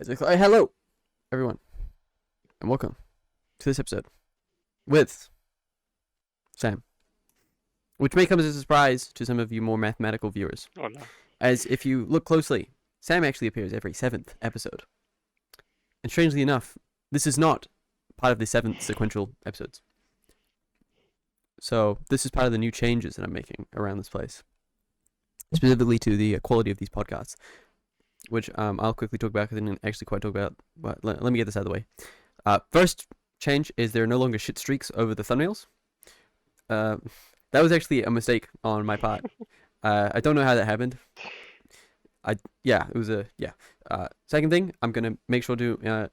Hello, everyone, and welcome to this episode with Sam, which may come as a surprise to some of you more mathematical viewers, Oh no. as if you look closely, Sam actually appears every 7th episode. And strangely enough, this is not part of the 7th sequential episodes. So this is part of the new changes that I'm making around this place, specifically to the quality of these podcasts, which I'll quickly talk about because I didn't actually quite talk about. But let me get this out of the way. First change is there are no longer shit streaks over the thumbnails. That was actually a mistake on my part. I don't know how that happened. Second thing, I'm gonna make sure to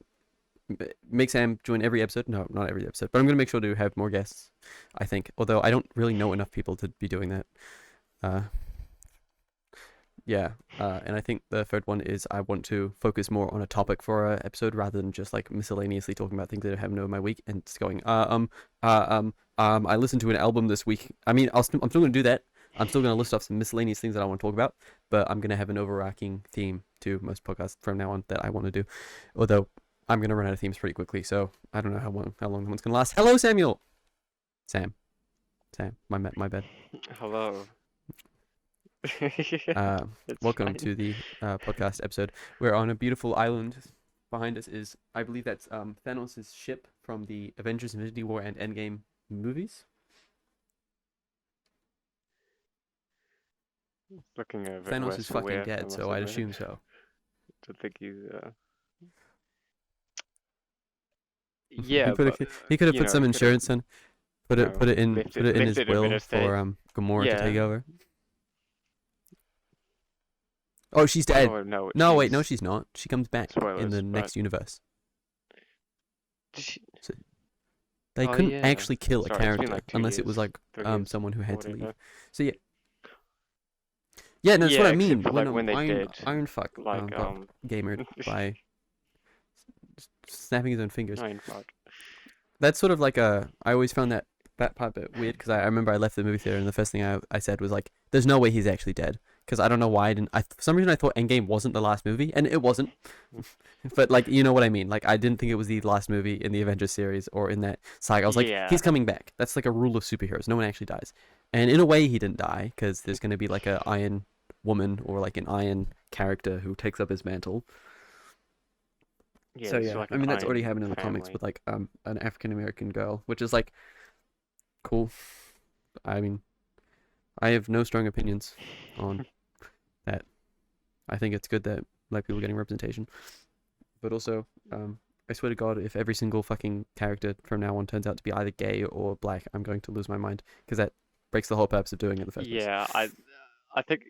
make Sam join every episode. No, not every episode, but I'm gonna make sure to have more guests. I think, although I don't really know enough people to be doing that. And I think the third one is I want to focus more on a topic for an episode rather than just like miscellaneously talking about things that have happened over my week and it's going I listened to an album this week. I mean, I'm still gonna do that. I'm still gonna list off some miscellaneous things that I want to talk about, but I'm gonna have an overarching theme to most podcasts from now on that I want to do. Although I'm gonna run out of themes pretty quickly, so I don't know how long the one's gonna last. Hello, Samuel. Sam. My bad. Hello. Welcome fine. to the podcast episode. We're on a beautiful island. Behind us is, I believe that's Thanos' ship from the Avengers Infinity War and Endgame movies. Looking over. Thanos is fucking dead, so I'd assume so. I think he's. Yeah, he could have put some insurance in, put it in his will for Gamora to take over. Oh, she's dead. Oh, no, Wait, no, she's not. She comes back in the next universe. So they couldn't actually kill a character unless it was like someone who had to leave. So yeah. Yeah, no, that's what I mean. When Ironfuck got gamered by snapping his own fingers. That's sort of like I always found that part a bit weird because I remember I left the movie theater and the first thing I said was like, "There's no way he's actually dead." Because I don't know why for some reason I thought Endgame wasn't the last movie, and it wasn't. But like, you know what I mean? Like, I didn't think it was the last movie in the Avengers series or in that saga. I was like, he's coming back. That's like a rule of superheroes. No one actually dies. And in a way, he didn't die because there's going to be like an Iron Woman or like an Iron character who takes up his mantle. Yeah, so yeah, like I mean that's already happened in the family. comics with like an African American girl, which is like cool. I mean, I have no strong opinions on that. I think it's good that black people are getting representation, but also I swear to God, if every single fucking character from now on turns out to be either gay or black, I'm going to lose my mind because that breaks the whole purpose of doing it in the first place. Yeah, I think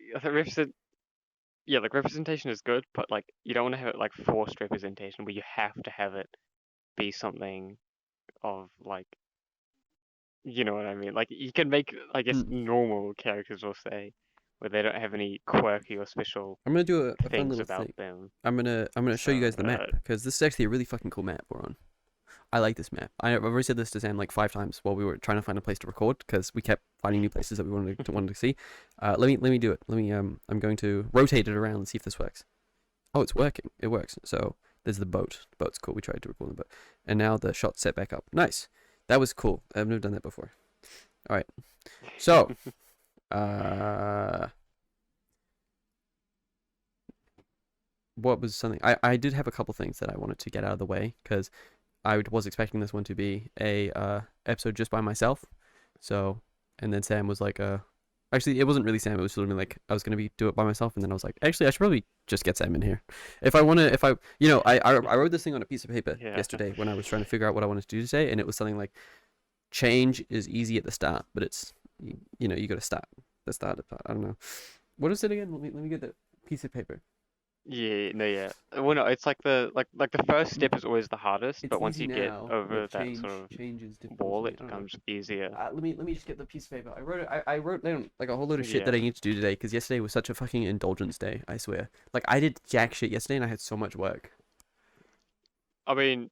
representation is good, but like you don't want to have it like forced representation where you have to have it be something of like, you know what I mean? Like you can make, I guess, normal characters, we'll say, where they don't have any quirky or special I'm gonna do a fun things little about thing. them. I'm gonna show you guys the map because this is actually a really fucking cool map we're on. I like this map. I've already said this to Sam like 5 times while we were trying to find a place to record because we kept finding new places that we wanted to see. Let me do it. I'm going to rotate it around and see if this works. Oh, it's working. It works. So there's the boat. The boat's cool. We tried to record the boat, and now the shot's set back up. Nice. That was cool. I've never done that before. All right. So, what was something I did have a couple things that I wanted to get out of the way because I was expecting this one to be a episode just by myself. So, and then Sam was like, actually, it wasn't really Sam. It was literally like I was gonna do it by myself, and then I was like, actually, I should probably just get Sam in here. I wrote this thing on a piece of paper yesterday when I was trying to figure out what I wanted to do today, and it was something like, change is easy at the start, but it's you got to start the start part. I don't know. What is it again? Let me get the piece of paper. Yeah. Well, no, it's like the first step is always the hardest, It's but once easy you get now, over but that sort of changes wall, it becomes easier. Let me just get the piece of paper. I wrote down like a whole load of shit that I need to do today because yesterday was such a fucking indulgence day. I swear. Like I did jack shit yesterday and I had so much work. I mean,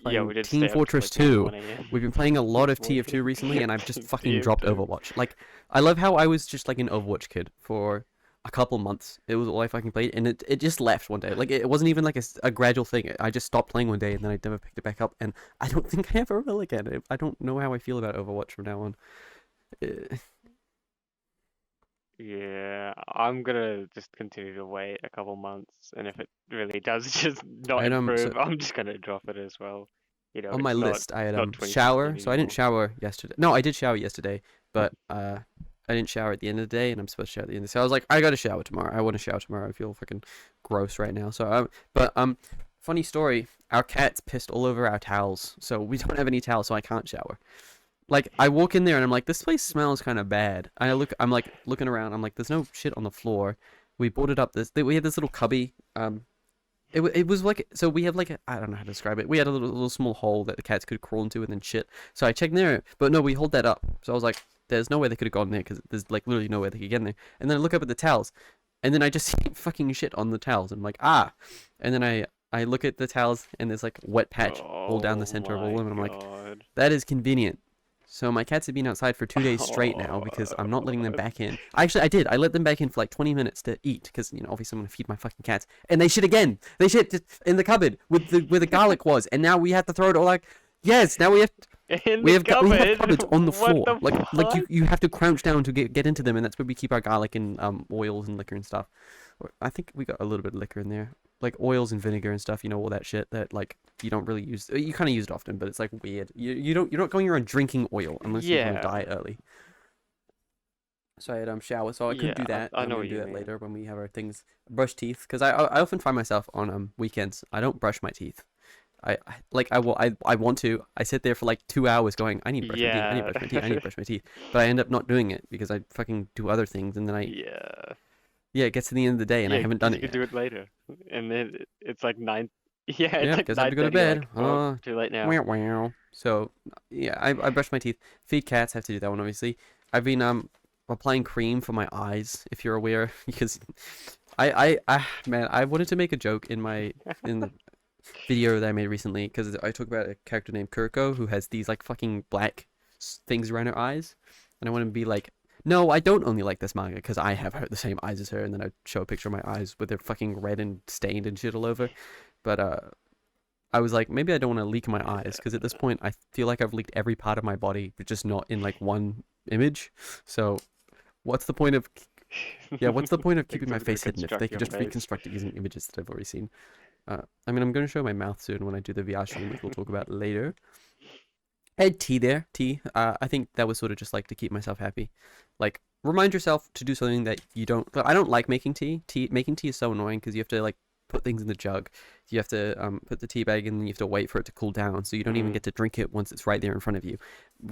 yeah, we did Team Fortress 2. We've been playing a lot of TF2 recently, and I've just fucking dropped Overwatch. Like, I love how I was just like an Overwatch kid for a couple months. It was all I fucking played, and it just left one day. Like it wasn't even like a gradual thing. I just stopped playing one day, and then I never picked it back up. And I don't think I ever will again. I don't know how I feel about Overwatch from now on. Yeah, I'm gonna just continue to wait a couple months, and if it really does just not And improve, so I'm just gonna drop it as well. You know, on my list, I it's had not 2016 shower. So I didn't anymore. shower yesterday. No, I did shower yesterday, but I didn't shower at the end of the day, and I'm supposed to shower at the end of the day. So I was like, I gotta shower tomorrow. I want to shower tomorrow. I feel fucking gross right now. So funny story. Our cat's pissed all over our towels, so we don't have any towels, so I can't shower. Like I walk in there and I'm like, this place smells kind of bad. I'm like looking around. I'm like, there's no shit on the floor. We boarded up we had this little cubby. It was like, so we have like I don't know how to describe it. We had a little small hole that the cats could crawl into and then shit. So I checked there, but no, we hold that up. So I was like, there's no way they could have gone there because there's like literally no way they could get in there. And then I look up at the towels, and then I just see fucking shit on the towels. And I'm like, ah. And then I look at the towels and there's like wet patch all down the center of all of them. And I'm like, God. that is convenient. So my cats have been outside for 2 days straight now because I'm not letting them back in. Actually, I did. I let them back in for like 20 minutes to eat because, you know, obviously I'm going to feed my fucking cats. And they shit again. They shit just in the cupboard with where the garlic was. And now we have to throw it all like, yes, now we have we have cupboards on the floor. Like you have to crouch down to get into them, and that's where we keep our garlic and oils and liquor and stuff. I think we got a little bit of liquor in there, like oils and vinegar and stuff. You know, all that shit that like you don't really use. You kind of use it often, but it's like weird. You're not going around drinking oil unless you want to die early. So I had shower, so I couldn't do that. I know I'm what gonna do you that mean. later when we have our things. Brush teeth, because I often find myself on weekends. I don't brush my teeth. I want to. I sit there for like 2 hours going, I need to brush my teeth, I need to brush my teeth, I need to brush my teeth. But I end up not doing it because I fucking do other things, and then it gets to the end of the day and I haven't done it yet. You do it later, and then it's like 9. Yeah, it's Yeah, like because I have to go to 9:30, bed. like, too late now. Wow. So yeah, I brush my teeth. Feed cats. Have to do that one obviously. I've been applying cream for my eyes, if you're aware, because man, I wanted to make a joke in the video that I made recently because I talk about a character named Kuriko who has these like fucking black things around her eyes, and I want to be like, no, I don't only like this manga because I have the same eyes as her, and then I show a picture of my eyes with they're fucking red and stained and shit all over. But I was like, maybe I don't want to leak my eyes because at this point I feel like I've leaked every part of my body, but just not in like one image. So what's the point of keeping my face hidden if they could just reconstruct it using images that I've already seen? I mean, I'm going to show my mouth soon when I do the VR stream, which we'll talk about later. I had tea there. I think that was sort of just like to keep myself happy. Like, remind yourself to do something that you don't... I don't like making tea. Making tea is so annoying because you have to, like, put things in the jug. You have to put the tea bag in and you have to wait for it to cool down. So you don't even get to drink it once it's right there in front of you.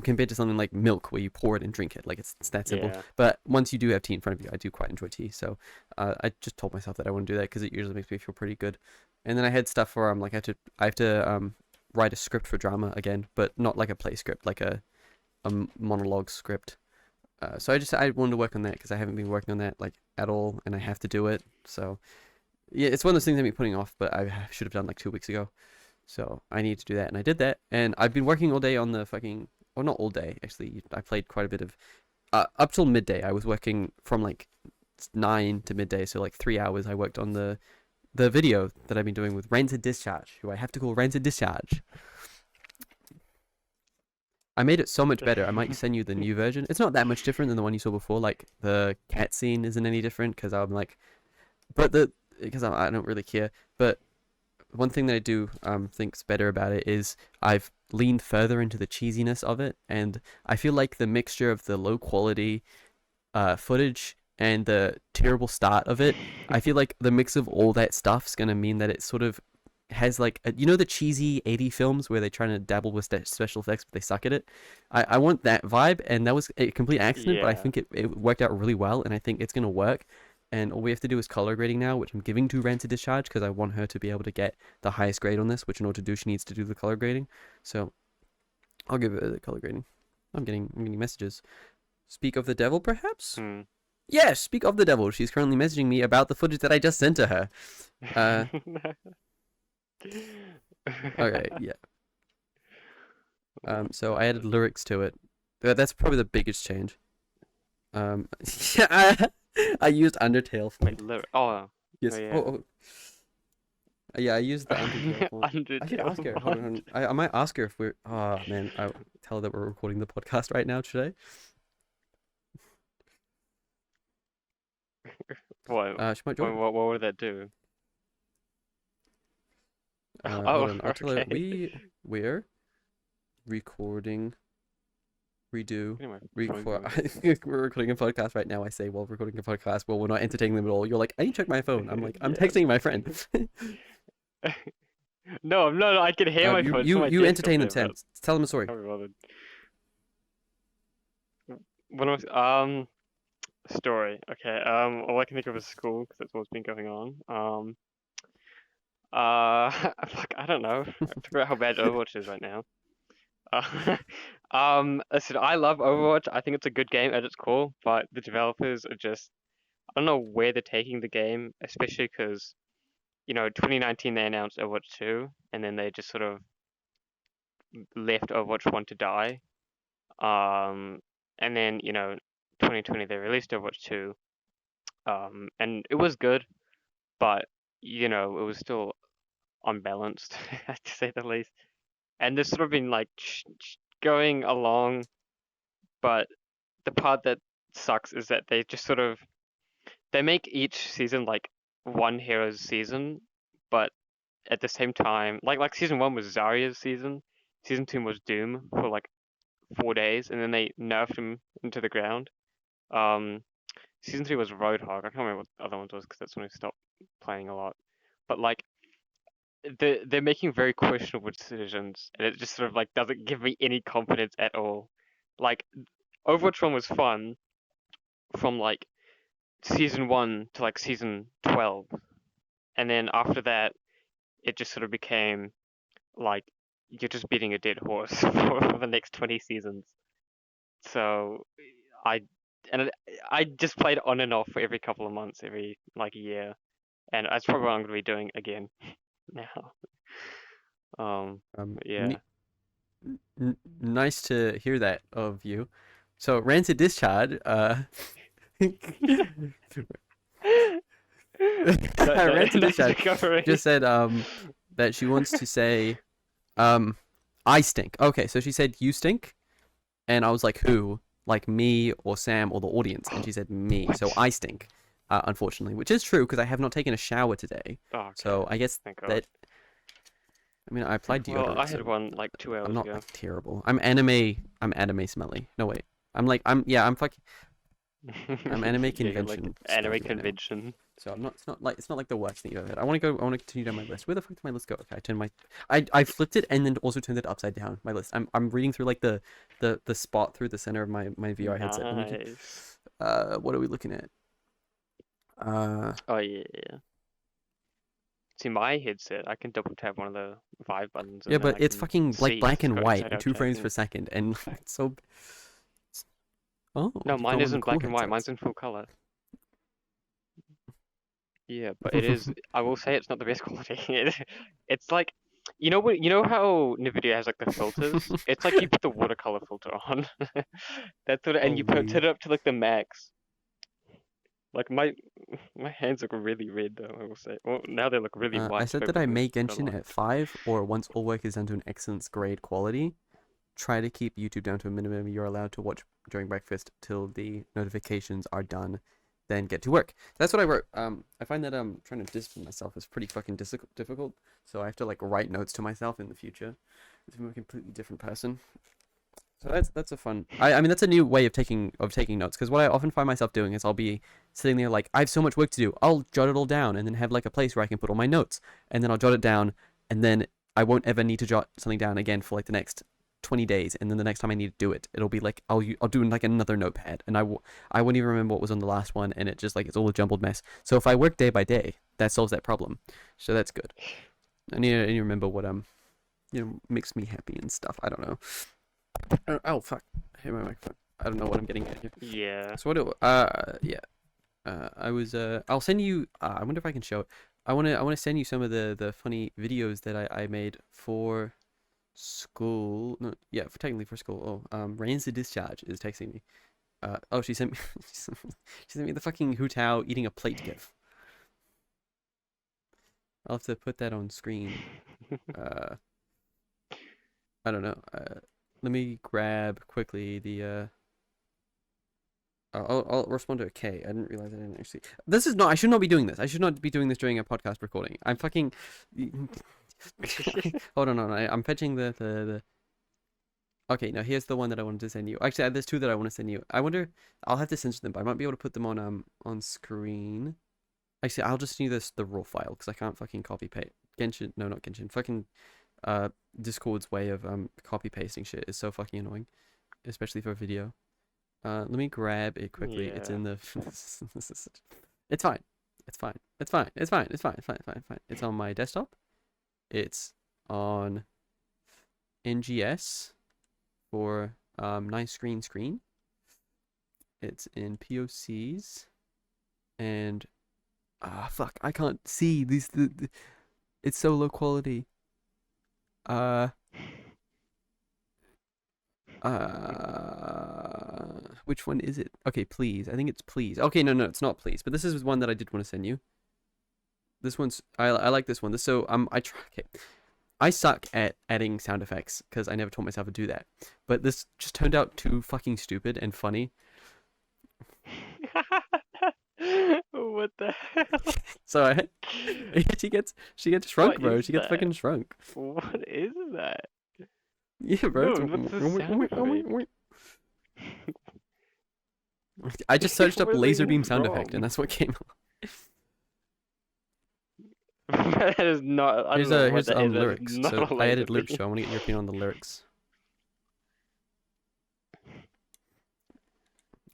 Compared to something like milk where you pour it and drink it. Like, it's that simple. Yeah. But once you do have tea in front of you, I do quite enjoy tea. So I just told myself that I want to do that because it usually makes me feel pretty good. And then I had stuff where I'm like, I have to write a script for drama again, but not like a play script, like a monologue script. So I wanted to work on that because I haven't been working on that like at all, and I have to do it. So yeah, it's one of those things I've been putting off, but I should have done like 2 weeks ago. So I need to do that, and I did that, and I've been working all day on the fucking, or not all day actually. I played quite a bit of up till midday. I was working from like 9 to midday, so like 3 hours. I worked on the video that I've been doing with Rancid Discharge, who I have to call Rancid Discharge. I made it so much better. I might send you the new version. It's not that much different than the one you saw before. Like the cat scene isn't any different because I'm like, because I don't really care. But one thing that I do think's better about it is I've leaned further into the cheesiness of it, and I feel like the mixture of the low quality footage and the terrible start of it, I feel like the mix of all that stuff's gonna mean that it sort of has like the cheesy 80 films where they're trying to dabble with special effects but they suck at it. I want that vibe, and that was a complete accident, but I think it worked out really well, and I think it's gonna work. And all we have to do is color grading now, which I'm giving to Rancid Discharge because I want her to be able to get the highest grade on this, which in order to do she needs to do the color grading. So I'll give her the color grading. I'm getting messages. Speak of the devil, perhaps? Yes, speak of the devil. She's currently messaging me about the footage that I just sent to her. Okay, yeah. So I added lyrics to it. That's probably the biggest change. Yeah, I used Undertale Wait, font. oh Yes. yeah. Oh, yeah, I used the Undertale font. I should ask Undertale her. Hold on. I might ask her if we're. Oh man, I tell her that we're recording the podcast right now today. What? She might What? join. What would that do? Hold Oh, on. I'll tell her okay. we're recording redo Getting my phone record. going. We're recording a podcast right now. I say, well, recording a podcast. Well, we're not entertaining them at all. You're like, I need to check my phone. I'm like, I'm Yeah. texting my friend. No, no, I can hear my You phone. It's on my you desk over entertain them, there, Sam. but Tell them a story. can't be bothered. What was story? Okay. All I can think of is school because that's what's been going on. Fuck, I don't know. I forgot how bad Overwatch is right now. Listen, I love Overwatch. I think it's a good game at its core, but the developers are just, I don't know where they're taking the game, especially because, 2019 they announced Overwatch 2, and then they just sort of left Overwatch 1 to die. And then, 2020 they released Overwatch 2, and it was good, but, it was still unbalanced, to say the least. And there's sort of been like going along, but the part that sucks is that they just sort of they make each season like one hero's season, but at the same time, like season 1 was Zarya's season, season 2 was Doom for like 4 days, and then they nerfed him into the ground. Um, season 3 was Roadhog. I can't remember what the other ones was because that's when I stopped playing a lot. But like they're making very questionable decisions, and it just sort of like doesn't give me any confidence at all. Like Overwatch 1 was fun from like season 1 to like season 12, and then after that it just sort of became like you're just beating a dead horse for the next 20 seasons. So I I just played on and off for every couple of months, every like year, and that's probably what I'm gonna be doing again now. Um, Yeah. Nice to hear that of you. So, Rancid Discharge. Rancid Nice Discharge recovery. just said that she wants to say I stink. Okay, so she said you stink, and I was like, who? Like me or Sam or the audience? And she said me. So What? I stink, unfortunately, which is true because I have not taken a shower today. Oh, okay. So I guess Thank that. God. I mean, I applied Well, I deodorant, had so one like 2 hours I'm not ago. like terrible. I'm anime. I'm anime smelly. No wait. I'm fucking. I'm anime Yeah, you're like convention anime smelly right now. convention. So I'm not. It's not like the worst thing you've ever had. I want to go. I want to continue down my list. Where the fuck did my list go? Okay, I turned my. I flipped it and then also turned it upside down. My list. I'm reading through like the spot through the center of my VR headset. And we can. Nice. What are we looking at? Oh yeah. See my headset, I can double tap one of the Vive buttons Yeah, and then but I it's can fucking like see black it's and got white inside and out 2 frames per tracking. second, and it's so. Oh, No, you've mine gone one of the isn't cool black and white. Mine's headsets. in full color. Yeah, but it is. I will say it's not the best quality. It's like, you know how Nvidia has like the filters. It's like you put the watercolor filter on. That's what, and you put Holy. it up to like the max. Like my hands look really red though. I will say. Well, now they look really I white said that over I the may Genshin light. at 5, or once all work is done to an excellence grade quality. Try to keep YouTube down to a minimum you're allowed to watch during breakfast till the notifications are done, then get to work. That's what I wrote. I find that trying to discipline myself is pretty fucking difficult. So I have to like write notes to myself in the future. I'm a completely different person. So that's a fun. I mean that's a new way of taking notes, because what I often find myself doing is I'll be sitting there like I have so much work to do. I'll jot it all down and then have like a place where I can put all my notes, and then I'll jot it down, and then I won't ever need to jot something down again for like the next 20 days, and then the next time I need to do it, it'll be like I'll do like another notepad, and I won't even remember what was on the last one, and it just like it's all a jumbled mess. So if I work day by day, that solves that problem. So that's good. I need to remember what makes me happy and stuff. I don't know. Oh fuck! I hit my microphone. I don't know what I'm getting at here. Yeah. So what do yeah. I was I'll send you. I wonder if I can show it. I wanna send you some of the funny videos that I made for school. No, yeah, technically for school. Oh, Rains the Discharge is texting me. Oh, she sent me. She sent me the fucking Hu Tao eating a plate gif. I'll have to put that on screen. Uh, I don't know. Let me grab quickly the. I'll respond to a K. I didn't realize I didn't actually. This is not. I should not be doing this. I should not be doing this during a podcast recording. I'm fucking. Hold on. I'm fetching the. Okay, now here's the one that I wanted to send you. Actually, there's two that I want to send you. I wonder. I'll have to censor them, but I might be able to put them on screen. Actually, I'll just send you the raw file because I can't fucking copy paste. Genshin, no, not Genshin. Fucking Discord's way of copy pasting shit is so fucking annoying, especially for video. Let me grab it quickly. It's in the. It's fine. It's fine. It's fine. It's fine. It's fine. It's fine. It's fine. It's fine. It's on my desktop. It's on NGS for nice screen. It's in POCs and fuck, I can't see these. It's so low quality. Uh. Which one is it? Okay, please. I think it's please. Okay, no, it's not please. But this is one that I did want to send you. This one's I like this one. I try. Okay, I suck at adding sound effects because I never taught myself to do that. But this just turned out too fucking stupid and funny. What the hell? So she gets shrunk, What bro. is She gets that? fucking shrunk. What is that? Yeah, bro. No, what's the sound effect? I just searched up What are laser they beam sound effect, from? and that's what came up. That is not. I don't know what Here's that is. That is lyrics. not So a I laser added lyrics, beam. so I want to get your opinion on the lyrics.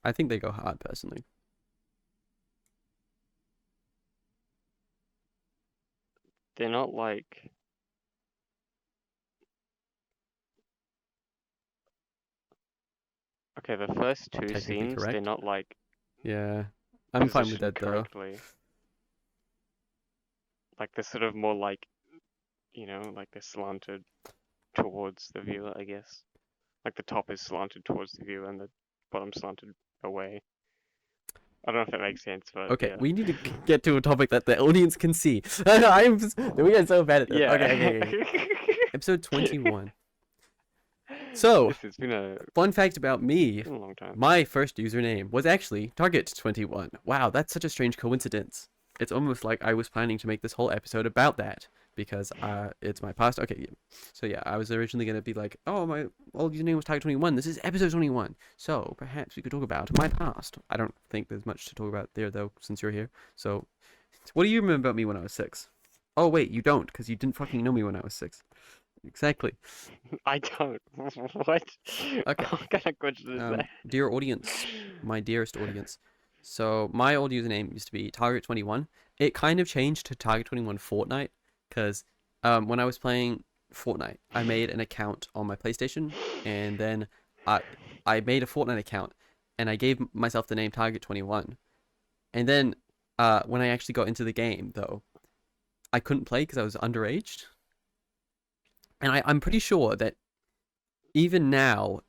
I think they go hard, personally. They're not like. Okay, the first two Technically scenes, they're correct. not like Yeah, I'm fine with positioned that though. correctly. Like they're sort of more like, like they're slanted towards the viewer, I guess. Like the top is slanted towards the viewer and the bottom slanted away. I don't know if that makes sense, but Okay, yeah. we need to get to a topic that the audience can see. We get so bad at this. Yeah. Okay. Episode 21. So, It's been a fun fact about me. long time. My first username was actually Target21. Wow, that's such a strange coincidence. It's almost like I was planning to make this whole episode about that because it's my past. Okay, so yeah, I was originally gonna be like, oh, my old username was Target21. This is episode 21, so perhaps we could talk about my past. I don't think there's much to talk about there though, since you're here. So, what do you remember about me when I was 6? Oh wait, you don't, because you didn't fucking know me when I was 6. Exactly. I don't. What? Okay. What kind of question is that? Dear audience, my dearest audience. So my old username used to be Target21. It kind of changed to Target21 Fortnite because when I was playing Fortnite, I made an account on my PlayStation, and then I made a Fortnite account, and I gave myself the name Target21. And then when I actually got into the game, though, I couldn't play because I was underaged. And I'm pretty sure that even now,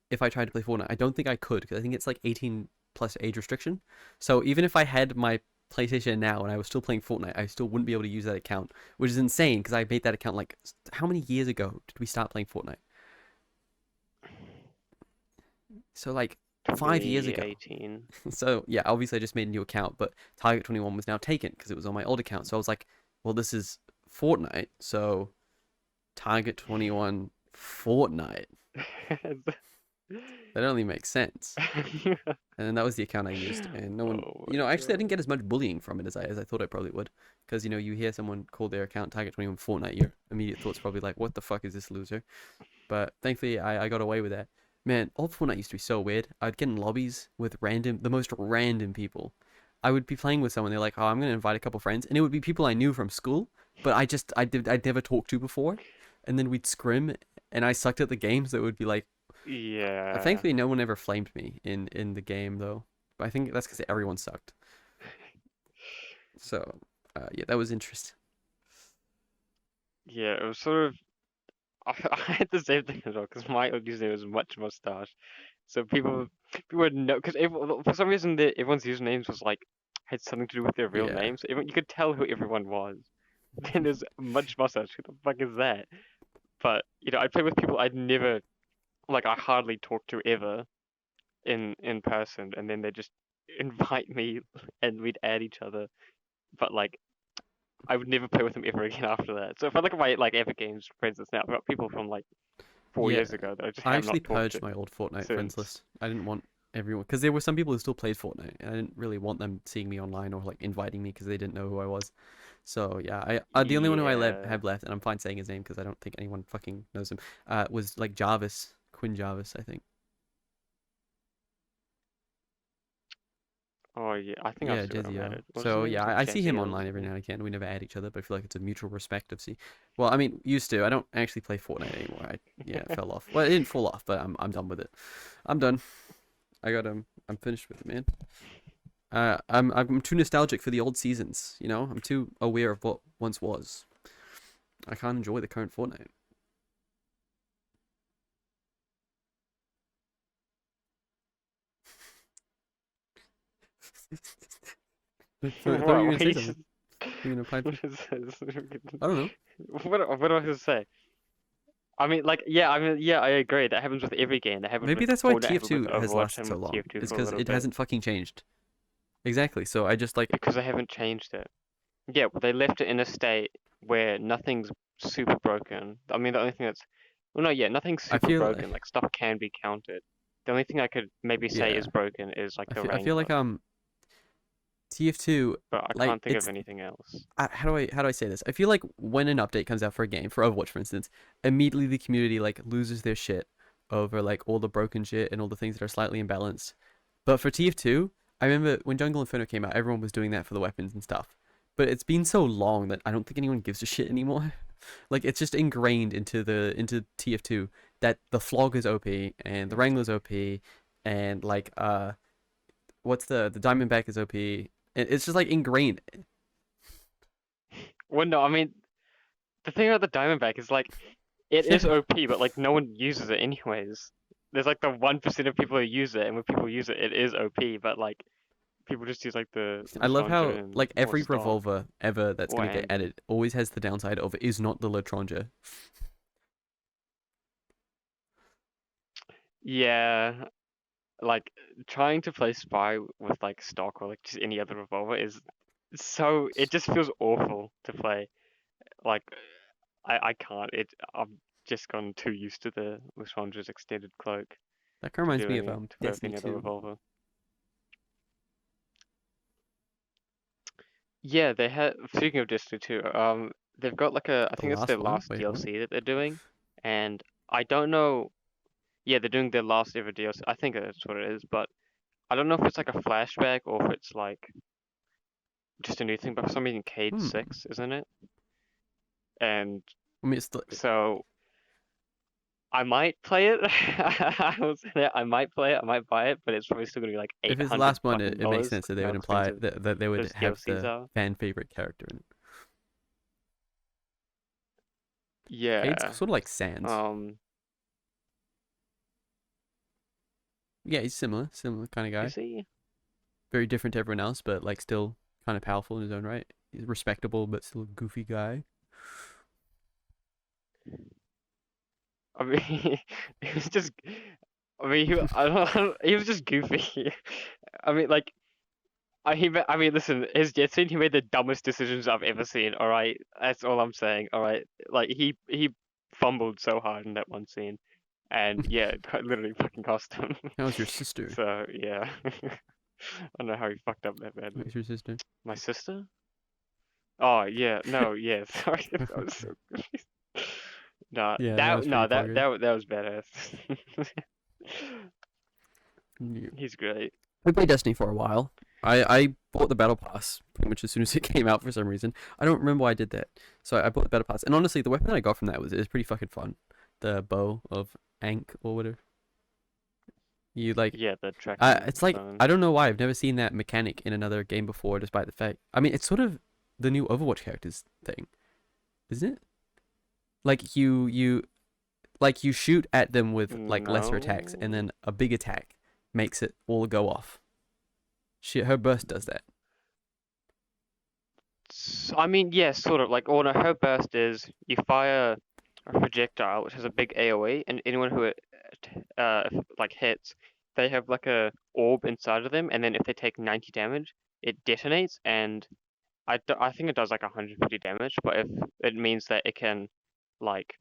if I tried to play Fortnite, I don't think I could because I think it's like 18 plus age restriction. So even if I had my PlayStation now and I was still playing Fortnite, I still wouldn't be able to use that account, which is insane because I made that account like how many years ago did we start playing Fortnite? So like 5 years ago. 2018. So yeah, obviously I just made a new account, but Target21 was now taken because it was on my old account. So I was like, well, this is Fortnite, so Target21 Fortnite. That only makes sense. And then that was the account I used, and no one, Oh actually I didn't get as much bullying from it as I thought I probably would, because you hear someone call their account Target21 Fortnite, your immediate thoughts probably like, what the fuck is this loser? But thankfully I got away with that. Man, old Fortnite used to be so weird. I'd get in lobbies with the most random people. I would be playing with someone, they're like, oh, I'm gonna invite a couple friends, and it would be people I knew from school, but I'd never talked to before, and then we'd scrim, and I sucked at the game, so it would be like. Yeah. Thankfully, no one ever flamed me in the game though. But I think that's because everyone sucked. So, yeah, that was interesting. Yeah, it was sort of. I had the same thing as well because my username was much mustache. So people would know because for some reason everyone's usernames was like had something to do with their real Yeah. names. Everyone, you could tell who everyone was. Then there's much mustache. Who the fuck is that? But I'd play with people I'd never I hardly talk to ever in person, and then they just invite me and we'd add each other. But I would never play with them ever again after that. So if I look at my Epic Games friends list now, I've got people from 4 years Yeah. ago that I just I have actually not talked to purged my old Fortnite friends since. list. I didn't want everyone because there were some people who still played Fortnite, and I didn't really want them seeing me online or inviting me because they didn't know who I was. So yeah, the only one who Yeah. have left, and I'm fine saying his name because I don't think anyone fucking knows him. Was Jarvis, Quinn Jarvis, I think. Oh yeah, I think I've Yeah, still got him Jezio. added. What's his So name? yeah, It's I see him Jezio or online every now something. and again. We never add each other, but I feel like it's a mutual respect of see. Well, I mean, used to. I don't actually play Fortnite anymore. It fell off. Well, it didn't fall off, but I'm done with it. I'm done. I'm finished with it, man. I'm too nostalgic for the old seasons. I'm too aware of what once was. I can't enjoy the current Fortnite. I thought you were What? gonna say something. You're gonna pipe What in? is this? I don't know. What do I have to say? I mean, yeah, I agree. That happens with every game. That happened Maybe with that's why Fortnite, happened with TF2 has Overwatch, lasted and so with long. TF2 It's for a because little it bit. hasn't fucking changed. Exactly. So I just Because they haven't changed it. Yeah, but they left it in a state where nothing's super broken. I mean, the only thing that's, well, no, yeah, nothing's I super feel broken. Stuff can be counted. The only thing I could maybe say yeah. is broken is the I feel like Wrangler, TF2 but I can't think of anything else. how do I say this? I feel like when an update comes out for a game, for Overwatch for instance, immediately the community loses their shit over all the broken shit and all the things that are slightly imbalanced. But for TF2, I remember when Jungle Inferno came out, everyone was doing that for the weapons and stuff. But it's been so long that I don't think anyone gives a shit anymore. It's just ingrained into TF2 that the Flog is OP and the Wrangler's OP and what's the Diamondback is OP. And it's just ingrained. Well, no, I mean, the thing about the Diamondback is it is Yeah. OP, but no one uses it anyways. There's the 1% of people who use it, and when people use it, it is OP. But people just use the I love Lestrange how and or every stock revolver ever that's or gonna get Andy. added always has the downside of is not the Latronja. Yeah, trying to play Spy with stock or just any other revolver is so it just feels awful to play. Like I can't. I've just gone too used to the Lestrange's extended cloak That kind of to reminds me of play with Destiny any other 2. revolver. Yeah, they had. Speaking of Destiny 2, they've got I The think it's their last one. last Wait, what? DLC that they're doing, and I don't know. Yeah, they're doing their last ever DLC. I think that's what it is, but I don't know if it's a flashback or if it's just a new thing. But for some reason, Cade Hmm. 6, isn't it? And I mean, it's the, so I might play it. I will say that I might play it. I might buy it, but it's probably still gonna be if it's the 800 last one, fucking it makes dollars. sense that they How would imply expensive that they would those have DLCs the are. fan favorite character in it. Cade's Yeah. sort of like Sans. Um. Yeah, he's similar kind of guy. Is he? Very different to everyone else, but still kind of powerful in his own right. He's respectable, but still a goofy guy. I mean, he was just. I mean, I don't, he was just goofy. I mean, I mean, listen, his jet scene, he made the dumbest decisions I've ever seen. All right, that's all I'm saying. All right, he fumbled so hard in that one scene, and yeah, it literally fucking cost him. How's your sister? So yeah, I don't know how he fucked up that badly. How's your sister? My sister? Oh yeah, no, yeah, sorry, that was so confused. No, Yeah, that was pretty buggered. that was badass. Yeah. He's great. I played Destiny for a while. I bought the battle pass pretty much as soon as it came out for some reason. I don't remember why I did that. So I bought the battle pass, and honestly, the weapon that I got from that was pretty fucking fun. The bow of Ankh or whatever. You Yeah, the tracking it's stone. I don't know why I've never seen that mechanic in another game before, despite the fact. I mean, it's sort of the new Overwatch characters thing, isn't it? Like you Like you shoot at them with like lesser attacks, and No. then a big attack makes it all go off. Her burst does that. I mean, yeah, sort of. Like, or no, her burst is you fire a projectile which has a big AoE, and anyone who it like hits, they have like a orb inside of them, and then if they take 90 damage, it detonates, and I think it does like 150 damage, but if it means that it can like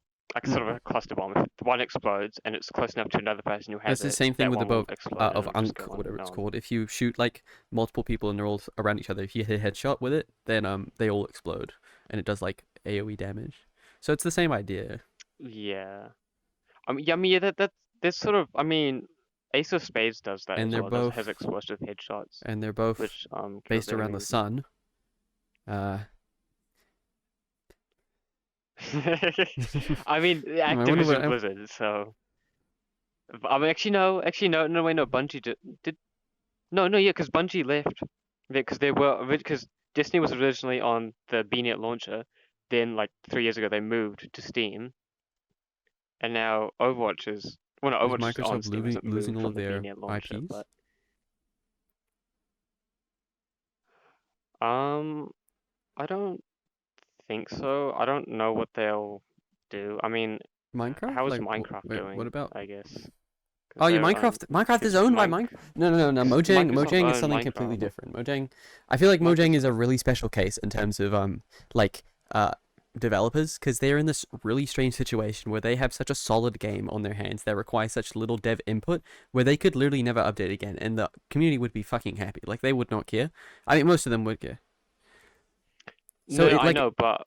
sort of Mm. a cluster bomb. If one explodes and it's close enough to another person who has It's the it, same thing that with the one bow will explode and of it'll just Unk, go or on whatever and it's on. called. If you shoot like multiple people and they're all around each other, if you hit a headshot with it, then they all explode, and it does like AOE damage. So it's the same idea. Yeah. Yeah, that's sort of. I mean, Ace of Spades does that And as they're well. It does has both explosive headshots, and they're both which kills based around the enemies. sun. Uh, I mean, I wonder Activision what. Blizzard. So, I mean, actually, no, wait, no. Bungie did no, yeah, because Bungie left because they were because Destiny was originally on the BNet launcher. Then, like 3 years ago, they moved to Steam, and now Overwatch is well, no, Is Overwatch is on Microsoft Steam. losing Hasn't losing moved all from of the their BNet launcher, IPs? but um, I don't think so. I don't know what they'll do. I mean, Minecraft? how is Like, Minecraft wait, what doing? about? I guess because Oh yeah, they're Minecraft. Minecraft is because owned by Mike Minecraft. No. because Mojang. Microsoft Mojang is owned something completely Minecraft. different. Mojang. I feel like Mojang is Microsoft. a really special case in terms of like uh developers, because they're in this really strange situation where they have such a solid game on their hands that requires such little dev input, where they could literally never update again, and the community would be fucking happy. Like they would not care. I mean, most of them would care. So No, it I like know, but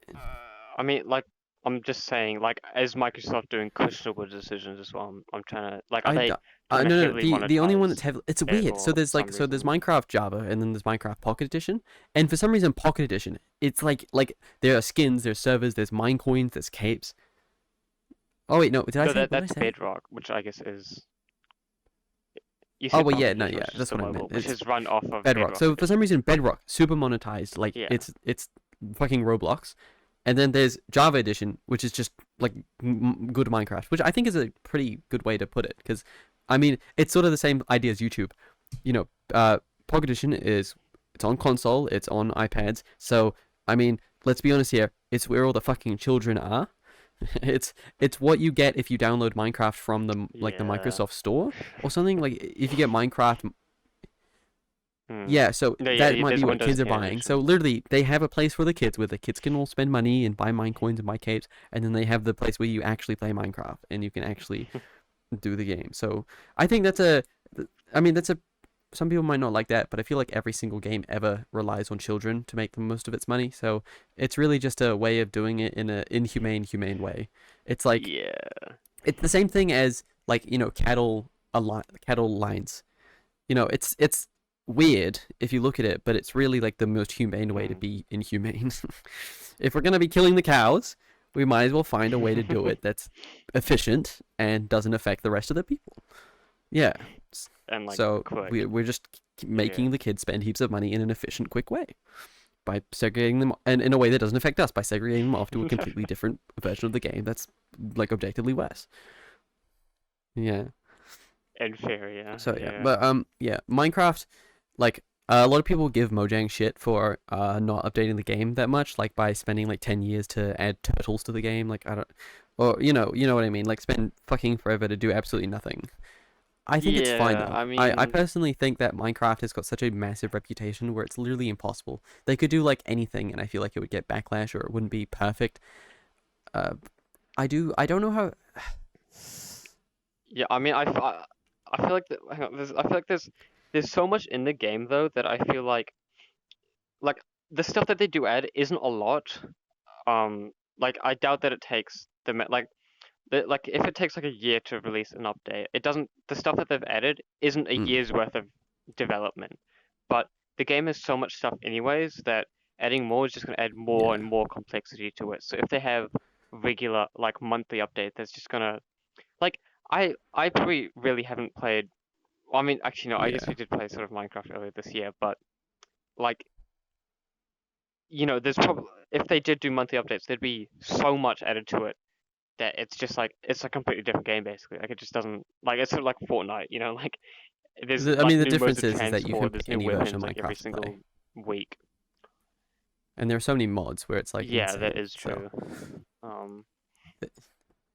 I mean, like, I'm just saying, like, is Microsoft doing questionable decisions as well? I'm trying to, like, are I they d- trying to no, heavily the only one that's monetize heavily, it's it weird. So or there's like, some so there's reason? Minecraft Java, and then there's Minecraft Pocket Edition, and for some reason Pocket Edition, it's like there are skins, there's servers, there's mine coins, there's capes. Oh wait, no, did I No, say, what did I that's say? Bedrock, which I guess is you Oh said well, yeah, Pocket no, Edition, yeah, which is that's the what I meant. mobile, which It's is run off of Bedrock. Bedrock So for some Edition. reason Bedrock super monetized, like Yeah. it's fucking Roblox, and then there's Java Edition, which is just like good Minecraft, which I think is a pretty good way to put it, because I mean it's sort of the same idea as YouTube. You know, Pocket Edition is, it's on console, it's on iPads. So I mean, let's be honest here, it's where all the fucking children are. It's what you get if you download Minecraft from the Yeah. Microsoft Store or something. Like if you get Minecraft, Hmm. yeah, so No, that yeah, might be there's what Windows kids are 10 buying. So edition. literally, they have a place for the kids where the kids can all spend money and buy mine coins and buy capes, and then they have the place where you actually play Minecraft and you can actually do the game. So I think I mean, that's a, some people might not like that, but I feel like every single game ever relies on children to make the most of its money. So it's really just a way of doing it in a humane way. It's like, Yeah. it's the same thing as like, cattle lines. It's weird if you look at it, but it's really like the most humane way to Hmm. be inhumane. If we're gonna be killing the cows, we might as well find a way to do it that's efficient and doesn't affect the rest of the people. Yeah. And like So quick. we're just Yeah. making the kids spend heaps of money in an efficient, quick way by segregating them, and in a way that doesn't affect us, by segregating them off to a completely different version of the game that's like objectively worse. Yeah. Inferior. So yeah, Yeah. but yeah, Minecraft, like a lot of people give Mojang shit for not updating the game that much, like by spending like 10 years to add turtles to the game. Like I don't, or you know what I mean. Like spend fucking forever to do absolutely nothing. I think it's fine Yeah, though. I I mean, personally think that Minecraft has got such a massive reputation where it's literally impossible. They could do like anything, and I feel like it would get backlash or it wouldn't be perfect. Uh, I don't know how. yeah, I mean, I feel like hang on, I feel like there's so much in the game though that I feel like the stuff that they do add isn't a lot. Like I doubt that it takes like if it takes like a year to release an update, it doesn't. The stuff that they've added isn't a Mm, year's worth of development, but the game has so much stuff anyways that adding more is just gonna add more and yeah, more complexity to it. So if they have regular like monthly update, that's just gonna like I probably really haven't played. Well, I mean, actually no, I guess yeah, we did play sort of Minecraft earlier this year, but like there's probably if they did do monthly updates, there'd be so much added to it that it's just like it's a completely different game basically. Like it just doesn't like it's sort of like Fortnite, you know, like there's I like mean, the new modes difference of is that you can transport, pick there's new any version weapons of like every Minecraft to play, single week. and there are so many mods where it's like Yeah, that insane. is So true. Um,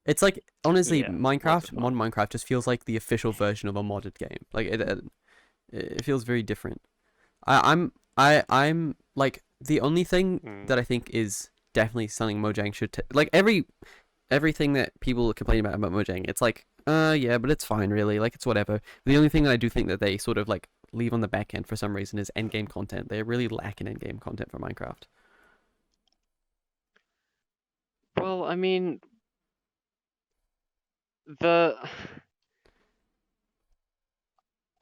it's like honestly, yeah, mods are Minecraft, fun. modern Minecraft just feels like the official version of a modded game. Like it feels very different. I'm like the only thing Mm. that I think is definitely something Mojang should like everything that people complain about Mojang. It's like yeah, but it's fine really. Like it's whatever. The only thing that I do think that they sort of like leave on the back end for some reason is end game content. They really lack in end game content for Minecraft. Well, I mean the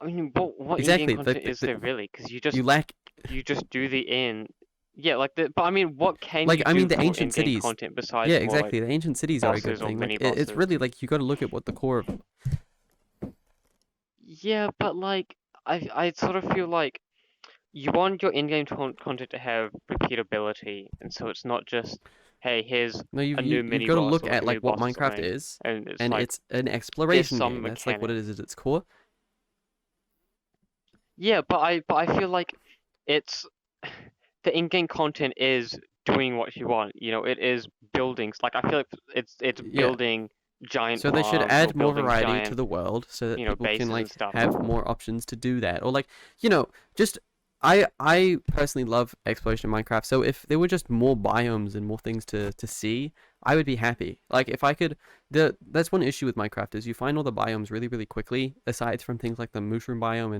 I mean what in-game Exactly. content is there really? Because You lack you just do the in. Yeah, like the but I mean, what can like you I mean do the for ancient in-game cities. content Yeah, besides more like exactly. The ancient cities are a good bosses or thing. Like mini it's bosses? really like you got to look at what the core of. Yeah, but like I sort of feel like you want your in-game content to have repeatability, and so it's not just, hey, here's No, a new you've mini got to boss look or like at a like new what boss or Minecraft something, is, and it's and like it's an here's exploration some game. That's like what it mechanic. is at its core. Yeah, but I feel like it's the in-game content is doing what you want. You know, it is buildings. Like I feel like it's Yeah. building giant So they should farms or add more building variety to giant, the world so that you know, people can bases and like stuff. have more options to do that. Or like, just I personally love exploration in Minecraft. So if there were just more biomes and more things to see, I would be happy. Like if I could that's one issue with Minecraft is you find all the biomes really really quickly aside from things like the mushroom biome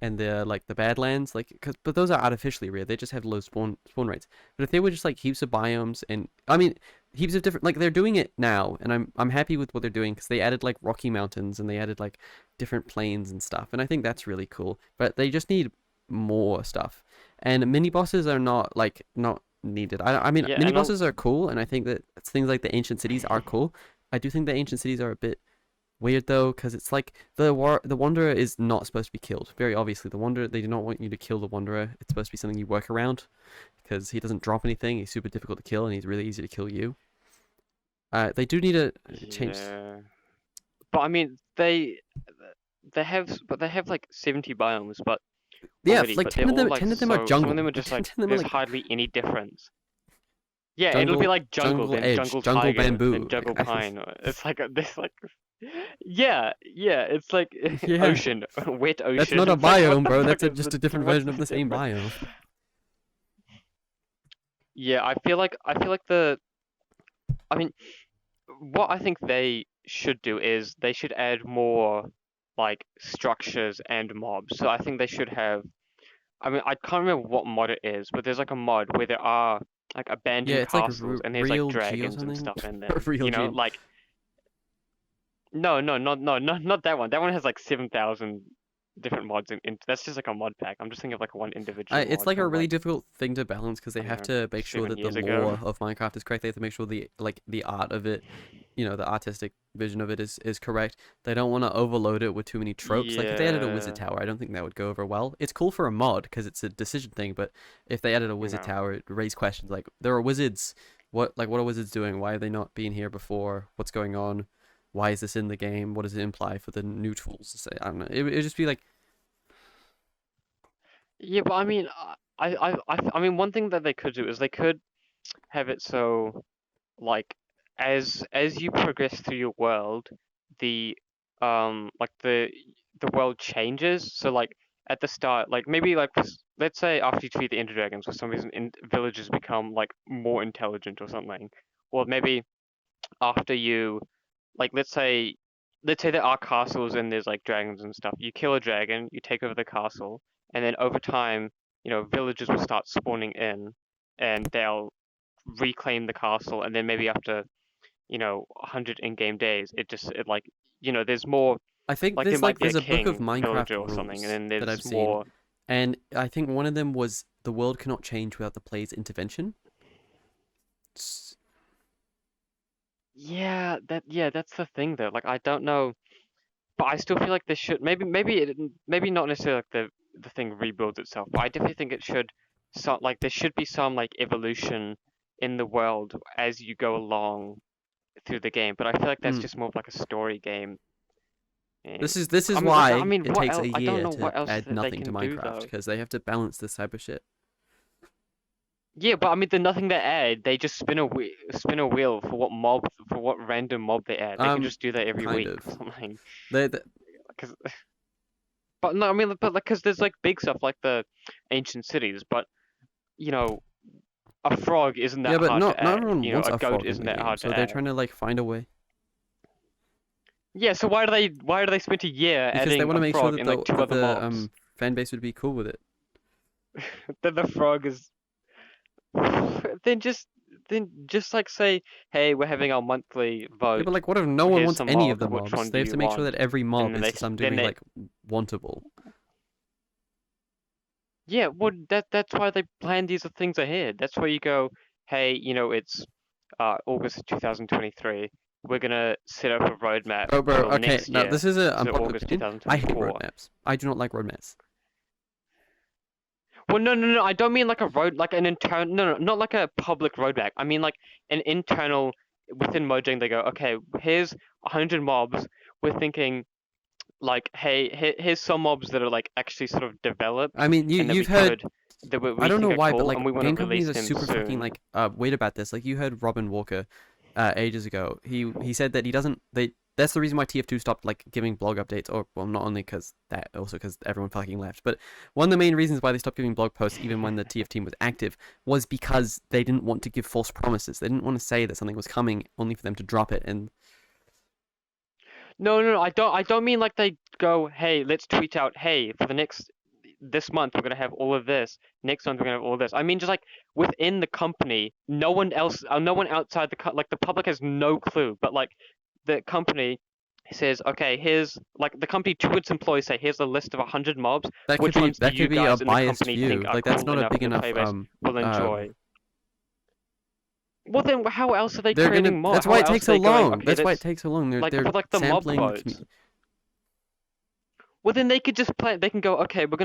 and the like the badlands like but those are artificially rare. They just have low spawn rates. But if they were just like heaps of biomes and I mean heaps of different like they're doing it now and I'm happy with what they're doing because they added like rocky mountains and they added like different plains and stuff and I think that's really cool but they just need more stuff and mini bosses are not needed. I mean Yeah, mini and bosses are cool and I think that things like the ancient cities are cool. I do think the ancient cities are a bit weird though because it's like the wanderer is not supposed to be killed very obviously. The wanderer, they do not want you to kill the wanderer. It's supposed to be something you work around because he doesn't drop anything. He's super difficult to kill and he's really easy to kill you. They do need to change. yeah, but I mean they have like 70 biomes, but Yeah, already, like but they're all like 10 of them are so some of jungle. them are Like just 10 like of them are there's like hardly any difference. Yeah, it'll be jungle, like jungle, jungle then edge, jungle jungle tiger, then bamboo. jungle pine. It's like this like yeah, it's like Yeah, ocean, wet that's ocean. not a It's like what biome, the bro. fuck That's is just the a different what's version of the the same difference? biome. Yeah, I feel like the I mean what I think they should do is they should add more like structures and mobs. So I think they should have I mean I can't remember what mod it is, but there's like a mod where there are like Yeah, abandoned it's like castles and there's like real G or dragons and something. stuff in them. Real You know, G. like no, not that one. That one has like 7,000 different mods in that's just like a mod pack. I'm just thinking of like one individual It's mod like a from really like difficult thing to balance because they I don't have know to make sure 7 that the years ago. lore of Minecraft is correct. They have to make sure the art of it, the artistic vision of it is correct. They don't want to overload it with too many tropes. Like if they added a wizard Yeah. tower, I don't think that would go over well. It's cool for a mod because it's a decision thing, but if they added a wizard No. tower, it raised questions like there are wizards. What are wizards doing? Why are they not being here before? What's going on? Why is this in the game? What does it imply for the new tools to say? I don't know. It'd just be like Yeah, but I mean, I mean, one thing that they could do is they could have it so, like, as you progress through your world, the like the world changes. So like at the start, like maybe like let's say after you defeat the Ender Dragons, for some reason, villagers become like more intelligent or something, or maybe after you like let's say there are castles and there's like dragons and stuff. You kill a dragon, you take over the castle, and then over time, you know, villagers will start spawning in, and they'll reclaim the castle, and then maybe after 100 in-game days, it like there's more I think like there there's might like be a there's a book of king Minecraft villager or something, and rules then that I've there's seen, more. and I think one of them was the world cannot change without the player's intervention. S- Yeah, that's the thing though. Like I don't know. But I still feel like this should maybe not necessarily like the thing rebuilds itself, but I definitely think it should like there should be some like evolution in the world as you go along. through the game, but I feel like that's Mm. just more of like a story game. This And is I mean, why I mean, it what takes else? a I don't year know to what else add that they nothing to can do Minecraft though. because they have to balance this type of shit. Yeah, but I mean, the nothing they add, they just spin a wheel for what random mob they add. They can just do that every Kind week of. or something. They Cause, but no, I mean, but like, cause there's like big stuff like the ancient cities, but you know, a frog isn't yeah, that but hard to not add. everyone You know, wants a a goat frog in isn't the that game, hard so to they're add. trying to like find a way Yeah, so why do they spend a year because they adding want a to make sure frog that and like two other the mobs? fan base would be cool with it. Then the frog is then just like say, hey, we're having our monthly Yeah, but vote. like, what if no one Here's wants some any of mobs. the Which mobs? one They do have you to make sure that want? every And mob then is to some then degree they like wantable. yeah, well that's why they plan these things ahead. That's where you go, hey, you know, it's August 2023. We're gonna set up a roadmap Bro, till okay, next now year, this is a so unpopular August opinion. I hate 2024. roadmaps. I do not like roadmaps. Well, no. I don't mean like a road, like an internal. No, not like a public roadmap. I mean like an internal within Mojang. They go, okay, here's 100 mobs. We're thinking like, hey, here's some mobs that are like actually sort of developed I mean, and that you've we heard. could that I we don't know think are why, but cool, like and we want to game release companies are them super fucking soon. like weird about this. Like you heard Robin Walker, ages ago. He said that he doesn't. That's the reason why TF2 stopped like giving blog updates, or well, not only because that, also because everyone fucking left. But one of the main reasons why they stopped giving blog posts, even when the TF team was active, was because they didn't want to give false promises. They didn't want to say that something was coming, only for them to drop it. And No. I don't mean like they go, hey, let's tweet out, hey, for the next this month we're gonna have all of this. Next month we're gonna have all of this. I mean, just like within the company, no one else, no one outside like the public has no clue. But like the company says, okay, here's like the company to its employees say, here's a list of 100 mobs. Which ones do that you could be a guys in the biased company think view. are Like that's cool not a enough big and the enough playbase will uh enjoy? Well, then how else are they they're gonna. creating more? That's How why it else takes are so they going? long. Okay, That's why it that's takes so long. like They're for like the mob sampling the votes. Well, then they could just plan. They can go, okay, we're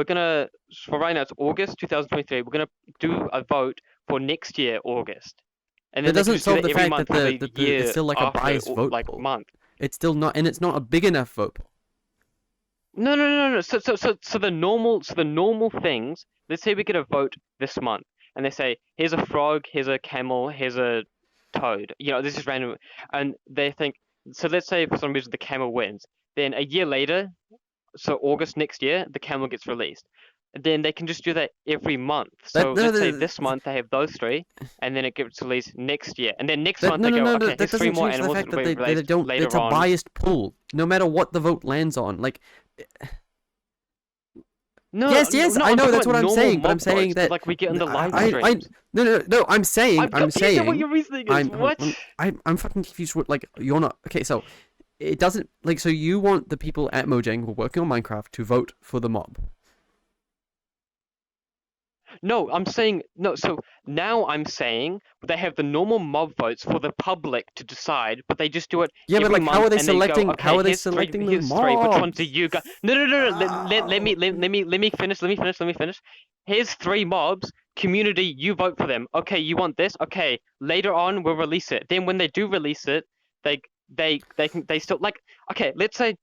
gonna for right now it's August 2023. We're gonna do a vote for next year August, and That then they can doesn't just do solve that the every fact month that for the the it's year still like a after, biased vote like poll. month. It's still not, and it's not a big enough vote poll. No. So the normal things. Let's say we get a vote this month, and they say here's a frog, here's a camel, here's a toad. You know, this is random, and they think. So let's say for some reason the camel wins. Then a year later, so August next year, the camel gets released. And then they can just do that every month. That So no, let's say this month they have those three, and then it gets released next year. And then next that month they no, go, no. okay, That here's three doesn't more change the animals fact that will that be they released don't. It's later a on. biased pool, no matter what the vote lands on. Like, No, yes, no, I I'm know talking that's about what I'm normal saying, but I'm mob saying votes, that like we get in the live I streams. no. I'm saying I'm confused at what your reasoning is. I'm What? I'm fucking confused. What, like, you're not okay? So it doesn't, like, so you want the people at Mojang who are working on Minecraft to vote for the mob. No, I'm saying no. So now I'm saying they have the normal mob votes for the public to decide, but they just do it Yeah, but every like, how month, are they and they go, selecting? How okay, are they here's three, selecting the here's three. Which ones do mobs? you got? No. Let me finish. Let me finish. Here's three mobs. Community, you vote for them. Okay, you want this? Okay, later on we'll release it. Then when they do release it, they they still like. Okay, let's say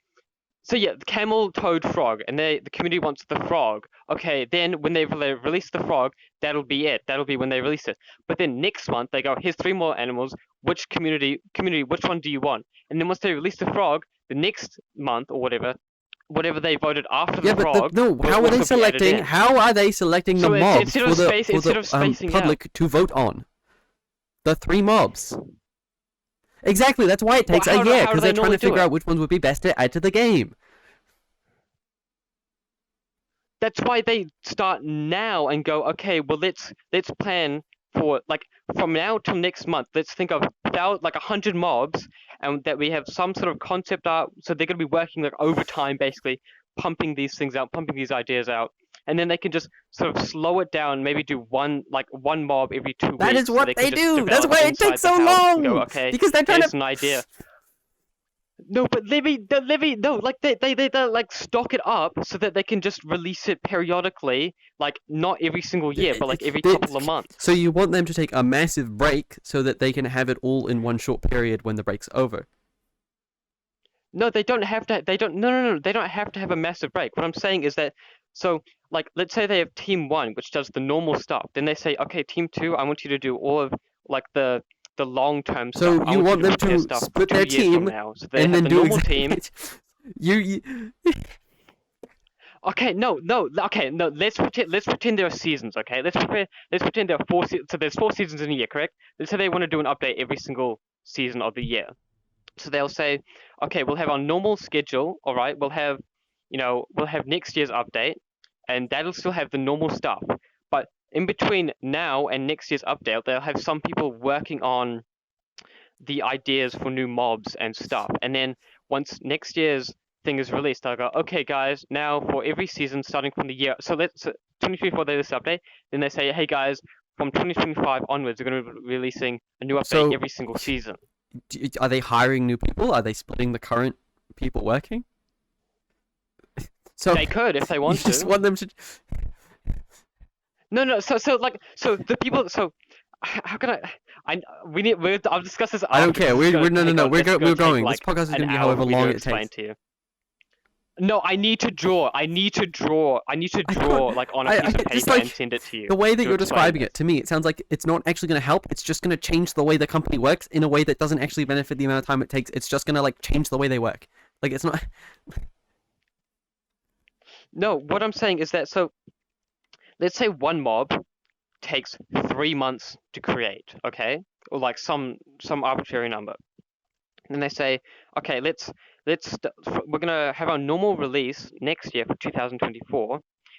so yeah, the camel, toad, frog, and the community wants the frog. Okay, then when they release the frog, that'll be it. That'll be when they release it. But then next month they go, here's three more animals. Which community, which one do you want? And then once they release the frog, the next month or whatever they voted after Yeah, the but frog no. will How are they also be added selecting? in. How are they selecting the So mobs instead for of the spacing out. public to vote on? The three mobs. Exactly. That's why it Well, takes a year, how do because they they're trying normally to do figure it? out which ones would be best to add to the game. That's why they start now and go, okay, well let's plan for like from now till next month. Let's think of like 100 mobs, and that we have some sort of concept art. So they're gonna be working like overtime, basically pumping these things out, pumping these ideas out, and then they can just sort of slow it down. Maybe do one mob every 2 That weeks. is So what they they can just do. That's develop why it inside takes the so house and go, long. okay, Because they're trying here's to. an idea. No, but no, like they like stock it up so that they can just release it periodically, like not every single year, but like every couple of So months. you want them to take a massive break so that they can have it all in one short period when the break's over. No, they don't have to. They don't. No. They don't have to have a massive break. What I'm saying is that, so like, let's say they have team one, which does the normal stuff. Then they say, okay, team two, I want you to do all of like the long-term stuff. So I you want you want to them prepare to stuff for split their 2 years from team now. So they and have then the do normal team. exactly you Okay, no. Okay, no. Let's pretend there are seasons. Okay, let's pretend there are four. So there's 4 seasons in a year, correct? Let's say they want to do an update every single season of the year. So they'll say, okay, we'll have our normal schedule. All right, we'll have next year's update, and that'll still have the normal stuff. But in between now and next year's update, they'll have some people working on the ideas for new mobs and stuff. And then once next year's thing is released, I'll go, okay, guys, now for every season starting from the year. So 2024 they release update. Then they say, hey guys, from 2025 onwards, we're going to be releasing a new update so every single season. are they hiring new people? Are they splitting the current people working? So They could if they you want just to. want them to No. So the people. So how can I? I'll discuss this I don't after care. because it's gonna No, take no. this is gonna We're take going. This like podcast is an going to be hour however for me to long it explain takes. to you. No, I need to draw. I need to draw I can't. like on a piece of Just paper and like send it to you the way that to you're explain describing it this. to me, it sounds like it's not actually going to help. It's just going to change the way the company works in a way that doesn't actually benefit the amount of time it takes. It's just going to like change the way they work. Like it's not. No, what I'm saying is that let's say one mob takes 3 months to create, okay, or like some arbitrary number. And then they say, okay, we're gonna have our normal release next year for 2024,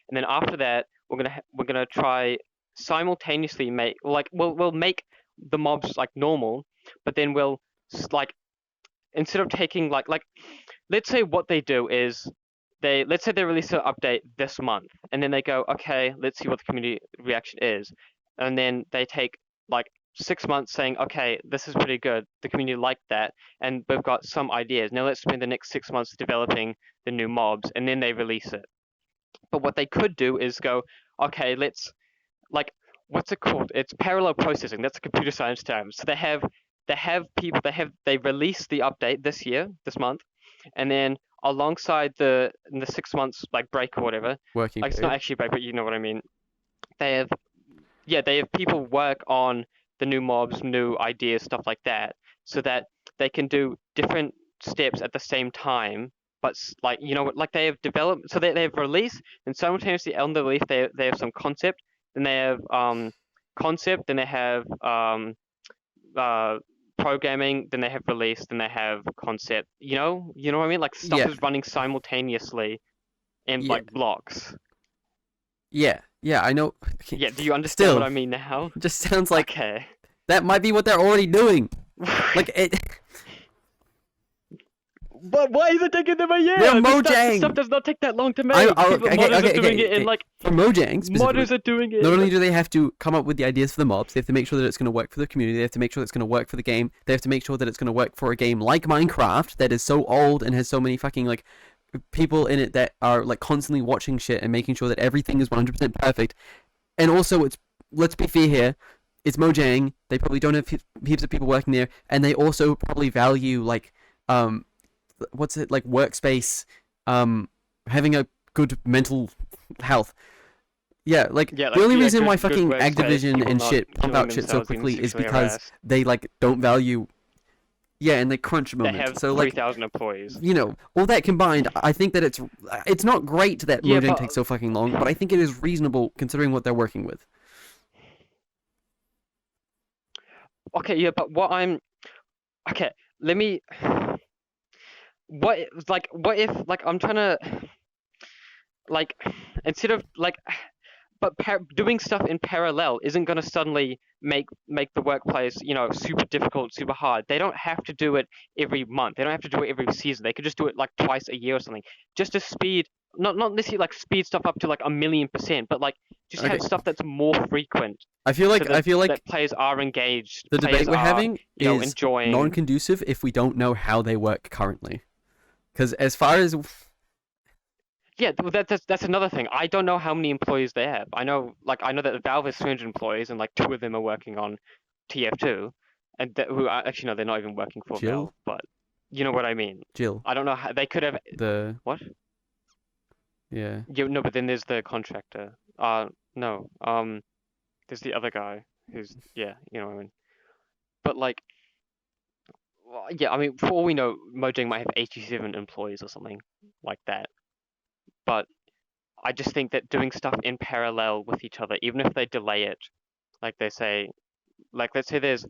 and then after that we're gonna try simultaneously make like we'll make the mobs like normal, but then we'll like instead of taking like let's say what they do is let's say they release an update this month, and then they go, okay, let's see what the community reaction is, and then they take like 6 months saying, okay, this is pretty good, the community liked that, and we've got some ideas. Now let's spend the next 6 months developing the new mobs, and then they release it. But what they could do is go, okay, let's like what's it called? It's parallel processing. That's a computer science term. So they release the update this month, and then alongside in the 6 months like break or whatever, Working like it's not period. actually break, but you know what I mean. They have they have people work on the new mobs, new ideas, stuff like that, so that they can do different steps at the same time. But like like they have developed, so they have release, and simultaneously on the release they have some concept, then they have concept, then they have uh programming, then they have release, then they have concept. You know what I mean? Like stuff Yeah. is running simultaneously in Yeah. like blocks. Yeah. I know. Yeah, do you understand what Still, I mean now? it just sounds like Okay. that might be what they're already doing. Like it. But why is it taking them a They're year? This stuff Mojang. does not take that long to make. Modders are doing it in like For Mojang specifically, modders are doing it not in only like do they have to come up with the ideas for the mobs, they have to make sure that it's going to work for the community. They have to make sure that it's going to work for the game. They have to make sure that it's going to work for a game like Minecraft that is so old and has so many fucking like people in it that are like constantly watching shit and making sure that everything is 100% perfect. And also, it's let's be fair here. It's Mojang. They probably don't have heaps of people working there, and they also probably value like what's it like workspace, having a good mental health. Yeah, like yeah, the like only yeah, reason why good fucking workspace, Activision people and not shit pump killing out shit so themselves in quickly is sexually because harassed. they like don't value. Yeah, and they crunch They moments. have So like 3,000 employees. all that combined, I think that it's not great that Yeah, Mojang but takes so fucking long, but I think it is reasonable considering what they're working with. okay, yeah, but what I'm okay. Let me. What if like I'm trying to like instead of like but doing stuff in parallel isn't going to suddenly make the workplace super difficult, super hard. They don't have to do it every month. They don't have to do it every season. They could just do it like twice a year or something, just to speed not necessarily like speed stuff up to like 1,000,000%, but like just have Okay. stuff that's more frequent, I feel like that players are engaged, the players debate we're are, having is enjoying. non-conducive if we don't know how they work currently. Because as far as Yeah, well, that's another thing. I don't know how many employees they have. I know that Valve has 300 employees, and like 2 of them are working on TF2, and who are, actually no, they're not even working for Jill, Valve, but you know what I mean. Jill, I don't know how they could have the what? yeah, Yeah, no, but then there's the contractor. No, there's the other guy who's yeah, you know what I mean. But like, well, yeah, I mean, for all we know, Mojang might have 87 employees or something like that. But I just think that doing stuff in parallel with each other, even if they delay it, like they say, like let's say there's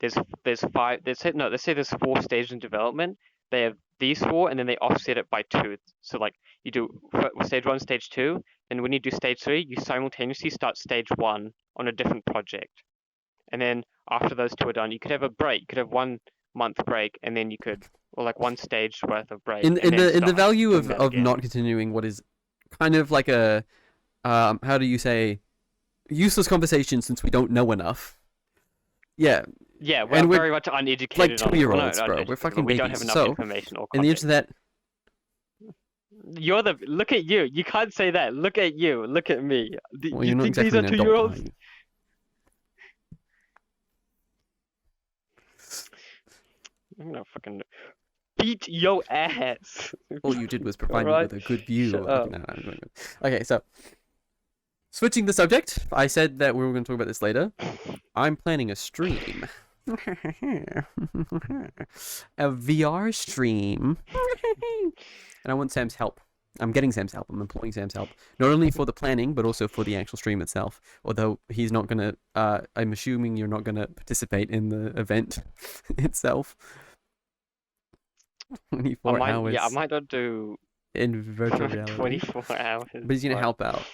5, let's say there's 4 stages in development. They have these 4, and then they offset it by 2. So like you do stage 1, stage 2, and when you do stage 3, you simultaneously start stage 1 on a different project. And then after those 2 are done, you could have a break. You could have 1 month break, and then you could, or like 1 stage worth of break. in the value doing that of again. not continuing what is kind of like a how do you say, useless conversation since we don't know enough. Yeah, Yeah, and we're very much uneducated. like 2-year-olds, bro. We're fucking we babies. don't have enough So, information or in the context. internet, Look at you. You can't say that. Look at you. Look at me. well, You you're not think exactly these are an adult, 2-year-olds? are you? I'm gonna fucking beat your ass. All you did was provide me Alright, with a good view. shut up. No, I'm going good. Okay, so switching the subject, I said that we were going to talk about this later. I'm planning a stream. A VR stream. And I want Sam's help. I'm getting Sam's help. I'm employing Sam's help. Not only for the planning, but also for the actual stream itself. Although he's not going to, I'm assuming you're not going to participate in the event itself. 24 hours. Yeah, I might not do in virtual reality. 24 hours. But he's going to help out.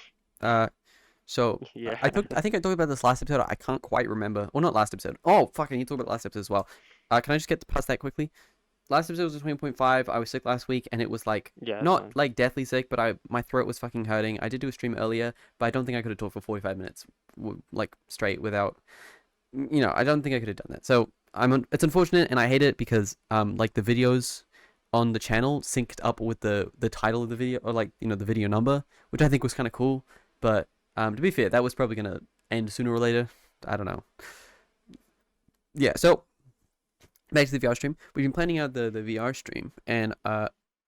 So yeah. I think I talked about this last episode. I can't quite remember. Well, not last episode. Oh, fuck! I need to talk about last episode as well. Can I just get past that quickly? Last episode was 20.5. I was sick last week, and it was like not like deathly sick, but my throat was fucking hurting. I did do a stream earlier, but I don't think I could have talked for 45 minutes, like straight without. I don't think I could have done that. So it's unfortunate, and I hate it because like the videos on the channel synced up with the title of the video, or like the video number, which I think was kind of cool, but. To be fair, that was probably going to end sooner or later. I don't know. Yeah, so back to the VR stream. We've been planning out the VR stream, and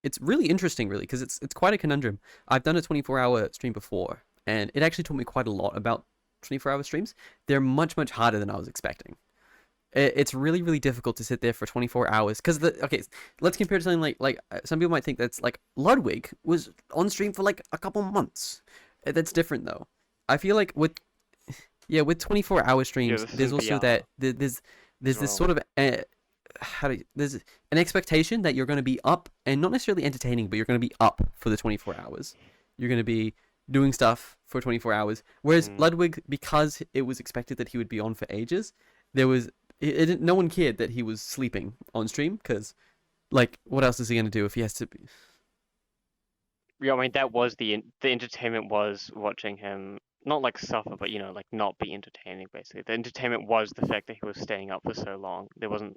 it's really interesting, really, because it's quite a conundrum. I've done a 24-hour stream before, and it actually taught me quite a lot about 24-hour streams. They're much, much harder than I was expecting. It's really, really difficult to sit there for 24 hours. Because, let's compare to something like some people might think that's like Ludwig was on stream for like a couple months. That's different, though. I feel like with 24-hour streams, there's also that there's this sort of there's an expectation that you're going to be up and not necessarily entertaining, but you're going to be up for the 24 hours. You're going to be doing stuff for 24 hours. Whereas Ludwig, because it was expected that he would be on for ages, no one cared that he was sleeping on stream because, like, what else is he going to do if he has to be? Yeah, I mean that was the entertainment was watching him not like suffer, but like not be entertaining. Basically, the entertainment was the fact that he was staying up for so long. They weren't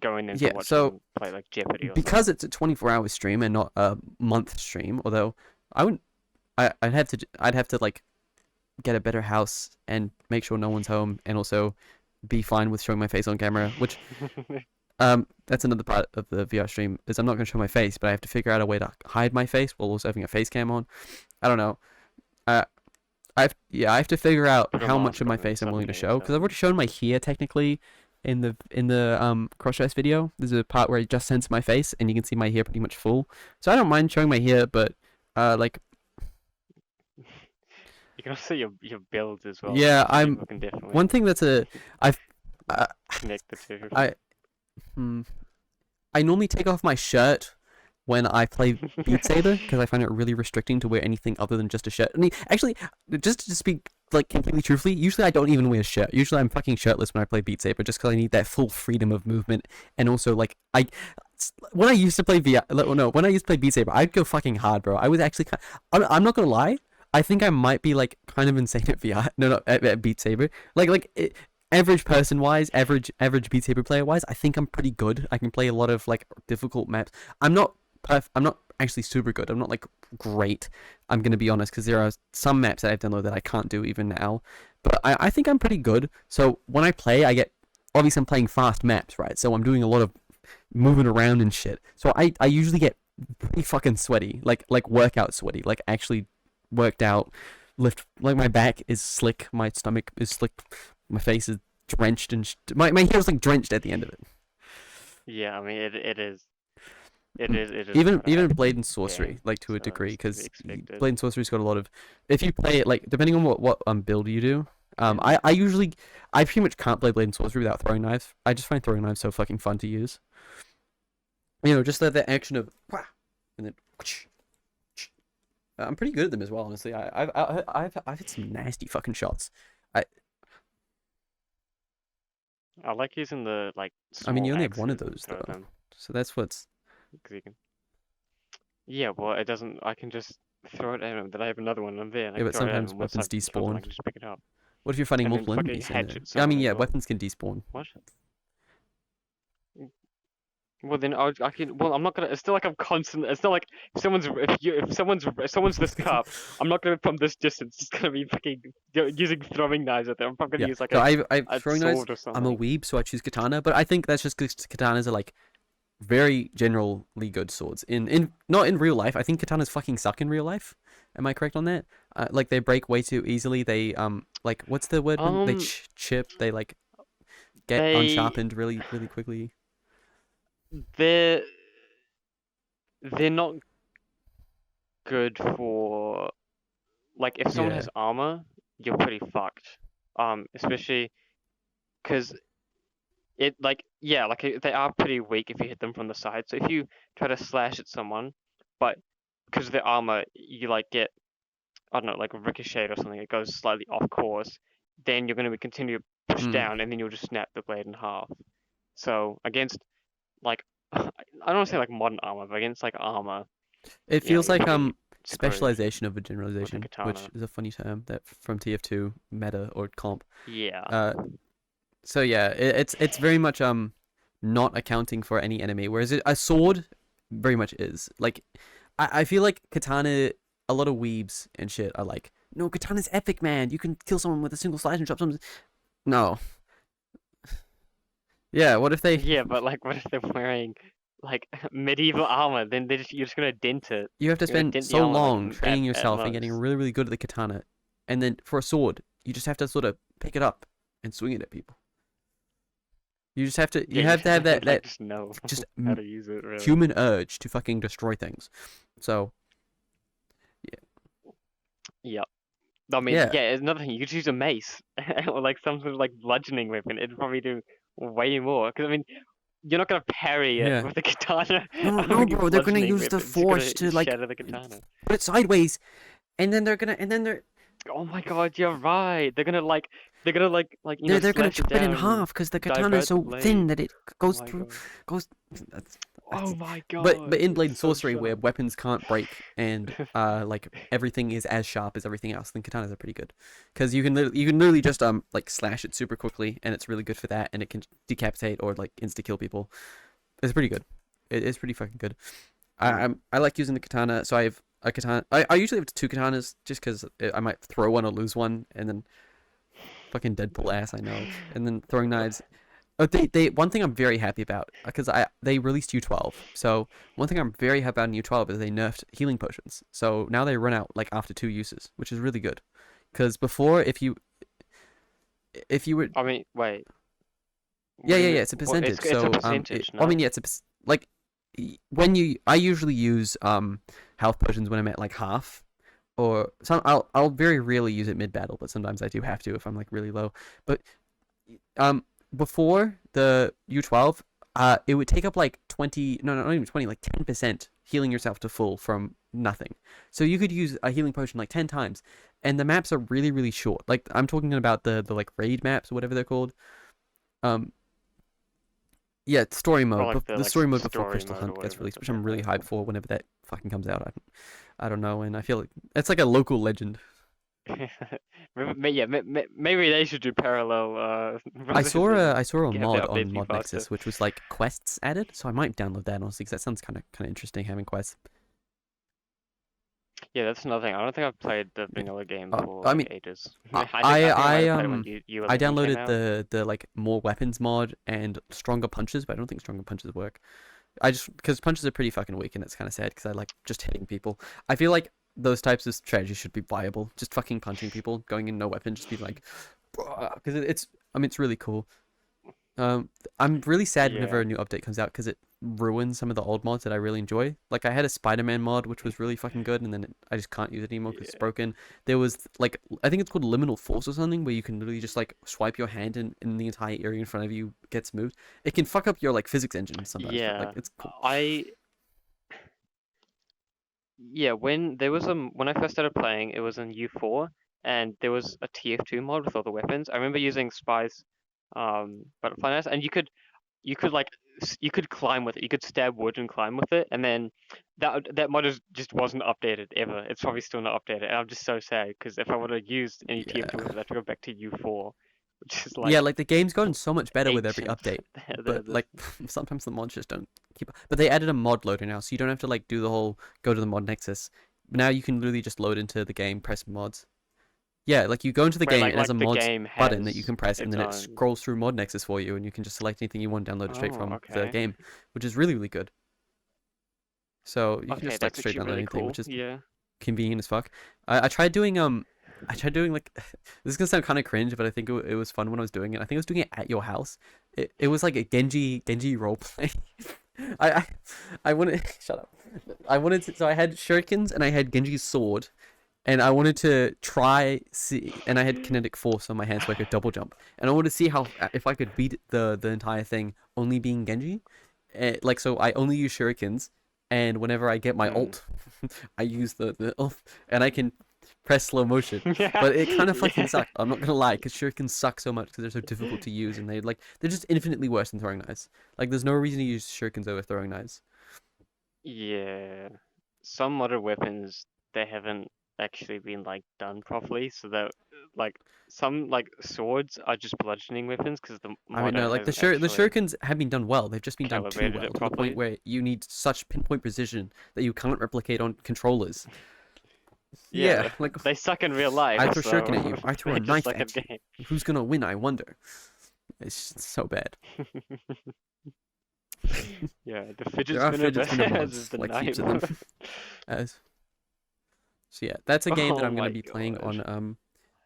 going in to watch him play like Jeopardy or because something. It's a 24-hour stream and not a month stream. Although I'd have to like get a better house and make sure no one's home, and also be fine with showing my face on camera, which. That's another part of the VR stream, is I'm not going to show my face, but I have to figure out a way to hide my face while also having a face cam on. I don't know. I have to figure out how much of my face I'm willing to show, because I've already shown my hair technically in the cross-dress video. There's a part where I just censor my face and you can see my hair pretty much full. So I don't mind showing my hair, but like you can also see your build as well. Yeah, one thing that's connect the two. I normally take off my shirt when I play Beat Saber because I find it really restricting to wear anything other than just a shirt. I mean, actually, just to speak like completely truthfully, usually I don't even wear a shirt. Usually I'm fucking shirtless when I play Beat Saber just because I need that full freedom of movement, and also like when I used to play no, when I used to play Beat Saber, I'd go fucking hard, bro. I was actually I'm not gonna lie. I think I might be like kind of insane at VR. No, no, at Beat Saber. Average person wise, average Beat Saber player wise, I think I'm pretty good. I can play a lot of like difficult maps. I'm not I'm not actually super good. I'm not like great. I'm gonna be honest, because there are some maps that I've downloaded that I can't do even now. But I think I'm pretty good. So when I play, I get obviously I'm playing fast maps, right? So I'm doing a lot of moving around and shit. So I usually get pretty fucking sweaty, like workout sweaty, like actually worked out. Lift like my back is slick, my stomach is slick, my face is drenched, and my hair's like drenched at the end of it. Yeah, I mean it is. It is Even Blade and Sorcery, like to a so degree, it's to be because expected. Blade and Sorcery's got a lot of. If you play it like depending on what build you do, I usually I pretty much can't play Blade and Sorcery without throwing knives. I just find throwing knives so fucking fun to use. You know, just the action of wah, and then. I'm pretty good at them as well, honestly. I've hit some nasty fucking shots. I I like using the like I mean, small you only have one of axes and those throw though, them. so that's what's. 'Cause you can. Yeah, well, it doesn't. I can just throw it at him. Then I have another one, and I'm there, and I Yeah, can but throw it at sometimes him. Once weapons I've killed them, I despawn. can just pick it up, What if you're fighting and then multiple fucking enemies in there? hatchet Yeah, I mean, someone yeah, as well. weapons can despawn. What? Well, then I can. Well, I'm not gonna. It's still like I'm constant. It's not like if someone's this cup, I'm not gonna from this distance. It's gonna be fucking using throwing knives at them. I'm probably Yeah, gonna use like so I've a throwing knives. sword or I'm a something. weeb, so I choose katana. But I think that's just because katanas are like very generally good swords. In not in real life. I think katanas fucking suck in real life. Am I correct on that? Like they break way too easily. They like what's the word when they chip? They like get They unsharpened really quickly. they're they're not good for like if someone Yeah. has armor, you're pretty fucked. Especially because it like yeah, like they are pretty weak if you hit them from the side. So if you try to slash at someone, but because of their armor, you like get I don't know like ricocheted or something, it goes slightly off course, then you're going to continue to push Mm. down, and then you'll just snap the blade in half. So against like I don't want to say like modern armor, but against like armor, It yeah, feels you're like probably screwed specialization of a with the generalization, which katana. is a funny term that from TF2 meta or comp. Yeah. Uh, so yeah, it's very much not accounting for any enemy, whereas a sword very much is. Like I feel like katana, a lot of weebs and shit are like, no, katana's epic, man. You can kill someone with a single slash and drop something. No. Yeah, what if they Yeah, but like, what if they're wearing like medieval armor? Then you're just gonna dent it. you have to You're gonna spend dent the so armor like long training at yourself and getting most. really good at the katana, and then for a sword, you just have to sort of pick it up and swing it at people. You just have to Yeah, you you have to have like that just know just how to use it really. human urge to fucking destroy things. So Yep. I mean, yeah, yeah, another thing, you could use a mace or like some sort of like bludgeoning weapon. It'd probably do way more. Because I mean, you're not gonna parry it yeah. with a katana. No, A no, fucking bro. They're gonna bludgeoning use the weapon. It's gonna force to like shatter the katana. put it sideways, and then they're Oh my god, you're right. They're gonna they're gonna slash it chop it in down and half because the katana is divert the so thin blade. that it Oh goes my through god. that's, Oh that's my but god, in Blade it's and so Sorcery where sharp. weapons can't break and like everything is as sharp as everything else, then katanas are pretty good because you can literally just like slash it super quickly and it's really good for that, and it can decapitate or like insta kill people. It's pretty good. It's pretty fucking good. I like using the katana, so I have a katana. I usually have two katanas just because I might throw one or lose one, and then fucking Deadpool ass, I know. And then throwing knives. Oh, they one thing I'm very happy about because they released U12. So one thing I'm very happy about in U12 is they nerfed healing potions. So now they run out like after 2 uses, which is really good. Because before, if you were I mean, wait. What yeah, do yeah, you yeah, mean? it's a What? percentage. It's a So percentage, I no? mean, yeah, like when you I usually use health potions when I'm at like half, or some I'll very rarely use it mid battle, but sometimes I do have to if I'm like really low. But um before the U12, it would take up like 20, no, not even 20, like 10% healing yourself to full from nothing. So you could use a healing potion like 10 times, and the maps are really short. Like I'm talking about the like raid maps, whatever they're called. Um, Yeah, story or mode, like but the the like story mode before story Crystal mode or Hunt gets whatever released, that which I'm they really have. hyped for whenever that fucking comes out. I don't know, and I feel like it's like a local legend. Yeah, maybe they should do parallel runs I and saw a have the mod on updates be Mod faster. Nexus, which was like quests added, so I might download that honestly, because that sounds kind of interesting having quests. Yeah, that's another thing. I don't think I've played the Yeah. vanilla game for I like mear ages. I I think I might have played it when I I U11 came downloaded out. the like more weapons mod and stronger punches, but I don't think stronger punches work. I just because punches are pretty fucking weak, and it's kind of sad because I like just hitting people. I feel like those types of strategies should be viable. Just fucking punching people, going in no weapon, just be like, because it's I mean it's really cool. I'm really sad whenever Yeah, a new update comes out because it ruins some of the old mods that I really enjoy. Like I had a Spider-Man mod which was really fucking good, and then I just can't use it anymore because it's yeah, broken. There was like I think it's called Liminal Force or something where you can literally just like swipe your hand and the entire area in front of you gets moved. It can fuck up your like physics engine sometimes, but like yeah. it's cool. I Yeah, when I first started playing, it was in U4, and there was a TF2 mod with all the weapons. I remember using Spy's butterfly knife, and you could like you could climb with it. You could stab wood and climb with it, and then that mod just wasn't updated ever. It's probably still not updated, and I'm just so sad because if I would have used any TF2 Yeah. weapons, I have to go back to U4, which is Yeah, like like the game's gotten so much better with every ancient. update, The- but the- like sometimes the mods just don't keep up. But they added a mod loader now, so you don't have to like do the whole go to the mod nexus. Now you can literally just load into the game, press mods. Yeah, like you go into the where game like and there's a the mods game button that you has can press, and its then it own. scrolls through mod nexus for you, and you can just select anything you want, download it straight Oh, from the okay. game, which is really really good. So you can Okay, just like that's straight actually download really anything, cool. which is Yeah. convenient as fuck. I tried doing like this is gonna sound kind of cringe, but I think it was fun when I was doing it. I think I was doing it at your house. It was like a Genji roleplay. I, I I wanted shut up. I wanted to, so I had shurikens and I had Genji's sword, and I wanted to try see, and I had kinetic force on my hand so I could double jump, and I wanted to see how if I could beat the entire thing only being Genji. Like so I only use shurikens, and whenever I get my Mm. ult, I use the ult, and I can press slow motion. Yeah. But it kind of fucking Yeah. sucked. I'm not gonna lie, because shurikens suck so much because they're so difficult to use, and they're just infinitely worse than throwing knives. Like there's no reason to use shurikens over throwing knives. Yeah. Some modern weapons they haven't actually been like done properly, so that like some like swords are just bludgeoning weapons because the I mean, no, modder like hasn't the actually shurikens have been done well. They've just been done too calibrated well it to the point properly. where you need such pinpoint precision that you can't replicate on controllers. Yeah, Yeah, like they suck in real life, I throw a shuriken so at you, I throw they a just knife suck in at you. game. Who's gonna win? I wonder. It's just so bad. Yeah, the fidget There are spinner fidget spinner versus mods, the like knife. heaps of them. As So yeah, that's a game that Oh I'm gonna my be playing gosh. on.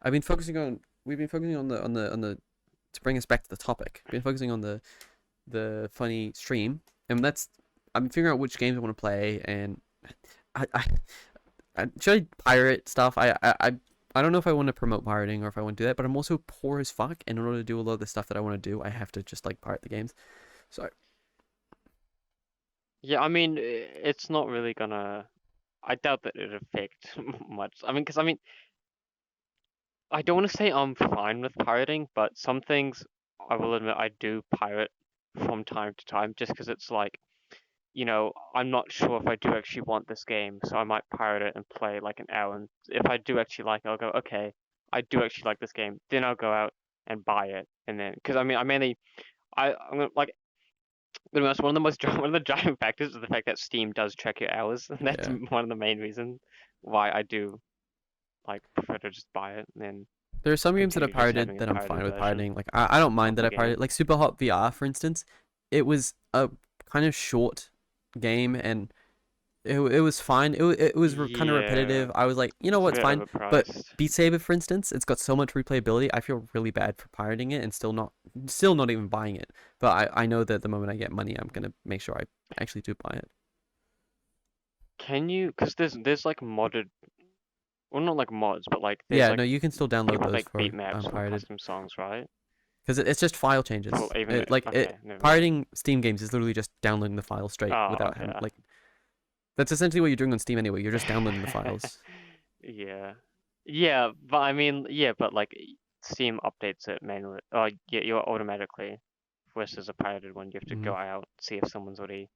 I've been focusing on. We've been focusing on the. To bring us back to the topic, been focusing on the funny stream, and that's. I'm figuring out which games I want to play, and I, I, should I pirate stuff? I don't know if I want to promote pirating or if I want to do that, but I'm also poor as fuck, and in order to do a lot of the stuff that I want to do, I have to just like pirate the games. So Yeah, I mean, it's not really gonna. I doubt that it affect much. I mean, because I mean, I don't want to say I'm fine with pirating, but some things I will admit I do pirate from time to time, just because it's like, I'm not sure if I do actually want this game, so I might pirate it and play like an hour. And if I do actually like it, I'll go, okay, I do actually like this game. Then I'll go out and buy it, and then because I mean, I mainly, I'm gonna like. To be honest, one of the driving factors is the fact that Steam does track your hours, and that's yeah, one of the main reasons why I do like prefer to just buy it and then there are some games that I continue just pirated having a that I'm pirated fine with version pirating. Like I don't mind of that the I pirated. game. Like Super Hot VR, for instance, it was a kind of short game, and it was fine. It was kind of Yeah, repetitive. I was like, you know it's a what's bit fine. But overpriced. Beat Saber, for instance, it's got so much replayability. I feel really bad for pirating it and still not even buying it. But I know that the moment I get money, I'm gonna make sure I actually do buy it. Can you? Because there's like modded, well not like mods, but like there's Yeah, like no, you can still download people those make beat for maps for pirated custom songs, right? because it's just file changes. For even okay, never mind. Pirating Steam games is literally just downloading the file straight Oh, without having okay. like that's essentially what you're doing on Steam anyway. You're just downloading the files. Yeah, yeah, but I mean, yeah, but like Steam updates it manually. Oh, yeah, you automatically versus a pirated one. You have to go out, see if someone's already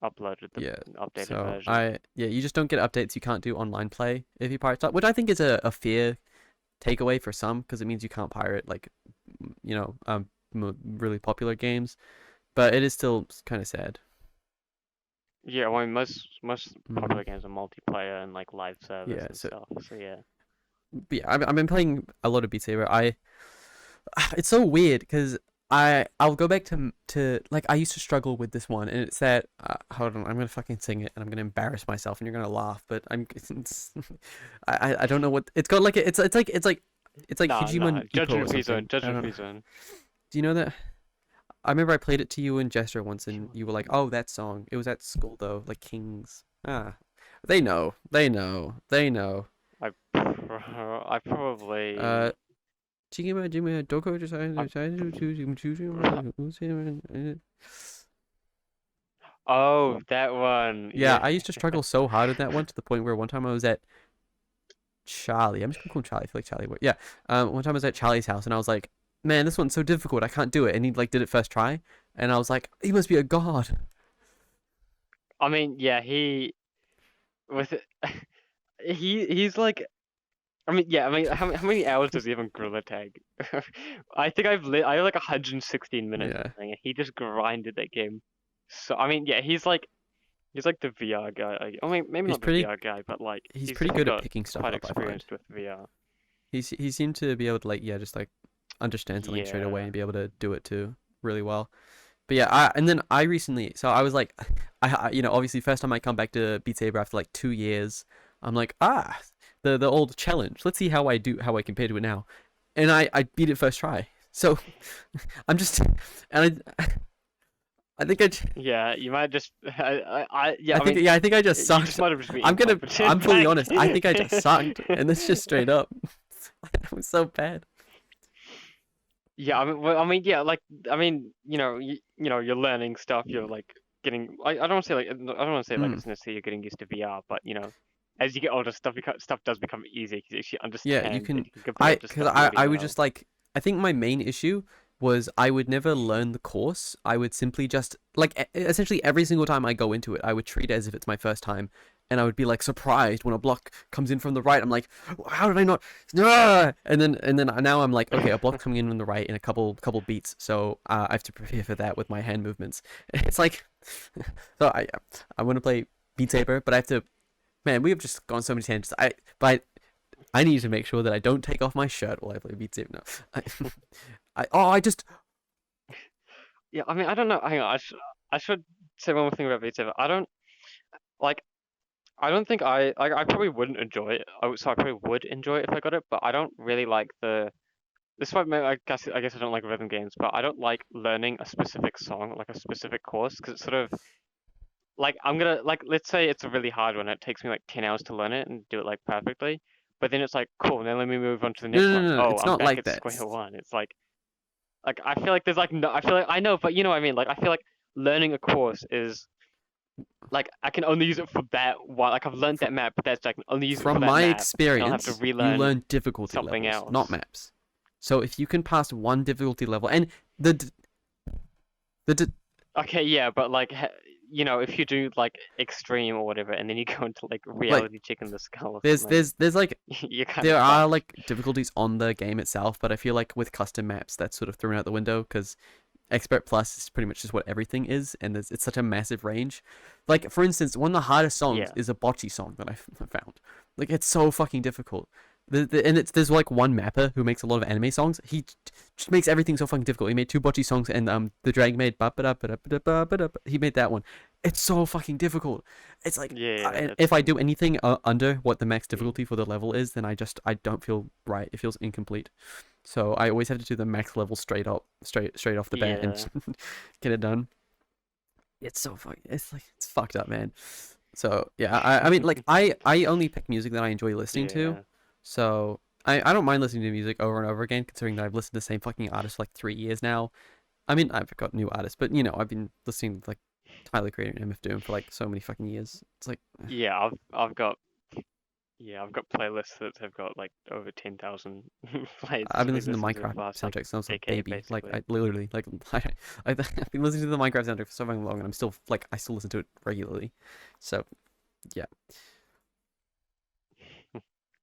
uploaded the Yeah. updated So version. you just don't get updates. You can't do online play if you pirate stuff, which I think is a fair takeaway for some because it means you can't pirate like really popular games, but it is still kind of sad. Yeah, well, I mean, most Hmm. popular games are multiplayer and like live service Yeah. and So stuff. So yeah. but yeah, I've been playing a lot of Beat Saber. It's so weird because I'll go back to like I used to struggle with this one, and it's that hold on, I'm gonna fucking sing it, and I'm gonna embarrass myself, and you're gonna laugh, but I don't know what it's got like it's like Nah. Hijimon Ippo Judgment or free zone. something. I Judgment don't free know. zone. Do you know that? I remember I played it to you and Jester once, and you were like, "Oh, that song. It was at school though, like Kings." They know, they know, they know. I Uh, probably. Doko I, decided. oh, that one. Yeah, Yeah. I used to struggle so hard with that one to the point where one time I was at Charlie. I'm just gonna call him Charlie. I feel like Charlie would. Yeah. One time I was at Charlie's house and I was like, "Man, this one's so difficult. I can't do it." And he like did it first try, and I was like, "He must be a god." I mean, yeah. He with it, he's like. I mean, yeah. I mean, how many hours does he have on Gorilla Tag? I think I have like 116 minutes Yeah, playing it. He just grinded that game. So I mean, yeah. He's like the VR guy. I mean, maybe he's not the pretty. VR guy, but like He's he's pretty just good at got picking stuff quite up. I find experienced with VR. he seemed to be able to like just like understand something straight away Yeah. and be able to do it too really well. But yeah, and then I recently, so I was like, obviously first time I come back to Beat Saber after like 2 years, I'm like, the old challenge. Let's see how I compare to it now, and I beat it first try. So I'm just, and I think Yeah, you might just. Yeah, I mean, I think I just you just sucked. might have just been incompetent. I'm fully honest. I think I just sucked, and that's just straight up. It was so bad. Yeah, I mean, well, I mean, yeah, like, I mean, you're learning stuff. You're like getting. I don't want to say like. I don't want to say like Hmm. it's necessarily you're getting used to VR, but as you get older, stuff does become easier because you actually Yeah, you understand and can. you can compare it to Because stuff really I would well. just like. I think my main issue was I would never learn the course. I would simply just like essentially every single time I go into it, I would treat it as if it's my first time, and I would be like surprised when a block comes in from the right. I'm like, how did I not? Ah! And then now I'm like, okay, a block coming in from the right in a couple beats, so I have to prepare for that with my hand movements. It's like, so I want to play Beat Saber, but I have to. Man, we have just gone so many tangents. But I need to make sure that I don't take off my shirt while I play Beat Saber. No, I just. Yeah, I mean, I don't know. Hang on, I should say one more thing about Beat Saber. Like. I don't think I probably wouldn't enjoy it. So I probably would enjoy it if I got it, but I don't really like the. This is why I guess I don't like rhythm games, but I don't like learning a specific song, like a specific course, because it's sort of like I'm gonna like let's say it's a really hard one. It takes me like 10 hours to learn it and do it like perfectly, but then it's like cool. Now let me move on to the No, next no, one. no, no. Oh, It's I'm not back like at that. square one. It's like I feel like there's like no. I feel like I know, but you know what I mean. Like I feel like learning a course is like I can only use it for that one. Like I've learned that map, but that's I can only use it for From that my map, and I'll have to experience, you relearn learn difficulty something levels, not else. maps. So if you can pass one difficulty level, and the Okay, yeah, but like if you do like extreme or whatever, and then you go into like like reality check in the skull or there's something, there's like you're kind of there are fucked. like difficulties on the game itself, but I feel like with custom maps that's sort of thrown out the window because Expert Plus is pretty much just what everything is, and it's such a massive range. Like for instance, one of the hardest songs Yeah, is a bocce song that I found. Like it's so fucking difficult. And there's like one mapper who makes a lot of anime songs. He just makes everything so fucking difficult. He made two bocce songs, and the Dragon made he made that one. It's so fucking difficult. It's like yeah, if it's I do anything under what the max difficulty for the level is, then I don't feel right. It feels incomplete. So I always have to do the max level straight off the bat and yeah, get it done. It's so fucking it's fucked up, man. So yeah, I mean like I only pick music that I enjoy listening to. yeah. So I don't mind listening to music over and over again, considering that I've listened to the same fucking artist for like 3 years now. I mean I've got new artists, but I've been listening to like Tyler Creator and MF Doom for like so many fucking years. It's like Yeah, I've got Yeah, I've got playlists that have got like over 10,000 plays I've to been be listening to listened to Minecraft for the last like soundtracks since I was a decade, baby. Like basically. I literally like I've been listening to the Minecraft soundtrack for so fucking long, and I'm still like I still listen to it regularly. So yeah,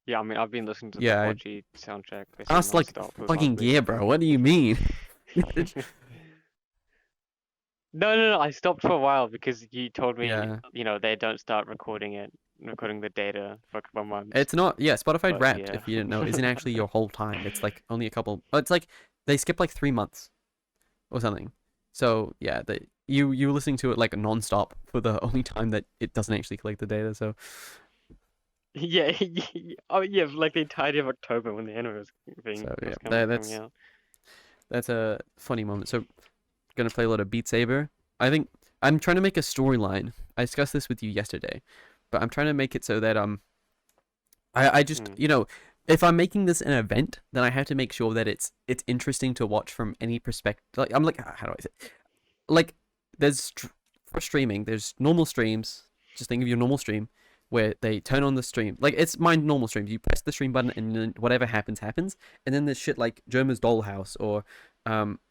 Yeah, I mean, I've been listening to the yeah. Watchy soundtrack I basically was like non-stop for the past fucking week. yeah, bro. What do you mean? No, no, no. I stopped for a while because you told me, Yeah, they don't start recording the data for a couple of months. it's not. Yeah, Spotify But Wrapped, yeah. if you didn't know, isn't actually your whole time. It's like only a couple. It's like they skip like 3 months or something. So yeah, you listening to it like non-stop for the only time that it doesn't actually collect the data. So Yeah, oh yeah, like the entirety of October when the anime yeah, was coming out. that's a funny moment. So gonna play a lot of Beat Saber. I think I'm trying to make a storyline. I discussed this with you yesterday, but I'm trying to make it so that I just Hmm. if I'm making this an event, then I have to make sure that it's interesting to watch from any perspective. Like I'm like how do I say it? Like there's for streaming, there's normal streams. Just think of your normal stream where they turn on the stream. Like it's my normal stream. You press the stream button and then whatever happens happens. And then there's shit like Germa's Dollhouse or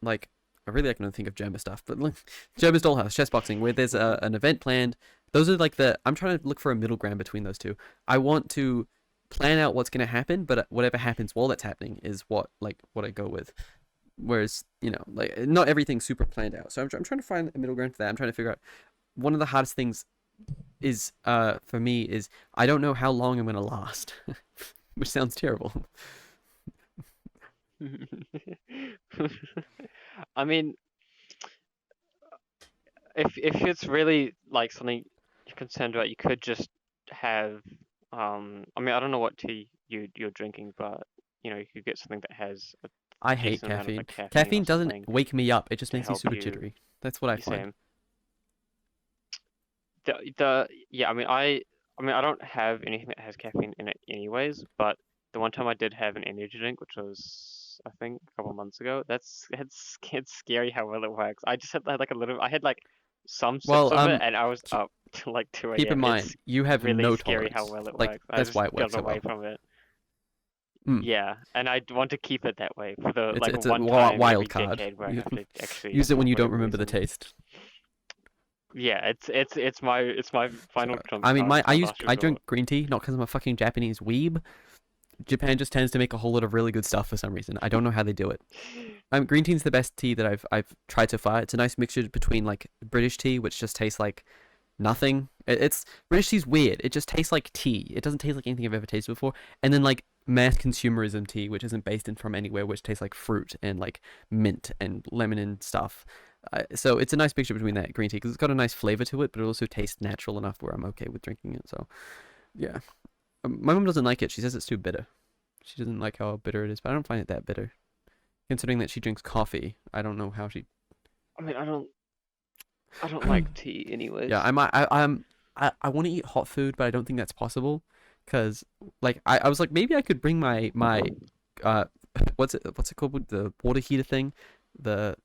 like I can only think of Germa stuff, but like Germa's Dollhouse, chess boxing, where there's an event planned. Those are like I'm trying to look for a middle ground between those two. I want to plan out what's going to happen, but whatever happens while that's happening is what I go with. Whereas like not everything's super planned out. So I'm trying to find a middle ground to that. I'm trying to figure out one of the hardest things is for me is I don't know how long I'm going to last, which sounds terrible. I mean, if it's really like something you're concerned about, you could just have I mean, I don't know what tea you're drinking, but you could get something that has a I hate decent amount of caffeine. like caffeine or Caffeine doesn't something wake me up. It just to makes me help super you. jittery. That's what I You find. say the yeah, I mean I don't have anything that has caffeine in it anyways, but the one time I did have an energy drink, which was I think a couple months ago, it's scary how well it works. I just had like a little, I had like some sips Well, of it, and I was keep, up to like 2 keep in a.m. mind It's you have really no scary how tolerance. well it Like works. I that's just why it got works so away well. from it. Mm. Yeah, and I want to keep it that way for the like It's a one time every wild card. decade where I have to actually, Use it when for you don't whatever remember the reason. taste. Yeah, it's my So, final trump I mean, card. It's my last I drink resort. green tea not because I'm a fucking Japanese weeb. Japan just tends to make a whole lot of really good stuff for some reason. I don't know how they do it. Green tea's the best tea that I've tried so far. It's a nice mixture between like British tea, which just tastes like nothing. It's British tea's weird. It just tastes like tea. It doesn't taste like anything I've ever tasted before. And then like mass consumerism tea, which isn't based in from anywhere, which tastes like fruit and like mint and lemon and stuff. So it's a nice mixture between that green tea because it's got a nice flavor to it, but it also tastes natural enough where I'm okay with drinking it. So yeah, my mom doesn't like it. She says it's too bitter. She doesn't like how bitter it is, but I don't find it that bitter. Considering that she drinks coffee, I don't know how she. I mean, I don't like tea Yeah, anyways. I might. I want to eat hot food, but I don't think that's possible. Cause like I was like maybe I could bring my uh what's it called, the water heater thing, the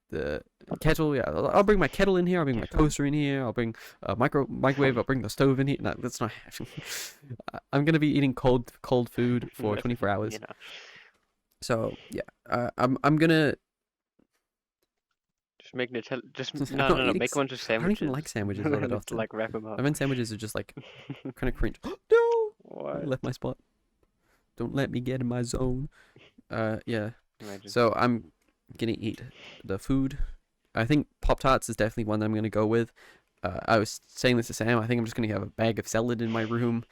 the kettle. Yeah, I'll bring my kettle in here. I'll bring my Kettle. toaster in here. I'll bring a microwave. I'll bring the stove in here. No, that's not. I'm gonna be eating cold food for That's 24 you hours. know, So yeah, I'm gonna. just make Nutella. Just I'm no, not no, no. eating. Make a bunch of I don't even like sandwiches sandwiches all that and often. like wrap them I up. find sandwiches are just like kind of cringe. No, you What? left my spot. Don't let me get in my zone. Yeah. Imagine. So I'm gonna eat the food. I think Pop Tarts is definitely one that I'm gonna go with. I was saying this to Sam. I think I'm just gonna have a bag of salad in my room.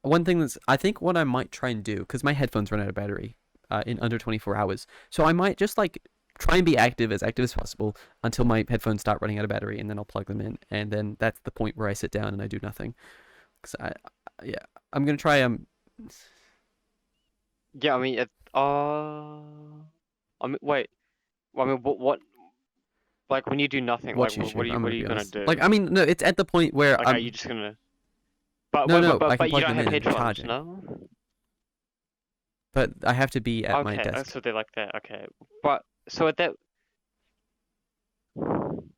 One thing that's I think what I might try and do because my headphones run out of battery in under 24 hours, so I might just like try and be active as possible until my headphones start running out of battery, and then I'll plug them in, and then that's the point where I sit down and I do nothing. Cause yeah, I'm gonna try Yeah, I mean, I mean, wait. Well, I mean, what? Like when you do nothing, like watch what YouTube. are you I'm what gonna are you be gonna honest. Like do? I mean, no, it's at the point where Like, are you just gonna? But no, wait, no, but I but can but you plug don't them have in and they're headphones, charging, no? but I have to be at my Okay, desk. so they like that. Okay, but so at that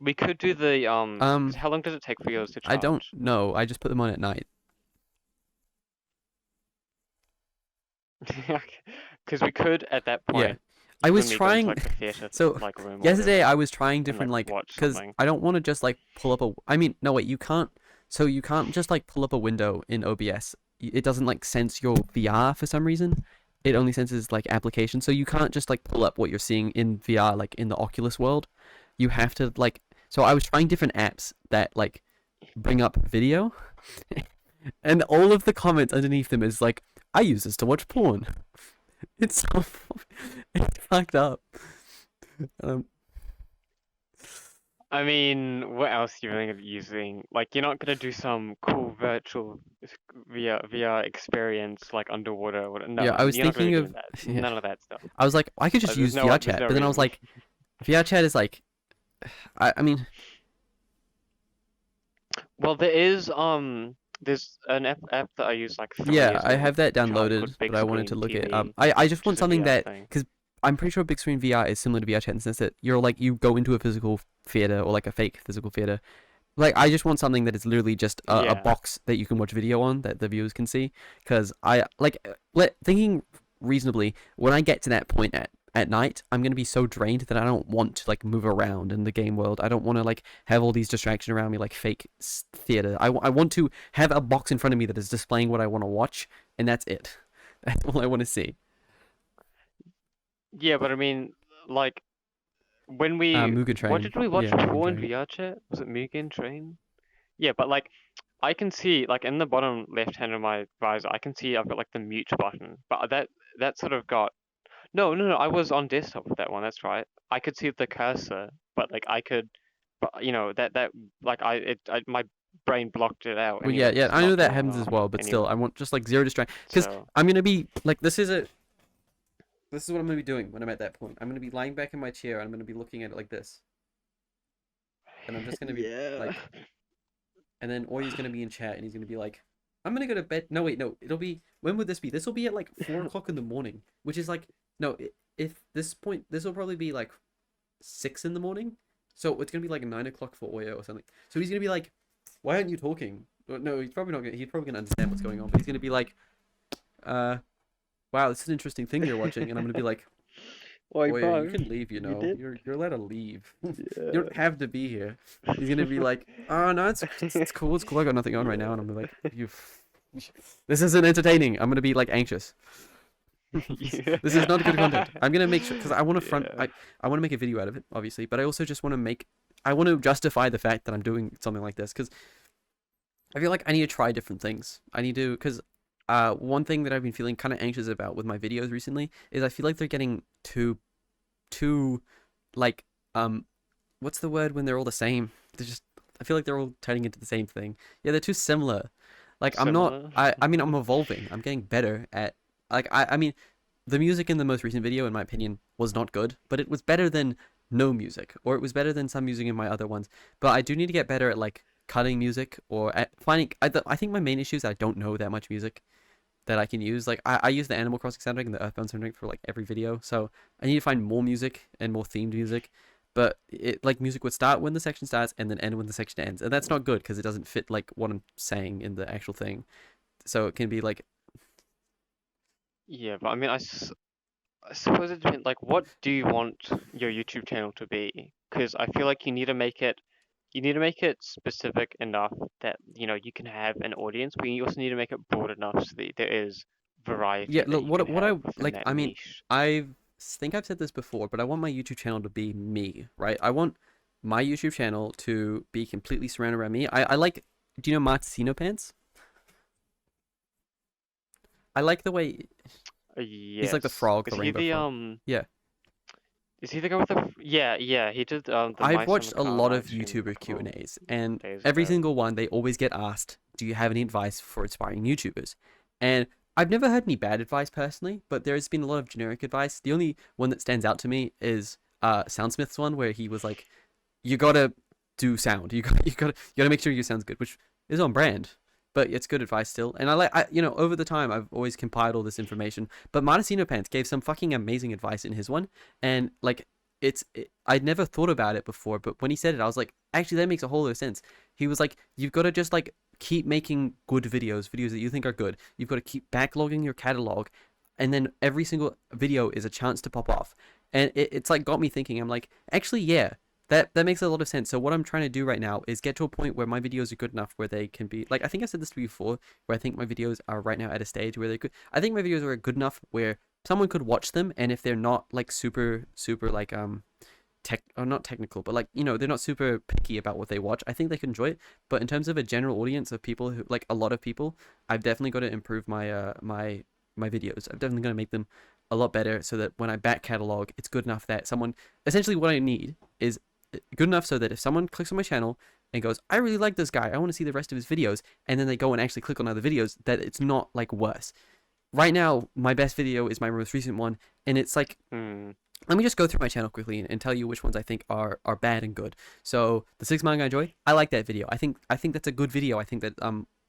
we could do the. 'Cause Um, how long does it take for yours to I don't charge? know. I just put them on at night. Because we could at that Yeah. point, I you was and me go into trying like the theater so like room or yesterday whatever I was trying and different like like watch cuz something. I don't want to just like pull up a I mean, no wait, you can't so you can't just like pull up a window in OBS. It doesn't like sense your VR for some reason. It only senses like application. So you can't just like pull up what you're seeing in VR like in the Oculus world. You have to like so I was trying different apps that like bring up video and all of the comments underneath them is like I use this to watch porn. It's so it's fucked up. Um, I mean, what else are you really gonna be using? Like, you're not gonna do some cool virtual VR experience like underwater. yeah, No, I was you're not gonna thinking be of doing that. yeah. None of that stuff. I was like, I could just use VR There's chat, no but then I was reason. like, VR chat is like, I mean, Well, there's an app that I used like 3 years yeah, I ago, have that called downloaded, but Big I wanted to Screen look at TV, I just which want is a something VR that thing. because I'm pretty sure big screen VR is similar to VR chat in the sense that you're like you go into a physical theater or like a fake physical theater. Like I just want something that is literally just a Yeah. box that you can watch video on that the viewers can see. Because I like thinking reasonably when I get to that point at night, I'm gonna be so drained that I don't want to like move around in the game world. I don't want to like have all these distractions around me like fake theater. I want to have a box in front of me that is displaying what I want to watch, and that's it. That's all I want to see. Yeah, but I mean, like when we Mugen what Train, did we watch yeah, Mugen before in Train. VR chat? Was it Mugen Train? Yeah, but like I can see like in the bottom left hand of my visor, I can see I've got like the mute button, but that sort of got no. I was on desktop with that one. That's right. I could see the cursor, but like I could, but that like my brain blocked it out Well, yeah, anyway yeah, because it's I know not that turning happens as on well, but still, I anyway. want just like zero distraction because So I'm gonna be like this is what I'm gonna be doing when I'm at that point. I'm gonna be lying back in my chair and I'm gonna be looking at it like this, and I'm just gonna be yeah. like, and then Oya's gonna be in chat and he's gonna be like, I'm gonna go to bed. No, wait, no, it'll be when would this be? This will be at like 4 o'clock in the morning, which is like no, if this point this will probably be like 6 in the morning, so it's gonna be like 9 o'clock for Oya or something. So he's gonna be like, why aren't you talking? No, he's probably not gonna. He's probably gonna understand what's going on, but he's gonna be like, wow, this is an interesting thing you're watching, and I'm gonna be like, Oi, Oya, you bro, can leave. You you know, did? you're allowed to leave. You Yeah. don't have to be here. He's gonna be like, oh no, it's cool, it's cool. I got nothing on right now, and I'm like, you, this isn't entertaining. I'm gonna be like anxious. Yeah. This is not good content. I'm gonna make sure because I want to Yeah. I want to make a video out of it, obviously, but I also just want to I want to justify the fact that I'm doing something like this because I feel like I need to try different things. I need to because one thing that I've been feeling kind of anxious about with my videos recently is I feel like they're getting too like what's the word when they're all the same? They're just I feel like they're all turning into the same thing. Yeah, they're too similar. Like I'm not Similar. I mean I'm evolving. I'm getting better at like I mean the music in the most recent video in my opinion was not good, but it was better than no music or it was better than some music in my other ones. But I do need to get better at like cutting music or at finding I think my main issue is I don't know that much music that I can use. Like I use the Animal Crossing soundtrack and the Earthbound soundtrack for like every video. So I need to find more music and more themed music. But it like music would start when the section starts and then end when the section ends, and that's not good because it doesn't fit like what I'm saying in the actual thing. So it can be like Yeah, but I mean, I suppose it depends. Like, what do you want your YouTube channel to be? Because I feel like you need to make it specific enough that you can have an audience, but you also need to make it broad enough so that there is yeah. variety that Look, you can what I have within like. that I mean, niche. I think I've said this before, but I want my YouTube channel to be me, right? I want my YouTube channel to be completely surrounded around me. I like. Do you know Martino Pants? I like the way he's like the Yes. frog, the rainbow frog. Yeah. Is he the guy with the? Yeah. He did the I've Mice on the watched a Car lot live of stream a YouTuber couple Q&As, and days every ago. single one they always get asked, "Do you have any advice for aspiring YouTubers?" And I've never heard any bad advice personally, but there's been a lot of generic advice. The only one that stands out to me is Soundsmith's one, where he was like, "You gotta do sound. You gotta make sure your sound's good," which is on brand, but it's good advice still. And over the time I've always compiled all this information. But Martino Pants gave some fucking amazing advice in his one, and like I'd never thought about it before, but when he said it, I was like, actually, that makes a whole lot of sense. He was like, you've got to just like keep making good videos that you think are good. You've got to keep backlogging your catalog. and then every single video is a chance to pop off, and it's like got me thinking. I'm like, actually, yeah, that makes a lot of sense. So what I'm trying to do right now is get to a point where my videos are good enough where they can be like, I think I said this to you before, where I think my videos are right now at a stage where they could. I think my videos are good enough where someone could watch them, and if they're not like super like tech or not technical, but like, you know, they're not super picky about what they watch, I think they can enjoy it. But in terms of a general audience of people who like a lot of people, I've definitely got to improve my videos. I'm definitely going to make them a lot better so that when I back catalog, it's good enough that someone, essentially what I need is good enough so that if someone clicks on my channel and goes, I really like this guy, I want to see the rest of his videos, and then they go and actually click on other videos, that it's not like worse. Right now, my best video is my most recent one, and it's like, let me just go through my channel quickly and tell you which ones I think are bad and good. So the 6 manga I enjoy, I like that video. I think that's a good video. I think that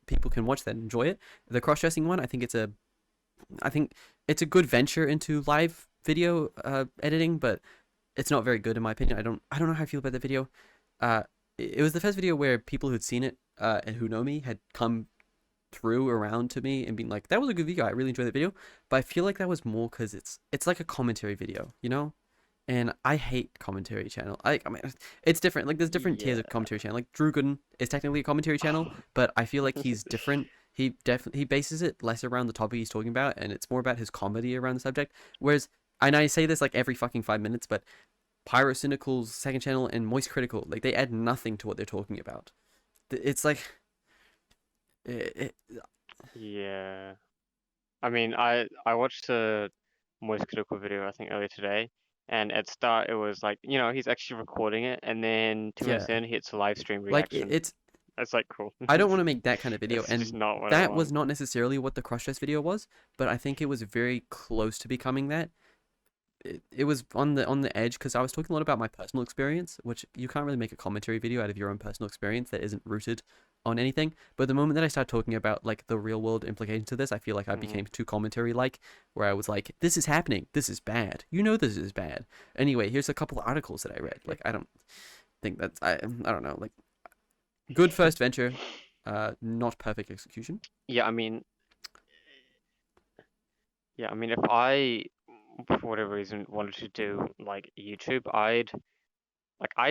people can watch that and enjoy it. The cross-dressing one, I think it's a good venture into live video editing, but it's not very good in my opinion. I don't know how I feel about the video. It was the first video where people who'd seen it and who know me had come through around to me and been like, that was a good video, I really enjoyed that video. But I feel like that was more because it's like a commentary video, you know, and I hate commentary channel. I mean, it's different, like there's different tiers of commentary channel. Like Drew Gooden is technically a commentary channel, but I feel like he's different. He bases it less around the topic he's talking about, and it's more about his comedy around the subject. Whereas, and I say this like every fucking 5 minutes, but Pyrocynical's second channel and Moist Critical, like they add nothing to what they're talking about. It's like Yeah. I mean, I watched the Moist Critical video I think earlier today, and at start it was like, you know, he's actually recording it, and then 2 minutes in he hits a live stream like reaction. It's like cool. I don't want to make that kind of video, It's and just not what I that want. was not necessarily what the Crush Test video was, but I think it was very close to becoming that. It was on the edge because I was talking a lot about my personal experience, which you can't really make a commentary video out of your own personal experience that isn't rooted on anything. But the moment that I started talking about like the real world implications of this, I feel like I became too commentary like, where I was like, this is happening, this is bad, you know, this is bad. Anyway, here's a couple of articles that I read. Like I don't think that's I don't know, like good first venture, not perfect execution. Yeah, I mean, if I, for whatever reason, wanted to do like YouTube, I'd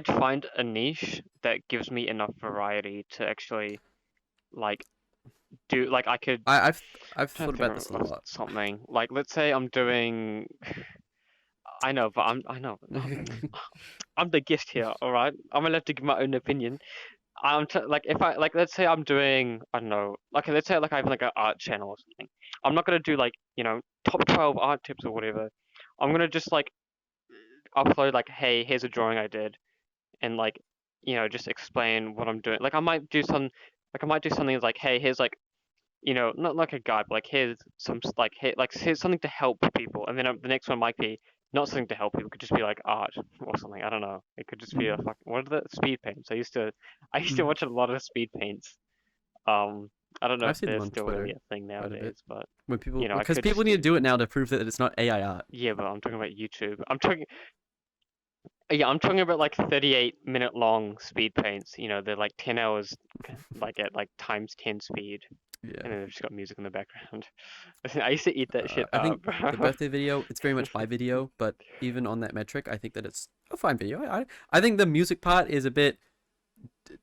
find a niche that gives me enough variety to actually like do like I could. I've Trying thought to about think this a of lot. something like, let's say I'm doing. I know, but I know. I'm the guest here, all right. I'm allowed to give my own opinion. Like if I like, let's say I'm doing, I don't know, like let's say like I have like an art channel or something. I'm not gonna do like, you know, top 12 art tips or whatever. I'm gonna just like upload like, hey, here's a drawing I did, and like, you know, just explain what I'm doing. Like I might do something like, hey, here's like, you know, not like a guide, but like here's some like here's something to help people, and then the next one might be not something to help people, it could just be like art or something. I don't know. It could just be a fuck. What are the speed paints? I used to watch a lot of speed paints. Um, I don't know I've if seen them they're on still Twitter really a thing quite a bit. nowadays, but When people, you know, I because could people just need to do. do it now to prove that it's not AI art. Yeah, but I'm talking about YouTube. I'm talking about like 38-minute long speed paints. You know, they're like 10 hours, like at like times 10 speed, Yeah. and then they've just got music in the background. I used to eat that shit I up, think bro. the birthday video, it's very much my video, but even on that metric, I think that it's a fine video. I think the music part is a bit,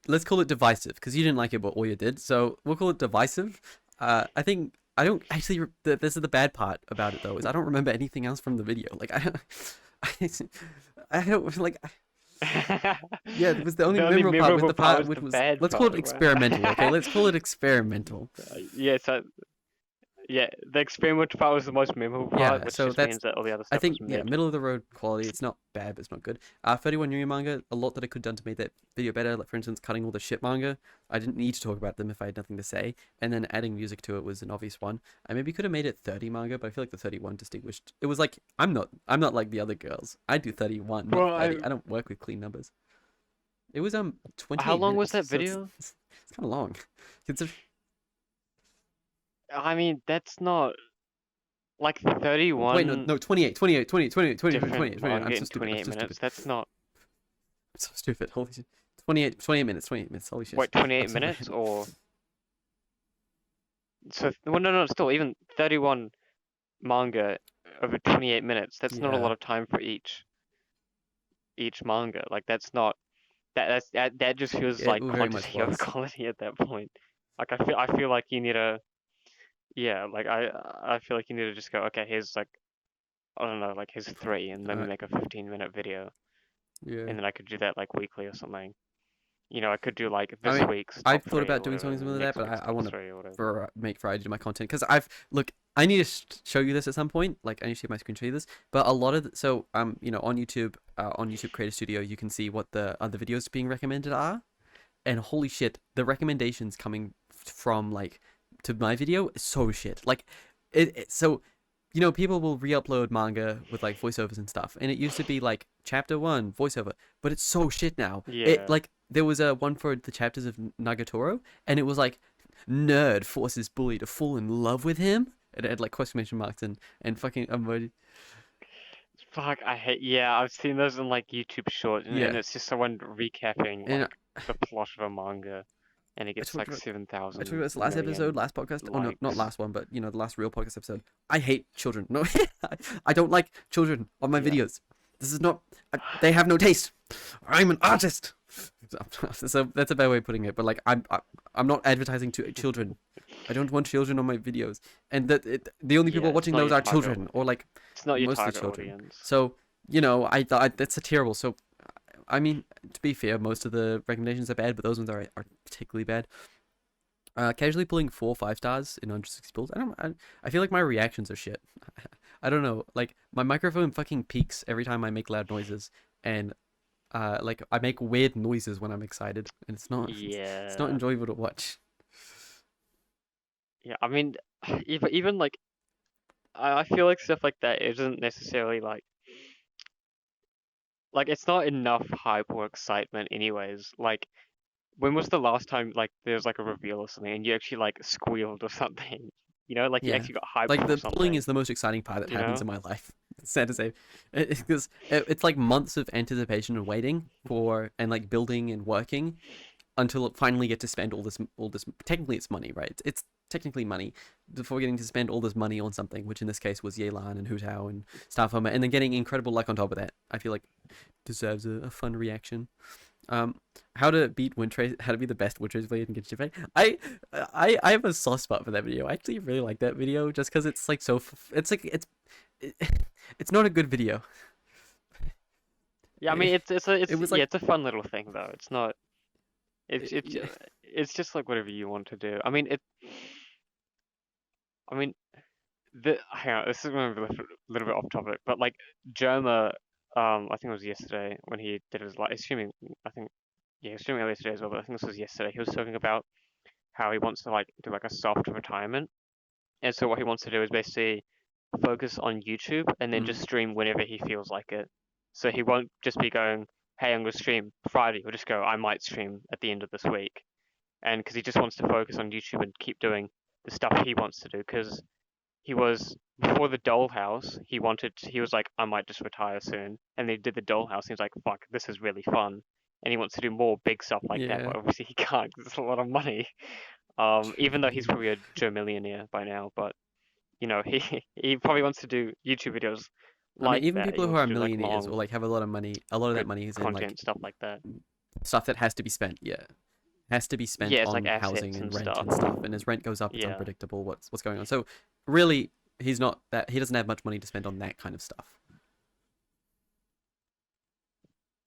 let's call it divisive, because you didn't like it, but all you did, so we'll call it divisive. I think I don't actually. This is the bad part about it though, is I don't remember anything else from the video. Like I, I don't like. Yeah, it was the only The only memorable part was memorable the part part was which the was, bad let's call it part. experimental. Okay, let's call it experimental. Yeah, so yeah, the experimental part was the most memorable part, Yeah, which so just that's, means that all the other I stuff was think, yeah, mid. middle of the road quality. It's not bad, but it's not good. 31 new manga, a lot that I could have done to make that video better. Like for instance, cutting all the shit manga. I didn't need to talk about them if I had nothing to say, and then adding music to it was an obvious one. I maybe could have made it 30 manga, but I feel like the 31 distinguished. It was like I'm not like the other girls. I do 31, not Well, 30. I don't work with clean numbers. It was how 28 long was minutes, that so it's video? it's kind of long. Consider I mean, that's not like wait, no, 31 no, 28, 28, 28, 28, 28, 28, different 28. I'm manga so in stupid. I'm 28 so stupid. minutes. That's not. I'm so stupid. Holy shit. 28 minutes. 28 minutes. Holy shit. Wait, 28 I'm so minutes bad. or. So, well, no, still, even 31. manga over 28 minutes. That's not a Yeah. lot of time for each manga. Like that's not that just feels It like very much quantity over was. quality at that point. Like I feel like you need to yeah, like I feel like you need to just go, okay, here's like I don't know, like here's three and let me Uh, make a 15-minute video yeah. and then I could do that like weekly or something. You know, I could do like I this mean, week's I've top thought three about or doing whatever, something and similar to that, next but week's I top want to three or whatever. make variety to my content because I've look. I need to show you this at some point. Like I need to see my screen show you this. But a lot of so you know on YouTube Creator Studio you can see what the other videos being recommended are, and holy shit, the recommendations coming from like to my video is so shit. Like so you know, people will re-upload manga with like voiceovers and stuff, and it used to be like chapter one voiceover, but it's so shit now. It Yeah. like there was a one for the chapters of Nagatoro, and it was like nerd forces bully to fall in love with him, and it had like question marks and fucking emoji. Fuck, I hate. Yeah, I've seen those in like YouTube Shorts, and Yeah, it's just someone recapping and like the plot of a manga, and it I gets talked like about seven I talked about thousand this last episode, million last podcast. Oh no, not likes. last one, but you know the last real podcast episode. I hate children. No, I don't like children on my Yeah. videos. This is not. They have no taste. I'm an artist. So that's a bad way of putting it. But like I'm not advertising to children. I don't want children on my videos, and the only Yeah, people it's watching not those your are target. children or like It's not your mostly target children. audience. So you know I thought that's a terrible. So I mean to be fair, most of the recommendations are bad, but those ones are particularly bad. Casually pulling 4 5 stars in 160 pulls. I feel like my reactions are shit. I don't know. Like my microphone fucking peaks every time I make loud noises, and like I make weird noises when I'm excited, and it's not it's not Yeah. enjoyable to watch. Yeah, I mean, even like I feel like stuff like that isn't necessarily like it's not enough hype or excitement anyways. Like when was the last time like there was like a reveal or something and you actually like squealed or something? You know, like you Yeah, actually got hyped like for the pulling something, is the most exciting part that you happens know? in my life. It's sad to say, because it's like months of anticipation and waiting for and like building and working until it finally get to spend all this technically it's money, right? It's technically money before getting to spend all this money on something, which in this case was Yelan and Hutao and Starfarmer, and then getting incredible luck on top of that. I feel like deserves a fun reaction. Um, how to beat wind trace? How to be the best wind trace player in Genshin Impact? I have a soft spot for that video. I actually really like that video just because it's like so. It's like it, it's not a good video. Yeah, I mean It was yeah, like it's a fun little thing though. It's not it's it's yeah. it's just like whatever you want to do. I mean I mean the hang on, this is going to be a little bit off topic, but like Germa, I think it was yesterday when he did his live streaming. I think yeah, he was streaming earlier today as well, but I think this was yesterday. He was talking about how he wants to like do like a soft retirement, and so what he wants to do is basically focus on YouTube and then Mm, just stream whenever he feels like it. So he won't just be going, "Hey, I'm going to stream Friday." He'll just go, "I might stream at the end of this week," and because he just wants to focus on YouTube and keep doing the stuff he wants to do, because he was before the Dollhouse. He was like, I might just retire soon, and they did the Dollhouse. And he was like, fuck, this is really fun, and he wants to do more big stuff like that. yeah. But obviously he can't because it's a lot of money. Even though he's probably a Joe millionaire by now, but you know he probably wants to do YouTube videos I mean, like even that. He people who wants are to do like millionaires or long like have a lot of money, a lot of that money is in like content stuff like that. stuff that has to be spent. Yeah, has to be spent Yeah, it's like on assets housing and and rent stuff. and stuff. And as rent goes up, it's Yeah, unpredictable what's going on. So really, he doesn't have much money to spend on that kind of stuff.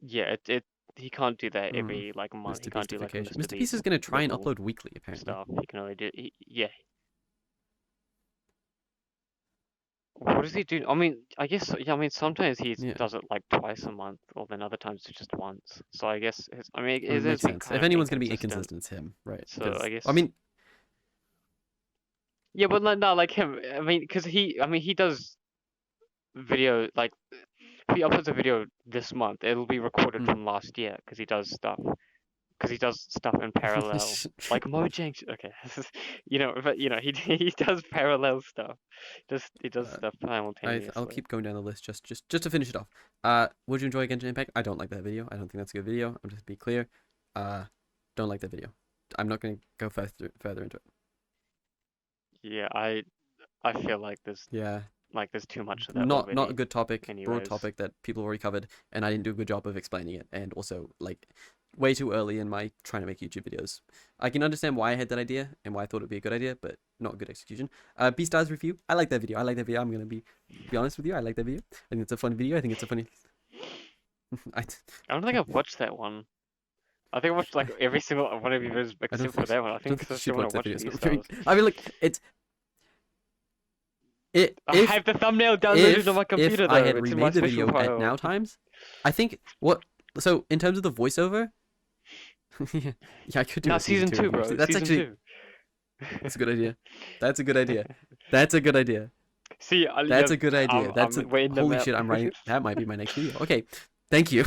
yeah. It he can't do that Mm. every like month. He Mr. can't do like a Beastification. Mr. Mr. Beast is Beast gonna try and level upload weekly, apparently. stuff. He can only do yeah. What does he do? I mean, I guess yeah. I mean, sometimes he Yeah, does it like twice a month, or then other times it's just once. So I guess I mean, I it mean, has makes been sense. kind If of anyone's gonna be inconsistent. inconsistent, it's him, right? So I Because I guess mean, yeah, but not like him. I mean, because I mean, he does video like if he uploads a video this month, it'll be recorded mm. from last year because he does stuff in parallel. Like Mojang, okay, you know, but you know, he does parallel stuff. Just he does uh, stuff I'll simultaneously. keep going down the list just to finish it off. Would you enjoy Genshin Impact? I don't like that video. I don't think that's a good video. I'm just to be clear. Uh, don't like that video. I'm not gonna go further into it. Yeah, I feel like there's Yeah. Like there's too much of that not a already. good topic, broad Anyways, topic that people already covered, and I didn't do a good job of explaining it, and also like way too early in my trying to make YouTube videos. I can understand why I had that idea and why I thought it'd be a good idea, but not a good execution. Beastars review. I like that video. I like that video. I'm gonna be honest with you. I like that video. I think it's a fun video. I think it's a funny. I, I don't think I've watched that one. I think I watched like every single one of your videos I don't except for think that one. I I don't think think I you still should want watch to that watch video. It's not very. Beastars. I mean, like it I have the thumbnail downloaded on my if computer I though. had It's in my remade the special video at file. now times, I think what. So in terms of the voiceover, yeah, I could do No, a season season 2 two, review. bro. That's Season actually two. that's a good idea. That's a good idea. That's a good idea. See, That's yeah, a good idea. we're in the Holy map. shit, I'm writing. That might be my next video. Okay, thank you.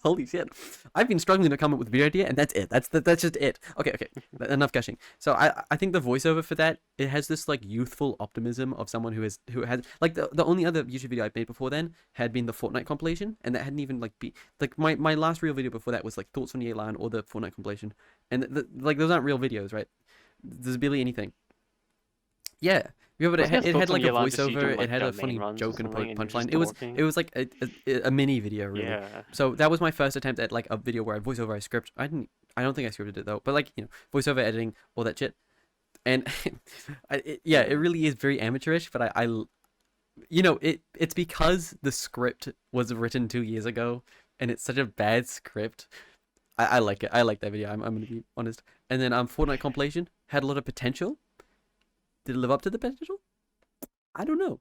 Holy shit, I've been struggling to come up with a video idea, and that's it. That's just it. Okay. Enough gushing. So I think the voiceover for that, it has this like youthful optimism of someone who has like the only other YouTube video I've made before then had been the Fortnite compilation, and that hadn't even like be like my last real video before that was like thoughts on the line or the Fortnite compilation, and like those aren't real videos, right? There's barely anything. Yeah, yeah, but Wasn't your it had thoughts on like a Yelan just you doing voiceover. It like had a domain funny runs or joke and a something, and you're punchline. just It talking? was like a mini video really. Yeah. So that was my first attempt at like a video where I voiceover I script. I don't think I scripted it though, but like voiceover editing all that shit. And yeah, it really is very amateurish. But it's because the script was written 2 years ago, and it's such a bad script. I like it. I like that video. I'm gonna be honest. And then Fortnite compilation had a lot of potential. Did it live up to the potential? I don't know.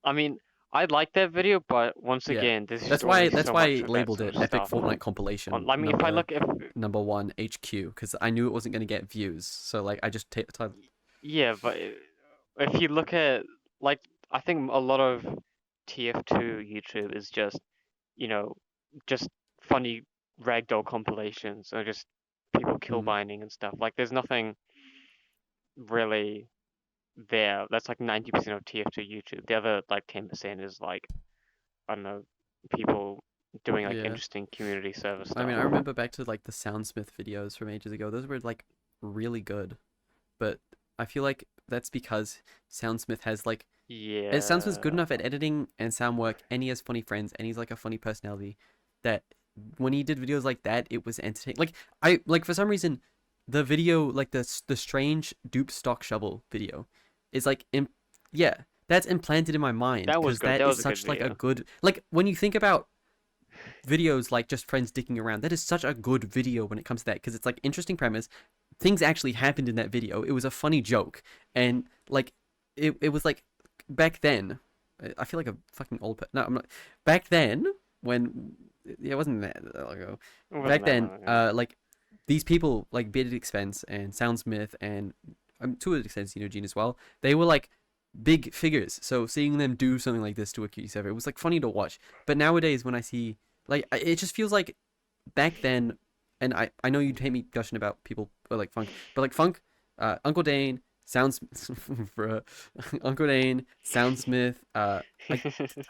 I mean, I like that video, but once Yeah, again, there's that's just why already so I much of that labeled sort it of Epic stuff. Fortnite compilation I mean, if I look, number one HQ because I knew it wasn't gonna get views. So like I just yeah, but if you look at like, I think a lot of TF2 YouTube is just, you know, just funny ragdoll compilations or just people kill mm, binding and stuff. Like, there's nothing really there. That's like 90% of TF2 YouTube. The other like 10% is like, I don't know, people doing like yeah. interesting community service I stuff. mean I remember back to like the Soundsmith videos from ages ago. Those were like really good, but I feel like that's because Soundsmith has like Soundsmith's good Yeah. enough at editing and sound work, and he has funny friends, and he's like a funny personality that when he did videos like that, it was entertaining. Like I like for some reason, the video like the strange dupe stock shovel video, is like yeah, that's implanted in my mind That was because good. that That is was a good such like a video. good like when you think about videos like just friends dicking around, that is such a good video when it comes to that because it's like interesting premise, things actually happened in that video. It was a funny joke, and like it was like back then. I feel like a fucking old. No, I'm not. Back then, when yeah, it wasn't that long ago. It Back wasn't that then, long ago. like these people, like Bearded Expense and Soundsmith, and to an extent, Gene as well. They were like big figures. So seeing them do something like this to a QT server, it was like funny to watch. But nowadays, when I see like, it just feels like back then, and I know you'd hate me gushing about people like Funk, but like Funk, Uncle Dane, Sounds, bruh, Uncle Dane, Soundsmith, I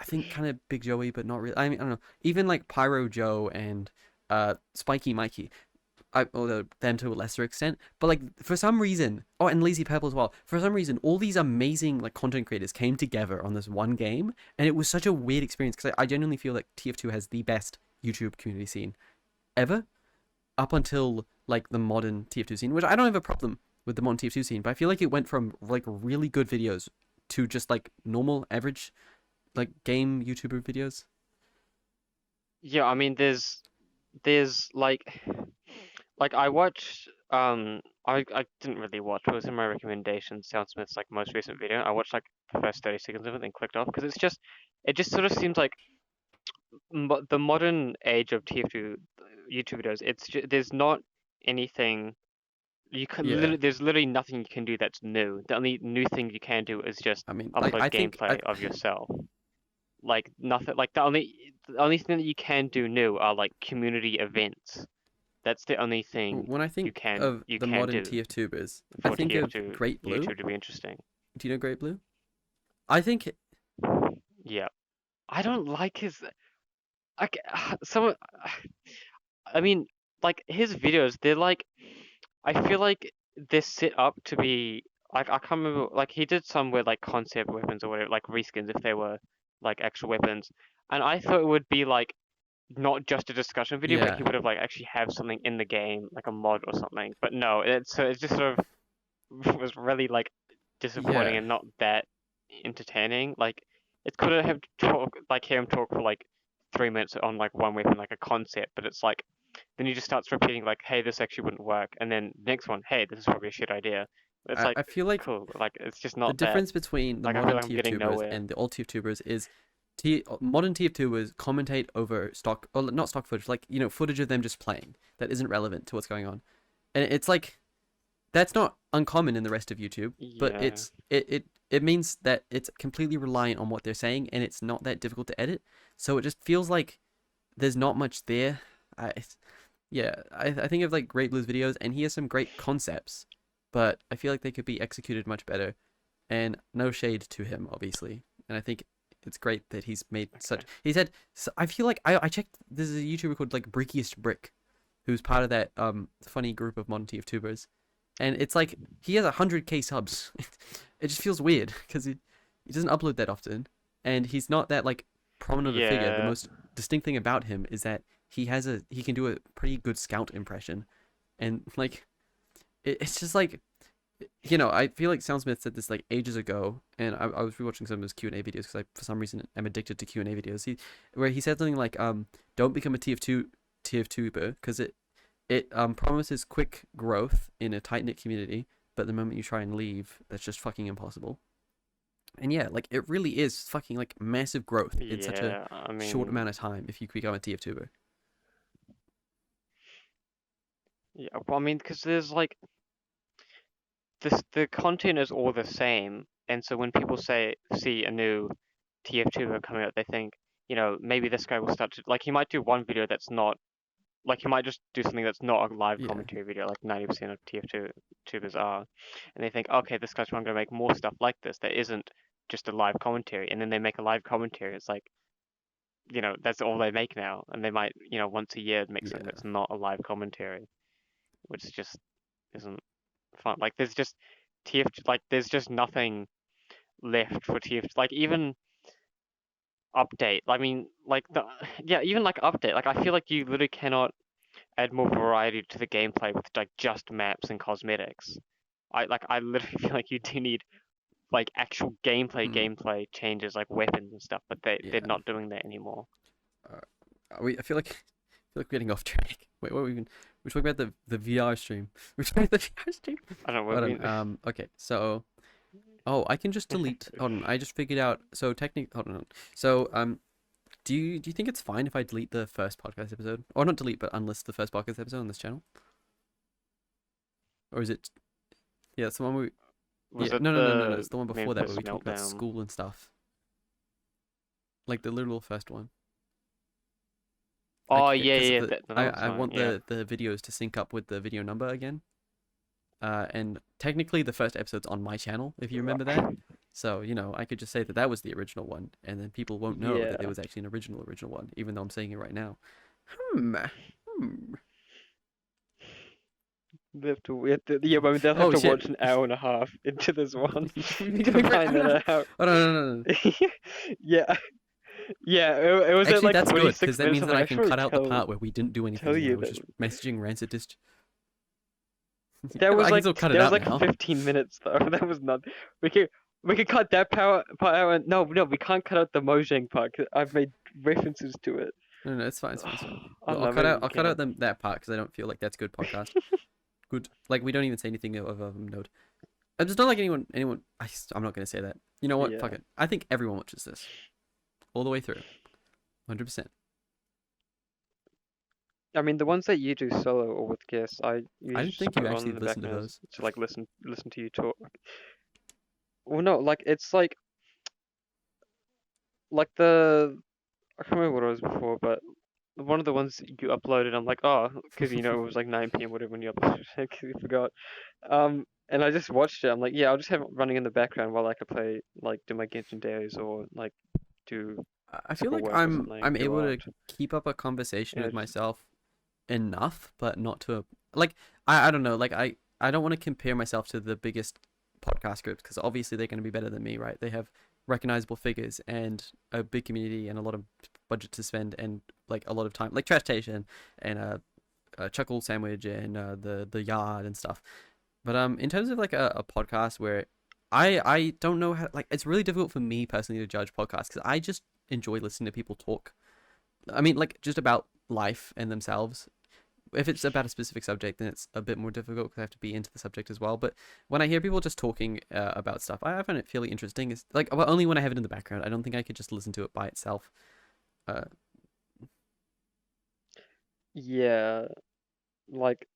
think kind of Big Joey, but not really. I mean, I don't know. Even like Pyro Joe and Spiky Mikey. Although them to a lesser extent, but like for some reason, oh, and Lazy Purple as well. For some reason, all these amazing like content creators came together on this one game, and it was such a weird experience because I genuinely feel like TF2 has the best YouTube community scene ever, up until like the modern TF2 scene, which I don't have a problem with the modern TF2 scene, but I feel like it went from like really good videos to just like normal average like game YouTuber videos. Yeah, I mean, there's like I watched I didn't really watch. It was in my recommendation. Soundsmith's like most recent video. I watched like the first 30 seconds of it, then clicked off because it just sort of seems like the modern age of TF2 YouTube videos. There's not anything you can Yeah, there's literally nothing you can do that's new. The only new thing you can do is just I mean, like upload I think gameplay of yourself. Like nothing. Like the only thing that you can do new are like community events. That's the only thing when I you think can of you the can modern do TF2bers, I for think of TF2 Great Blue. YouTube to be interesting. Do you know Great Blue? I think Yeah, I don't like his. Like some. I mean, like his videos, they're like. I feel like they're set up to be like I can't remember. Like he did some with like concept weapons or whatever, like reskins if they were like actual weapons, and I thought it would be like not just a discussion video, but Yeah, he would have like actually have something in the game, like a mod or something. But no, it just sort of was really like disappointing yeah. and not that entertaining. Like it could have talk like hear him talk for like 3 minutes on like one weapon, like a concept, but it's like then he just starts repeating like, hey, this actually wouldn't work, and then next one, hey, this is probably a shit idea. It's like I feel like cool, like it's just the not that. difference between the Like I feel modern like I'm getting TFTubers nowhere. and the old TFTubers is modern TFTubers commentate over stock, or not stock footage, like, footage of them just playing that isn't relevant to what's going on. And it's like, that's not uncommon in the rest of YouTube, but Yeah, it means that it's completely reliant on what they're saying, and it's not that difficult to edit. So it just feels like there's not much there. I think of like Great Blue's videos, and he has some great concepts, but I feel like they could be executed much better. And no shade to him, obviously. And I think it's great that he's made such. okay. He said, so I feel like I checked. There's a YouTuber called like Brickiest Brick, who's part of that funny group of modern TFTubers, and it's like he has 100K subs. It just feels weird because he doesn't upload that often, and he's not that like prominent a figure. The Yeah, most distinct thing about him is that he can do a pretty good Scout impression, and like it's just like, I feel like Soundsmith said this like ages ago, and I was rewatching some of his Q&A videos because I for some reason am addicted to Q&A videos. Where he said something like don't become a TF2 because it promises quick growth in a tight knit community, but the moment you try and leave, that's just fucking impossible. And yeah, like it really is fucking like massive growth in such a yeah. I short mean, amount of time if you become a TF2er. yeah. Well, I mean, because there's like the content is all the same, and so when people see a new TF2 coming out, they think, maybe this guy will start to like he might do one video that's not like he might just do something that's not a live Yeah, commentary video, like 90% of TF2 tubers are, and they think, okay, this guy's going to make more stuff like this that isn't just a live commentary, and then they make a live commentary. It's like, that's all they make now, and they might, once a year make something yeah. that's not a live commentary, which just isn't fun. Like there's just TF, like there's just nothing left for TF, like even update. I mean, like yeah, even like update. Like I feel like you literally cannot add more variety to the gameplay with like just maps and cosmetics. I literally feel like you do need like actual Mm, gameplay changes like weapons and stuff, but they're yeah. not doing that anymore. Uh, I feel like we're getting off track. Wait, what were we even? We're talking about the VR stream. We're talking about the VR stream. I don't know Hold what on. we. Okay. So, oh, I can just delete. Hold on. I just figured out. So technically, hold on. So, do you think it's fine if I delete the first podcast episode, or not delete, but unlist the first podcast episode on this channel, or is it? Yeah, it's the one we. Was Yeah. it No. the It's the one before that where Memphis we talked about meltdown? school and stuff. Like the literal first one. Oh Like, yeah, because yeah, the that was I fine. want Yeah. the videos to sync up with the video number again. And technically the first episode's on my channel, if you remember that. So, I could just say that that was the original one, and then people won't know that there Yeah. was actually an original one, even though I'm saying it right now. Hmm. Hmm. Yeah, but they'll have Oh to shit. watch an hour and a half into this one We've been to going for an find hour and a half. that out. Oh no. Yeah, yeah. It was at Actually, like that's good because 46 that minutes. means I'm that like, I I can should really cut out the part where we didn't do tell anything and I you was that just messaging Rancid Dist. that was I can like still cut it out now. 15 minutes though. That was not. We can we could cut that part out. And, no, we can't cut out the Mojang part. 'Cause I've made references to it. No, it's fine. It's fine. It's fine. I don't I'll know. cut Maybe out. we I'll cut can. out that part because I don't feel like that's good podcast. Good. Like we don't even say anything of note. It's not like anyone. I'm not gonna say that. You know what? Fuck Yeah. it. I think everyone watches this all the way through, 100%. I mean, the ones that you do solo or with guests, I I usually don't just think put you it on actually in the listen to background those. to like listen to you talk. Well, no, like it's like the I can't remember what it was before, but one of the ones you uploaded, I'm like, oh, because it was like 9 p.m. whatever when you uploaded it, 'cause you forgot. And I just watched it. I'm like, yeah, I'll just have it running in the background while I could play, like, do my Genshin days or like do I feel separate like work or I'm something, do able to art. keep up a conversation You know, with just myself enough, but not to like I don't know. Like I don't want to compare myself to the biggest podcast groups because obviously they're going to be better than me, right? They have recognizable figures and a big community and a lot of budget to spend and like a lot of time, like Trash Station and Chuckle Sandwich and the Yard and stuff. But in terms of like a podcast where I don't know how, like, it's really difficult for me personally to judge podcasts because I just enjoy listening to people talk. I mean, like, just about life and themselves. If it's about a specific subject, then it's a bit more difficult because I have to be into the subject as well. But when I hear people just talking about stuff, I find it fairly interesting. It's like, well, only when I have it in the background. I don't think I could just listen to it by itself. Uh, Yeah, like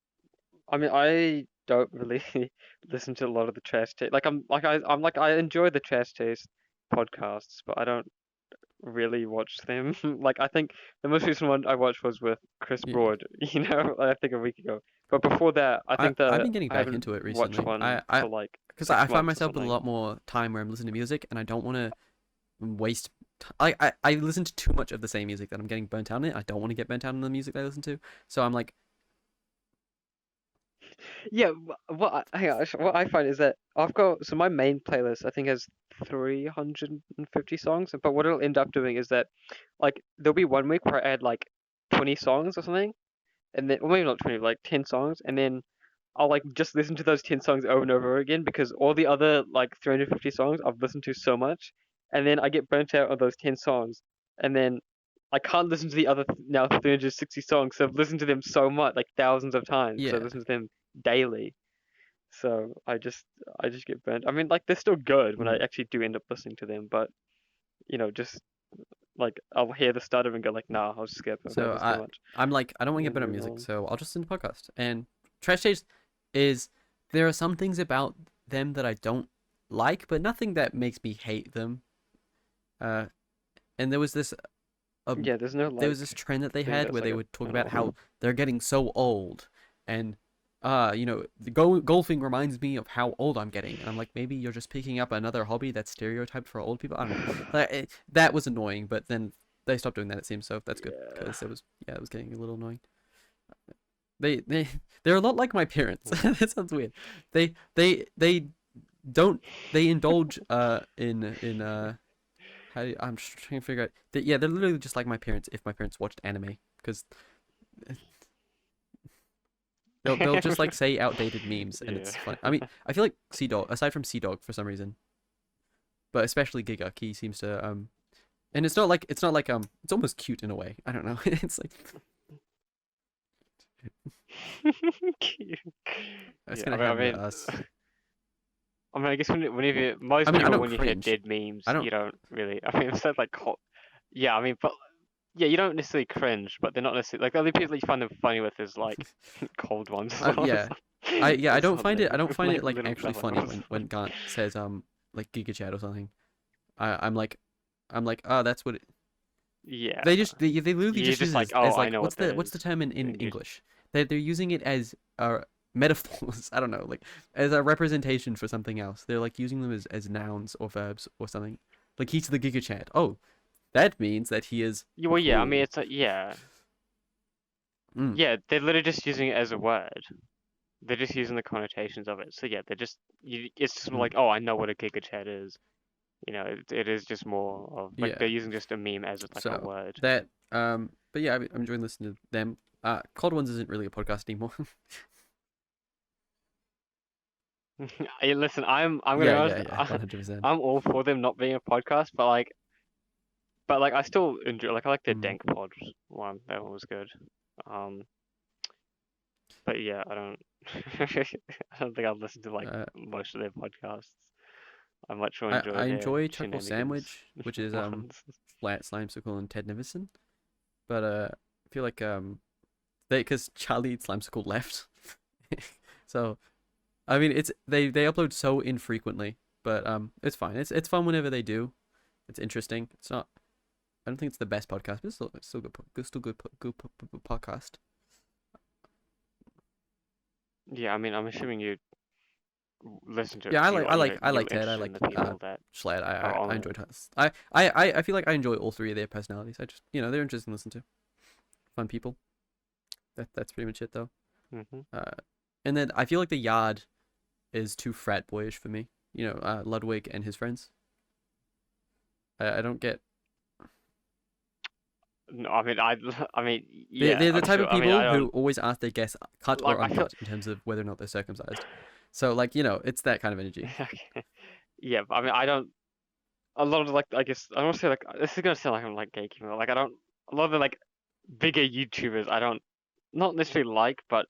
I mean, I don't really listen to a lot of the trash taste. Like I'm like I enjoy the trash taste podcasts, but I don't really watch them. Like I think the most recent one I watched was with Chris yeah, Broad, I think a week ago. But before that, I think I've that been getting I back haven't into it watched recently. one for like Because I 6 find months or myself with a something. lot more time where I'm listening to music, and I don't want to waste. I listen to too much of the same music that I'm getting burnt out on it. I don't want to get burnt out on the music that I listen to, so I'm like, Yeah, hang on, what I find is that I've got so my main playlist I think has 350 songs, but what it'll end up doing is that like there'll be one week where I add like 20 songs or something, and then, or maybe not 20, like 10 songs, and then I'll like just listen to those 10 songs over and over again because all the other like 350 songs I've listened to so much, and then I get burnt out on those 10 songs, and then I can't listen to the other now 360 songs. So I've listened to them so much, like thousands of times, because I yeah. listen to them daily. So I just get burnt. I mean, like they're still good when I Mm. actually do end up listening to them, but just like I'll hear the start of it and go like, nah, I'll just skip. I've heard So this too much, I'm like, I don't want to get and better at move music, on. so I'll just listen to podcast. And Trash Taste is there are some things about them that I don't like, but nothing that makes me hate them. Uh, and um, Yeah, there's no there was this like trend that they thing had that's where like they a would talk turn about off. how they're getting so old, and the golfing reminds me of how old I'm getting, and I'm like, maybe you're just picking up another hobby that's stereotyped for old people. I don't know. That was annoying, but then they stopped doing that. It seems so that's good Yeah. because it was getting a little annoying. They they they're a lot like my parents. That sounds weird. They don't they indulge in I'm just trying to figure out that, yeah, they're literally just like my parents if my parents watched anime because they'll just like say outdated memes and Yeah. it's fun. I mean, I feel like Sea Dog, aside from Sea Dog for some reason, but especially Giga, he seems to and it's not like it's almost cute in a way. I don't know. It's like Cute. it's Yeah, gonna happen to us. I mean, I guess whenever I most mean, I people don't when you hear cringe. dead memes, I don't. you don't really. I mean, it's not like yeah. I mean, but yeah, you don't necessarily cringe, but they're not necessarily like the only people that you find them funny with is like cold ones Yeah, I or don't find it. something, I don't find like it like little actually funny fellows. when Gant says like Giga Chat or something. I'm like, oh, that's what it, Yeah, they literally you're just use just it like, as oh, I like know what that what's the is, term in and you English? They're using it as metaphors. I don't know, like as a representation for something else. They're like using them as nouns or verbs or something. Like he's the Giga Chat. Oh, that means that he is well, yeah. I mean, cool. it's like, yeah, Mm, yeah. They're literally just using it as a word. They're just using the connotations of it. So yeah, it's just mm. like, oh, I know what a giga chat is. It is just more of like Yeah. they're using just a meme as like a So word. that but yeah, I'm enjoying listening to them. Cold Ones isn't really a podcast anymore. Hey, listen, I'm gonna be Yeah, honest, yeah, yeah, 100%. I'm all for them not being a podcast, but I still enjoy like I like the Mm. Dank Pod one. That one was good. Um, but yeah, I don't I don't think I've listened to like Uh, most of their podcasts. I much more I enjoy their enjoy Chuckle shenanigans Sandwich, which is ones. Flat Slime Circle and Ted Nivison, but I feel like they because Charlie Slimesicle left, so I mean it's they upload so infrequently, but it's fine. It's fun whenever they do. It's interesting. It's not. I don't think it's the best podcast, but it's still good. Still good podcast. Yeah, I mean, I'm assuming you listen to it Yeah, because you like I you're like Ted. I interested in like the people that Schlatt. are I on it. enjoyed us. I feel like I enjoy all three of their personalities. I just they're interesting to listen to. Fun people. That's pretty much it though. Hmm. Uh, and then I feel like the Yard is too frat boyish for me. You know, Ludwig and his friends. I don't get. No, I mean, I mean, They're, yeah, they're the I'm type sure. of I mean, I people who don't always ask their guests cut like. or I feel uncut in terms of whether or not they're circumcised. So like, you know, it's that kind of energy. okay. Yeah, but I mean, I don't. A lot of like, I guess I don't want to say like this is gonna sound like I'm like gatekeeping. But, like I don't. A lot of the like bigger YouTubers, I don't not necessarily like, but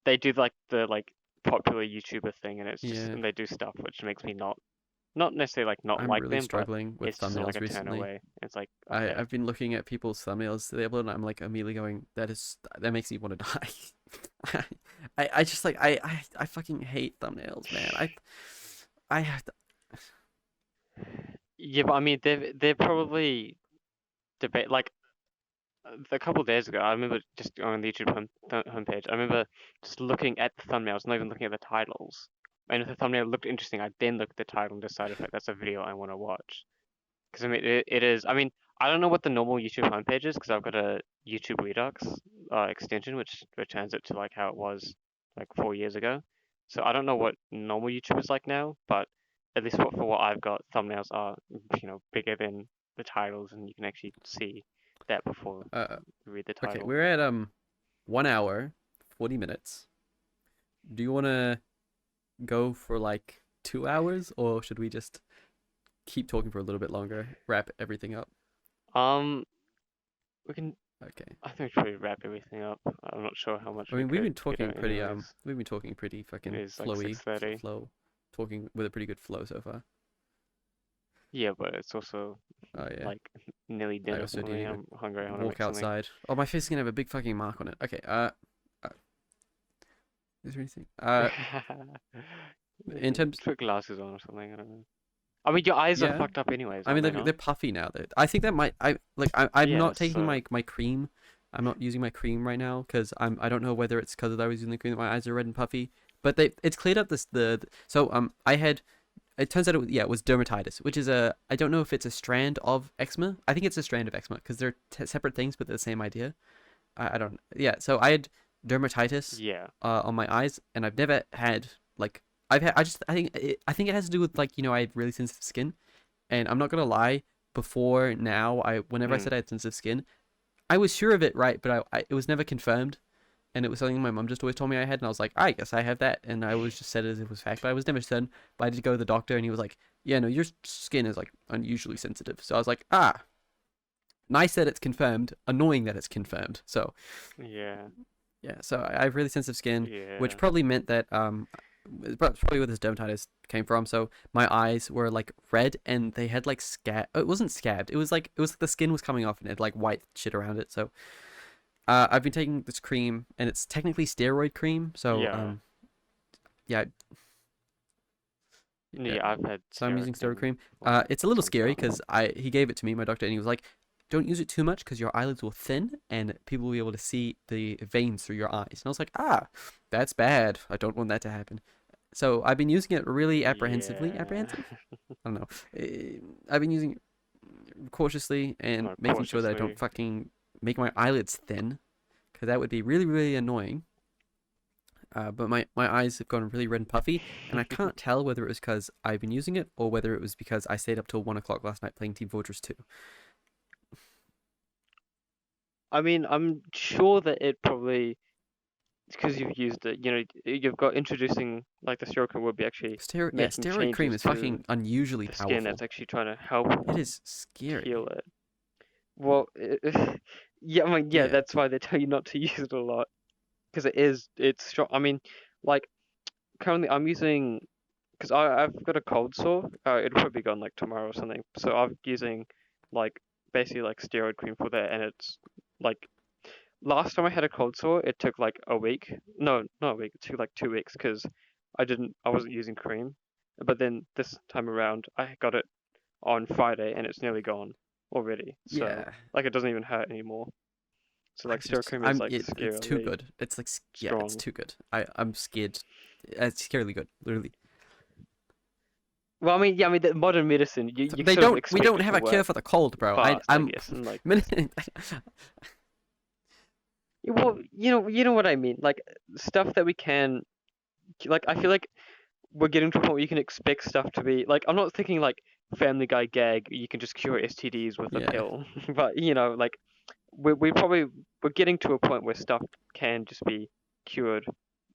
they do like the like popular YouTuber thing, and it's just Yeah, and they do stuff which makes me not necessarily like not I'm like really them, but struggling with it's just like thumbnails a turn recently. away. It's like I okay, I've been looking at people's thumbnails to the upload, and I'm like immediately going, that makes me want to die. I just like I fucking hate thumbnails, man. I have to, yeah, but I mean they're probably debate like a couple of days ago. I remember just on the YouTube homepage. I remember just looking at the thumbnails, not even looking at the titles. And if the thumbnail looked interesting, I then looked at the title and decided if that's a video I want to watch. Because I mean, it is. I mean, I don't know what the normal YouTube homepage is because I've got a YouTube Redux extension which returns it to like how it was like 4 years ago. So I don't know what normal YouTube is like now, but at least for what I've got, thumbnails are bigger than the titles, and you can actually see that before uh you read the okay, title. we're at 1 hour, 40 minutes. Do you want to go for like 2 hours, or should we just keep talking for a little bit longer, wrap everything up? Um, we can. Okay. I think we should probably wrap everything up. I'm not sure how much I we mean, we've could been get talking out pretty anyways. It fucking is like flowy 6:30. flow, talking with a pretty good flow so far. Yeah, but it's also Oh yeah. like nearly I dinner also for do me. need to I'm hungry. I want to walk make something. outside. Oh, my face is gonna have a big fucking mark on it. Okay. Uh is there anything? In terms, Put glasses on or something. I don't know. I mean, your eyes are yeah. fucked up anyways, I mean, aren't they they're not? puffy now. I think that might. I'm Yeah. not taking So my cream. I'm not using my cream right now because I don't know whether it's because I was using the cream that my eyes are red and puffy. But it's cleared up so I had. It turns out it was dermatitis, which is I don't know if it's a strand of eczema. I think it's a strand of eczema because they're separate things but they're the same idea. I don't. Yeah. So I had dermatitis yeah. on my eyes, and I've never had like I think it has to do with like I had really sensitive skin, and I'm not gonna lie. Before now, whenever I Mm. said I had sensitive skin, I was sure of it, right? But it was never confirmed, and it was something my mom just always told me I had, and I was like, I guess I have that, and I always just said it as if it was fact, but I was never certain. But I did go to the doctor, and he was like, yeah, no, your skin is like unusually sensitive. So I was like, nice that it's confirmed, annoying that it's confirmed. So Yeah. yeah, so I have really sensitive skin, which Yeah. probably meant that that's probably where this dermatitis came from. So my eyes were like red, and they had like scab. It wasn't scabbed. It was like the skin was coming off, and it had like white shit around it. So I've been taking this cream, and it's technically steroid cream. So Yeah. yeah, yeah. Yeah. I've had So I'm using steroid cream cream. for It's a little some scary time. because he gave it to me, my doctor, and he was like, "Don't use it too much because your eyelids will thin, and people will be able to see the veins through your eyes." And I was like, that's bad. I don't want that to happen. So I've been using it really apprehensively. Yeah. Apprehensive? I don't know. I've been using it cautiously and Not making sure that I don't cautiously. fucking make my eyelids thin, because that would be really, really annoying. But my eyes have gone really red and puffy, and I can't tell whether it was because I've been using it or whether it was because I stayed up till 1 o'clock last night playing Team Fortress 2. I mean, I'm sure that it probably because you've used it. You've got introducing like the steroid would be actually making Steroid cream changes is to fucking unusually the skin powerful. that's actually trying to help It is scary. heal it. Well, yeah, I mean, yeah, Yeah. that's why they tell you not to use it a lot because it's strong. I mean, like currently I'm using because I've got a cold sore. It'll probably be gone like tomorrow or something. So I'm using like basically like steroid cream for that, and it's like last time I had a cold sore, it took like a week. No, not a week. It took like 2 weeks because I wasn't using cream. But then this time around, I got it on Friday, and it's nearly gone already. So Yeah. like it doesn't even hurt anymore. So like steroid cream is like It's too scarily good. It's like yeah, it's strong. too good. I'm scared. It's scarily good, literally. Well, I mean, yeah, I mean, the modern medicine, you They sort of don't. We expect don't it have to a cure work for the cold, bro. fast, I I'm. guess, and like, Minute- well, you know what I mean, like stuff that we can, like, I feel like we're getting to a point where you can expect stuff to be like, I'm not thinking like Family Guy gag, you can just cure STDs with a Yeah. pill, but like we're getting to a point where stuff can just be cured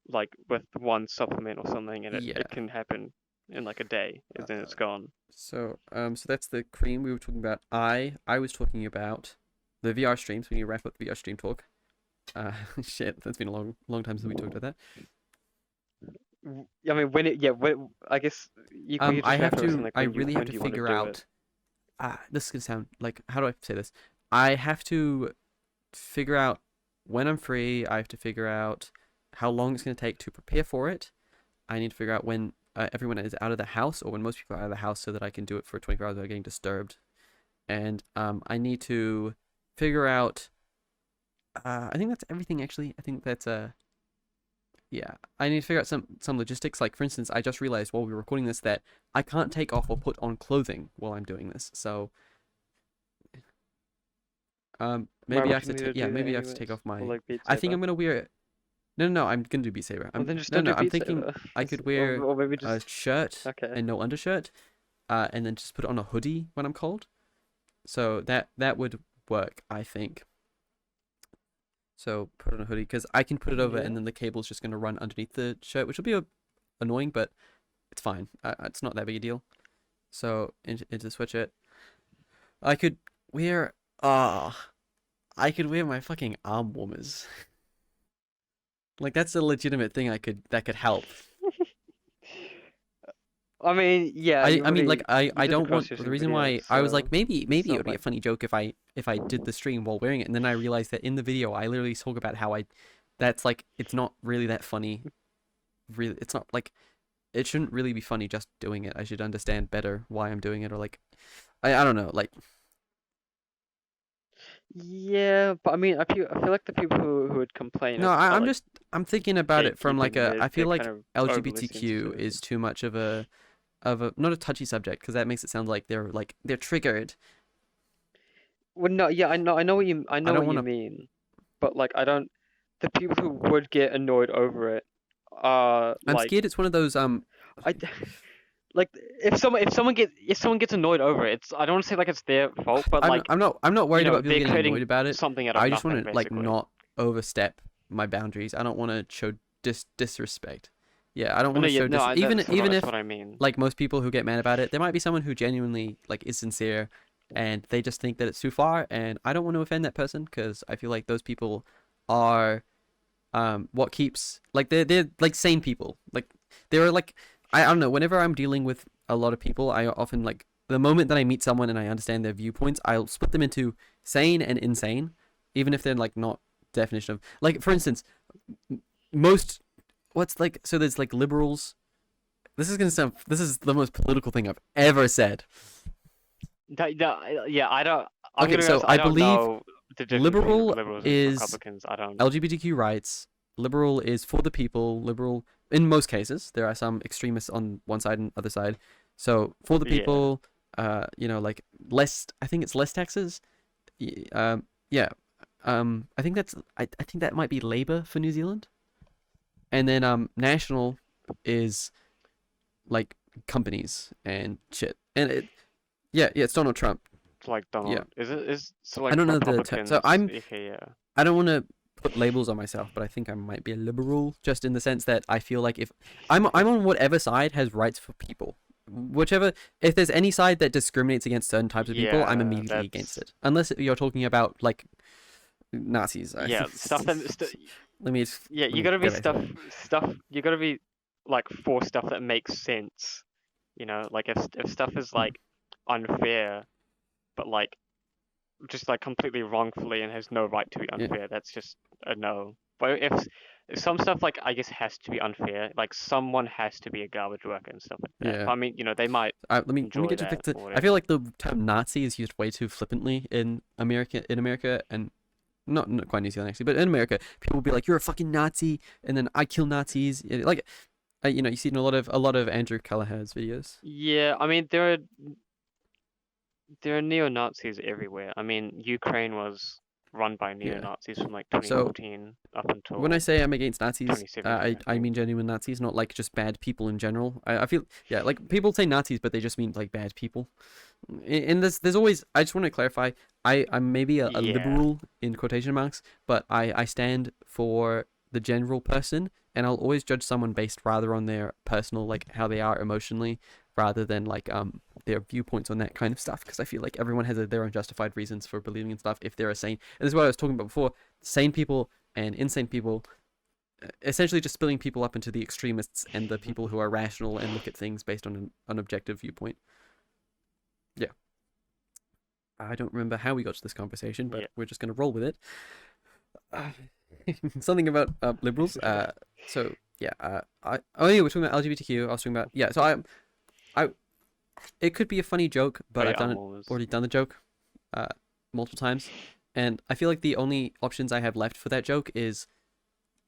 like with one supplement or something, and Yeah. it can happen in like a day, and then it's gone. So that's the cream we were talking about. I was talking about the VR streams. When you wrap up the VR stream talk. Shit, that's been a long time since we talked about that. I mean, I guess we could I just wrap have everything to. like I when really have do to you want to figure do it? out. This is gonna sound like, how do I say this? I have to figure out when I'm free. I have to figure out how long it's gonna take to prepare for it. I need to figure out when everyone is out of the house, or when most people are out of the house, so that I can do it for 24 hours without getting disturbed. And I need to figure out. I think that's everything. Actually, I think that's yeah. I need to figure out some logistics. Like, for instance, I just realized while we were recording this that I can't take off or put on clothing while I'm doing this. So Why maybe I would have you to need take to do that maybe I have to take anyways? off Or my. like Beat I think Saber? I'm gonna wear. No, I'm gonna do Beat Saber. Well, then just No, don't do I'm Beat thinking Saber. I could wear Or maybe a just shirt okay. and no undershirt, and then just put on a hoodie when I'm cold. So that would work, I think. So put on a hoodie because I can put it over, Yeah. and then the cable's just gonna run underneath the shirt, which will be annoying, but it's fine. It's not that big a deal. So into sweatshirt, I could wear. I could wear my fucking arm warmers. Like, that's a legitimate thing that could help. I mean, yeah, I mean, like, you I did the don't want, cross the stitching reason video, why I was so like, maybe it's it not would be a like funny joke if I did the stream while wearing it, and then I realized that in the video I literally talk about how that's like, it's not really that funny. Really, it's not like, it shouldn't really be funny just doing it. I should understand better why I'm doing it, or like, I don't know, like. yeah, but I mean, I feel like the people who would complain No, are I'm like just, I'm thinking about it from like gatekeeping. a, I They're feel kind like of overly LGBTQ sensitive. is too much of a not a touchy subject, because that makes it sound like they're triggered. Well, no, yeah, I I know don't what want you to. mean, but like I don't. The people who would get annoyed over it are I'm like scared it's one of those I like if someone gets annoyed over it, it's I don't want to say like it's their fault, but like I'm not worried about people they're getting annoyed creating about it. something out of I just nothing want to like basically. not overstep my boundaries. I don't want to show disrespect. Yeah, I don't want No, to yeah, show no, even that's if, what I mean. like, most people who get mad about it, there might be someone who genuinely like is sincere, and they just think that it's too far, and I don't want to offend that person, because I feel like those people are what keeps, like, they're like sane people. Like, they're like, I don't know, whenever I'm dealing with a lot of people, I often, like, the moment that I meet someone and I understand their viewpoints, I'll split them into sane and insane, even if they're like not definition of, like, for instance, most, what's like, so there's like liberals. This is the most political thing I've ever said. Yeah, I don't. I'm Okay, gonna be so honest, I I don't believe know the difference between liberal liberals and is Republicans. I don't. LGBTQ rights. Liberal is for the people. Liberal, in most cases, there are some extremists on one side and other side. So for the Yeah. people, like, less. I think it's less taxes. Yeah. I think I think that might be Labour for New Zealand, and then national is like companies and shit. And yeah, it's Donald Trump. It's like Yeah, Donald. Is so I like don't know the term. So Republicans? Okay, yeah. I don't want to put labels on myself, but I think I might be a liberal, just in the sense that I feel like if I'm on whatever side has rights for people, whichever, if there's any side that discriminates against certain types of people, I'm Yeah, immediately against that's it. Unless you're talking about like Nazis. yeah stuff that let me yeah let you me gotta be get back to that. stuff you gotta be like for stuff that makes sense. Like if stuff is Hmm. like unfair, but like just like completely wrongfully and has no right to be Yeah, unfair, that's just a no. But if some stuff like I guess has to be unfair, like someone has to be a garbage worker and stuff like that. yeah. But I mean, they might Let me enjoy get back that to. or I feel whatever. like the term Nazi is used way too flippantly in America. And not quite New Zealand actually, but in America, people will be like, "You're a fucking Nazi," and then I kill Nazis. Like, you see in a lot of Andrew Callahan's videos. Yeah, I mean there are neo Nazis everywhere. I mean Ukraine was run by Yeah. neo-Nazis from like So 2014 up until when I say I'm against Nazis, 2017. I mean genuine Nazis, not like just bad people in general. I feel, yeah, like people say Nazis, but they just mean like bad people. In this, there's always, I just want to clarify, I'm maybe a Yeah. liberal in quotation marks, but I stand for the general person, and I'll always judge someone based rather on their personal, like how they are emotionally, rather than like their viewpoints on that kind of stuff, because I feel like everyone has their own justified reasons for believing in stuff if they're sane. And this is what I was talking about before. Sane people and insane people, essentially just splitting people up into the extremists and the people who are rational and look at things based on an objective viewpoint. Yeah. I don't remember how we got to this conversation, but we're just going to roll with it. Something about liberals. So yeah. Yeah, we're talking about LGBTQ. I was talking about, yeah. So I, it could be a funny joke, but I've already done the joke, multiple times, and I feel like the only options I have left for that joke is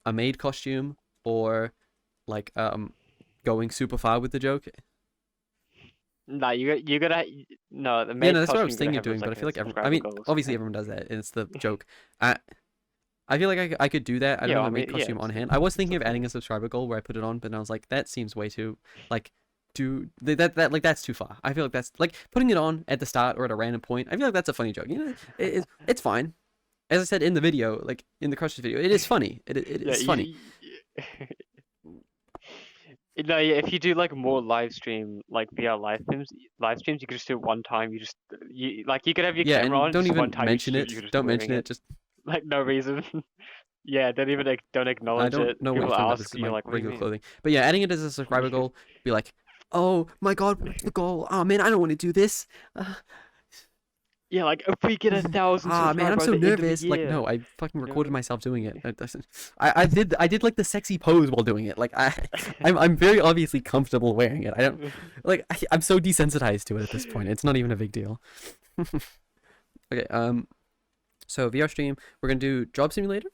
a maid costume or like going super far with the joke. No, you gotta no the maid Yeah, no, that's what I was costume thinking of doing, like but I feel like subscriber goals, obviously everyone does that. It's the joke. I feel like I could do that. I don't have a maid costume on hand. I was thinking of adding a subscriber goal where I put it on, but I was like, that seems way too like that like that's too far. I feel like that's like putting it on at the start or at a random point. I feel like that's a funny joke. You know, it's fine. As I said in the video, like in the Crushes video, it is funny. It is funny. No, yeah, if you do like more live stream, like VR live streams, you could just do it one time. You could have your camera on. Don't just even one time mention it. Don't mention it. Just like no reason. Yeah, don't acknowledge I don't it. know what People you're talking about. ask, This is and you're my like, what do you regular mean? clothing. But yeah, adding it as a subscriber goal, be like, oh my god, what's the goal? Oh man, I don't want to do this. Yeah, like if we get 1,000 subscribers, man, I'm so nervous. Like, no, I fucking recorded myself doing it. I did like the sexy pose while doing it. Like I'm very obviously comfortable wearing it. I don't like I'm so desensitized to it at this point. It's not even a big deal. Okay, so VR stream, we're gonna do Job Simulator,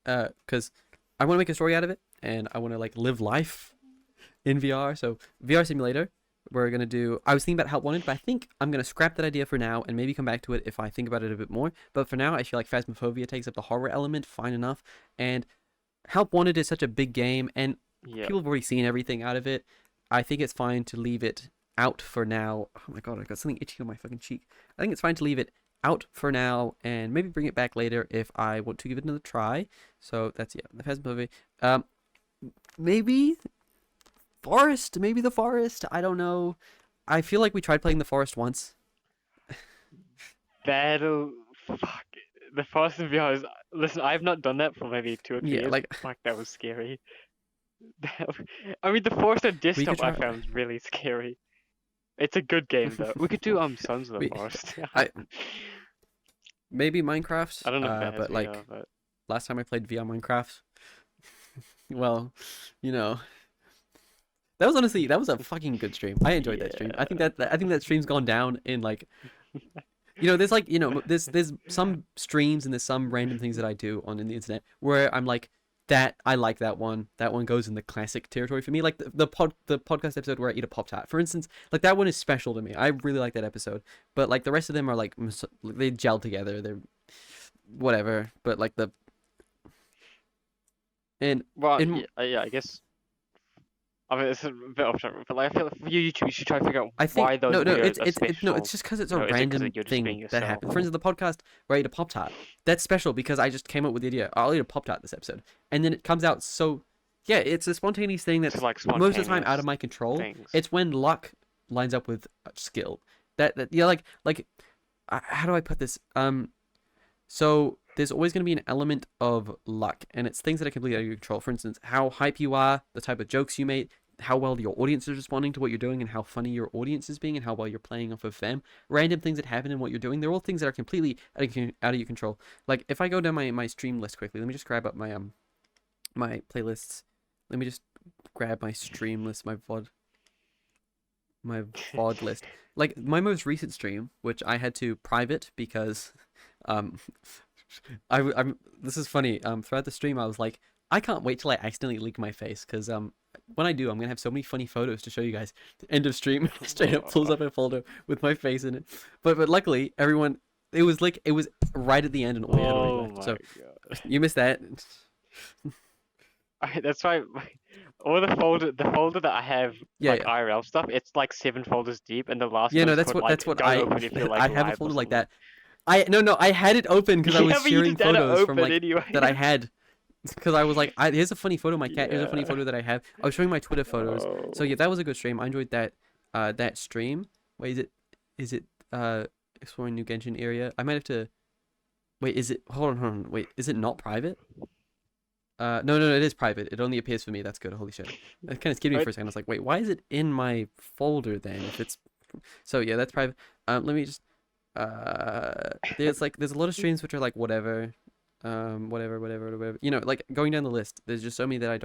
because I want to make a story out of it, and I want to like live life in VR. So VR Simulator. We're going to do, I was thinking about Help Wanted, but I think I'm going to scrap that idea for now and maybe come back to it if I think about it a bit more. But for now, I feel like Phasmophobia takes up the horror element fine enough. And Help Wanted is such a big game, and people have already seen everything out of it. I think it's fine to leave it out for now. Oh my god, I got something itchy on my fucking cheek. I think it's fine to leave it out for now and maybe bring it back later if I want to give it another try. So that's, yeah, the Phasmophobia. Maybe maybe the Forest, I don't know. I feel like we tried playing the Forest once. Fuck. The Forest in VR is, listen, I've not done that for maybe 2 or 3 years. Like, fuck, that was scary. I mean, the Forest on desktop I found was really scary. It's a good game though. We could do Sons of the Forest. Maybe Minecraft. I don't know if that has but VR, like last time I played VR Minecraft, well, you know, that was a fucking good stream. I enjoyed that stream. I think that stream's gone down in like, you know, there's like, you know, there's some streams and there's some random things that I do on the internet where I'm like, that I like that one. That one goes in the classic territory for me. Like the podcast episode where I eat a Pop-Tart, for instance. Like that one is special to me. I really like that episode. But like the rest of them are like they gel together. They're whatever. But like the yeah, I guess. I mean, it's a bit off track, but like I feel like for YouTube, you should try to figure out why those videos are special. It's just because it's a random thing that happened. For instance, the podcast where I eat a Pop-Tart, that's special because I just came up with the idea, I'll eat a Pop-Tart this episode, and then it comes out so, yeah, it's a spontaneous thing that's like most of the time out of my control. It's when luck lines up with skill. That yeah, like how do I put this? So there's always going to be an element of luck, and it's things that are completely out of your control. For instance, how hype you are, the type of jokes you make, how well your audience is responding to what you're doing, and how funny your audience is being, and how well you're playing off of them. Random things that happen in what you're doing, they're all things that are completely out of your control. Like, if I go down my stream list quickly, let me just grab up my my playlists. Let me just grab my stream list, my VOD list. Like, my most recent stream, which I had to private because I'm this is funny. Throughout the stream, I was like, I can't wait till I accidentally leak my face, because when I do, I'm gonna have so many funny photos to show you guys. End of stream, straight up pulls up a folder with my face in it. But luckily, everyone it was right at the end and all you had to Oh read left. my So god. you missed that. That's why all the folder that I have Yeah, like yeah. IRL stuff, it's like 7 folders deep, and the last Yeah, one no, is called that's like what don't open if you're like I have a live or folder like something. that. I had it open because I was Yeah, but you sharing just had it photos from open like that I anyway. had because I was like, here's a funny photo of my cat. Here's a funny Yeah. photo that I have. I was showing my Twitter photos. So Oh. yeah, that was a good stream. I enjoyed that stream. Wait, is it exploring new Genshin area? I might have to wait. Is it hold on. Wait, is it not private? No, it is private. It only appears for me. That's good. Holy shit. That kind of scared me Right. for a second. I was like, wait, why is it in my folder then? If it's so yeah, that's private. Let me just there's a lot of streams which are like whatever, whatever. You know, like going down the list. There's just so many that I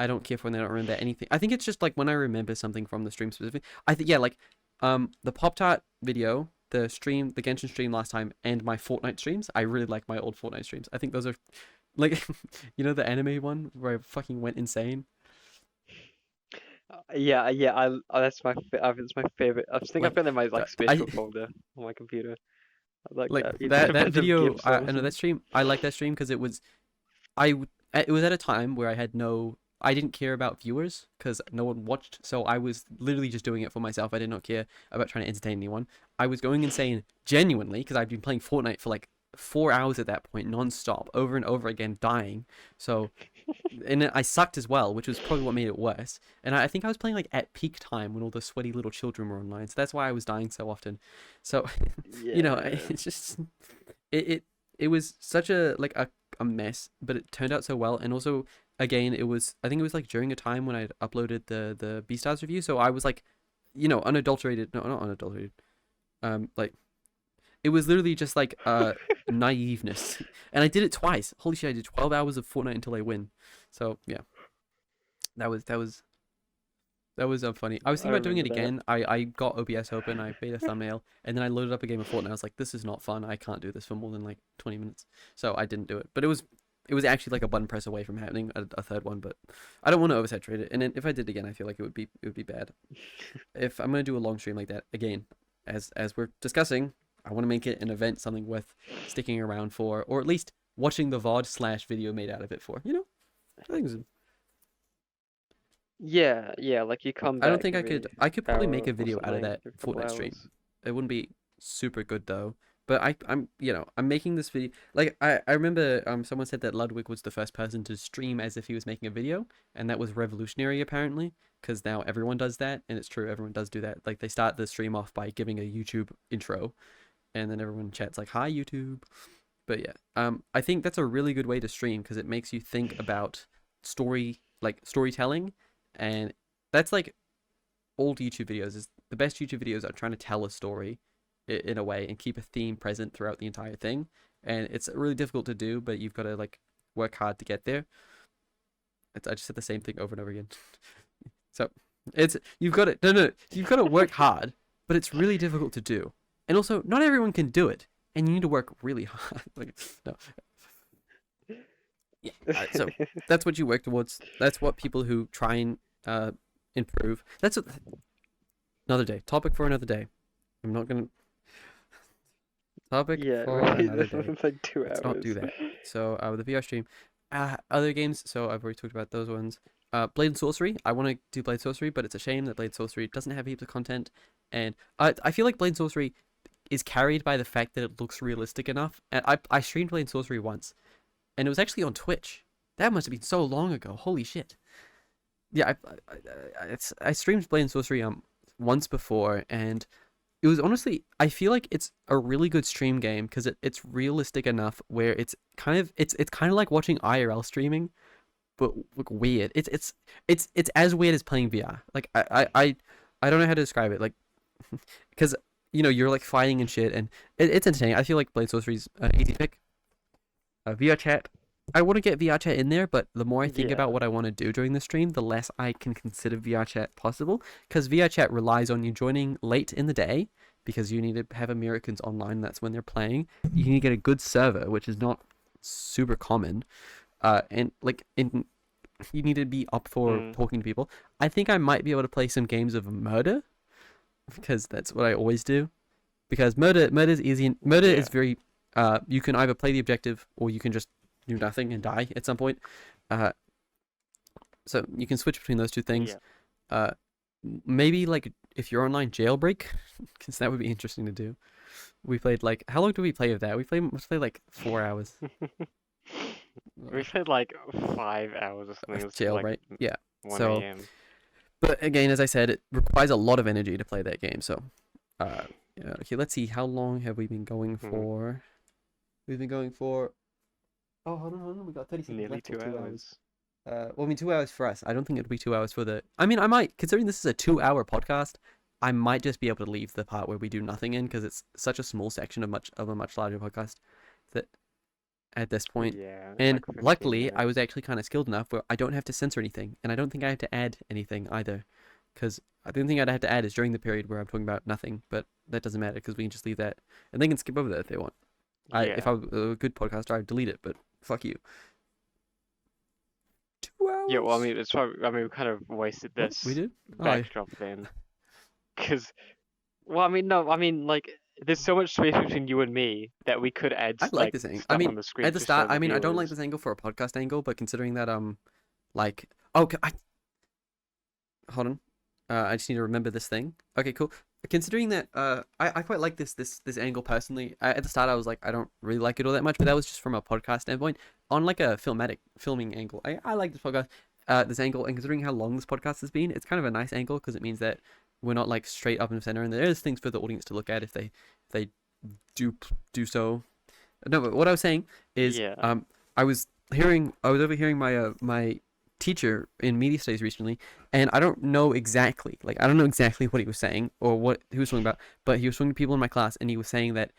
don't care for and I don't remember anything. I think it's just like when I remember something from the stream specifically. I think yeah, like the Pop Tart video, the stream, the Genshin stream last time, and my Fortnite streams. I really like my old Fortnite streams. I think those are like, you know, the anime one where I fucking went insane. Yeah, yeah. That's my favorite. I think I've Like, got that in my like I special folder on my computer. I like like that. It's a that bunch of video. gifs I on. know that stream. I like that stream because it was at a time where I didn't care about viewers because no one watched. So I was literally just doing it for myself. I did not care about trying to entertain anyone. I was going insane genuinely because I'd been playing Fortnite for like 4 hours at that point, non-stop, over and over again, dying. So and I sucked as well, which was probably what made it worse. And I think I was playing like at peak time when all the sweaty little children were online, so that's why I was dying so often. So, you know, Yeah. it's just it was such a like a mess, but it turned out so well. And also, again, I think it was like during a time when I uploaded the Beastars review, so I was like, you know, unadulterated, no, not unadulterated, like it was literally just like naiveness, and I did it twice. Holy shit! I did 12 hours of Fortnite until I win. So yeah, that was funny. I was I thinking about doing it remember that. again. I got OBS open. I made a thumbnail, and then I loaded up a game of Fortnite. I was like, this is not fun. I can't do this for more than like 20 minutes. So I didn't do it. But it was actually like a button press away from happening a third one. But I don't want to oversaturate it. And then if I did it again, I feel like it would be bad. If I'm gonna do a long stream like that again, as we're discussing, I want to make it an event, something worth sticking around for, or at least watching the VOD / video made out of it for. You know, I think Yeah, yeah. Like you come I don't back think I every could. I could probably make hour a or video out of something, that every couple Fortnite stream. hours. It wouldn't be super good though. But I'm making this video. Like I remember someone said that Ludwig was the first person to stream as if he was making a video, and that was revolutionary apparently, because now everyone does that, and it's true, everyone does do that. Like they start the stream off by giving a YouTube intro, and then everyone chats like, "Hi YouTube." But yeah, I think that's a really good way to stream because it makes you think about storytelling, and that's like old YouTube videos is the best YouTube videos are trying to tell a story in a way and keep a theme present throughout the entire thing. And it's really difficult to do, but you've got to like work hard to get there. I just said the same thing over and over again. So it's you've got to no, you've got to work hard, but it's really difficult to do. And also, not everyone can do it, and you need to work really hard. Like no, yeah. So that's what you work towards. That's what people who try and improve. Another day. Topic for another day. I'm not gonna topic Yeah, for right. another day. It's like 2 Let's not do hours. that. So with the VR stream, other games. So I've already talked about those ones. Blade and Sorcery. I want to do Blade Sorcery, but it's a shame that Blade Sorcery doesn't have heaps of content. And I feel like Blade Sorcery is carried by the fact that it looks realistic enough. And I streamed Blade Sorcery once, and it was actually on Twitch. That must have been so long ago. Holy shit. Yeah, I streamed Blade and Sorcery once before, and it was honestly, I feel like it's a really good stream game because it's realistic enough where it's kind of like watching IRL streaming, but like weird. It's as weird as playing VR. Like I don't know how to describe it. Like because you know you're like fighting and shit, and it's entertaining. I feel like Blade Sorcery's an easy pick. VR chat. I want to get VR chat in there, but the more I think Yeah. about what I want to do during the stream, the less I can consider VR chat possible. Because VR chat relies on you joining late in the day, because you need to have Americans online. That's when they're playing. You need to get a good server, which is not super common. And like you need to be up for Mm. talking to people. I think I might be able to play some games of murder, because that's what I always do. because murder is easy. And murder Yeah. is very you can either play the objective or you can just do nothing and die at some point. Uh, so you can switch between those two things. Yeah. Uh, maybe like if you're online, jailbreak, because that would be interesting to do. We played like how long did we play of that? Let's play like 4 hours. We played like 5 hours or something. It was till like Jailbreak, yeah. 1 So, a.m. but again, as I said, it requires a lot of energy to play that game. So, yeah, okay, let's see. How long have we been going for? We've been going for. Oh, hold on. We got 30 seconds Nearly left till 2 2 hours. hours. Well, I mean, 2 hours for us. I don't think it'd be 2 hours for the. I mean, I might, considering this is a 2 hour podcast, I might just be able to leave the part where we do nothing in because it's such a small section of a much larger podcast that at this point. Yeah. And like 15 luckily, I minutes. was actually kind of skilled enough where I don't have to censor anything, and I don't think I have to add anything either, because the only thing I'd have to add is during the period where I'm talking about nothing, but that doesn't matter because we can just leave that, and they can skip over that if they want. If I Yeah. were a good podcaster, I'd delete it, but fuck you. 2 hours. Yeah, well, I mean, we kind of wasted Oh, this we did. backdrop then, because, well, I mean, no, I mean, like, there's so much space between you and me that we could add I like like this angle. I stuff mean, on the screen at the to show start, the I mean, I don't like viewers. this angle for a podcast angle, but considering that like, oh, hold on. I just need to remember this thing. Okay, cool. Considering that, I quite like this angle personally. At the start, I was like, I don't really like it all that much, but that was just from a podcast standpoint. On like a filming angle, I like this podcast, this angle, and considering how long this podcast has been, it's kind of a nice angle because it means that we're not like straight up in the center, and there's things for the audience to look at if they do so. No, but what I was saying is, Yeah. I was overhearing my teacher in media studies recently, and I don't know exactly what he was saying or what he was talking about, but he was talking to people in my class, and he was saying that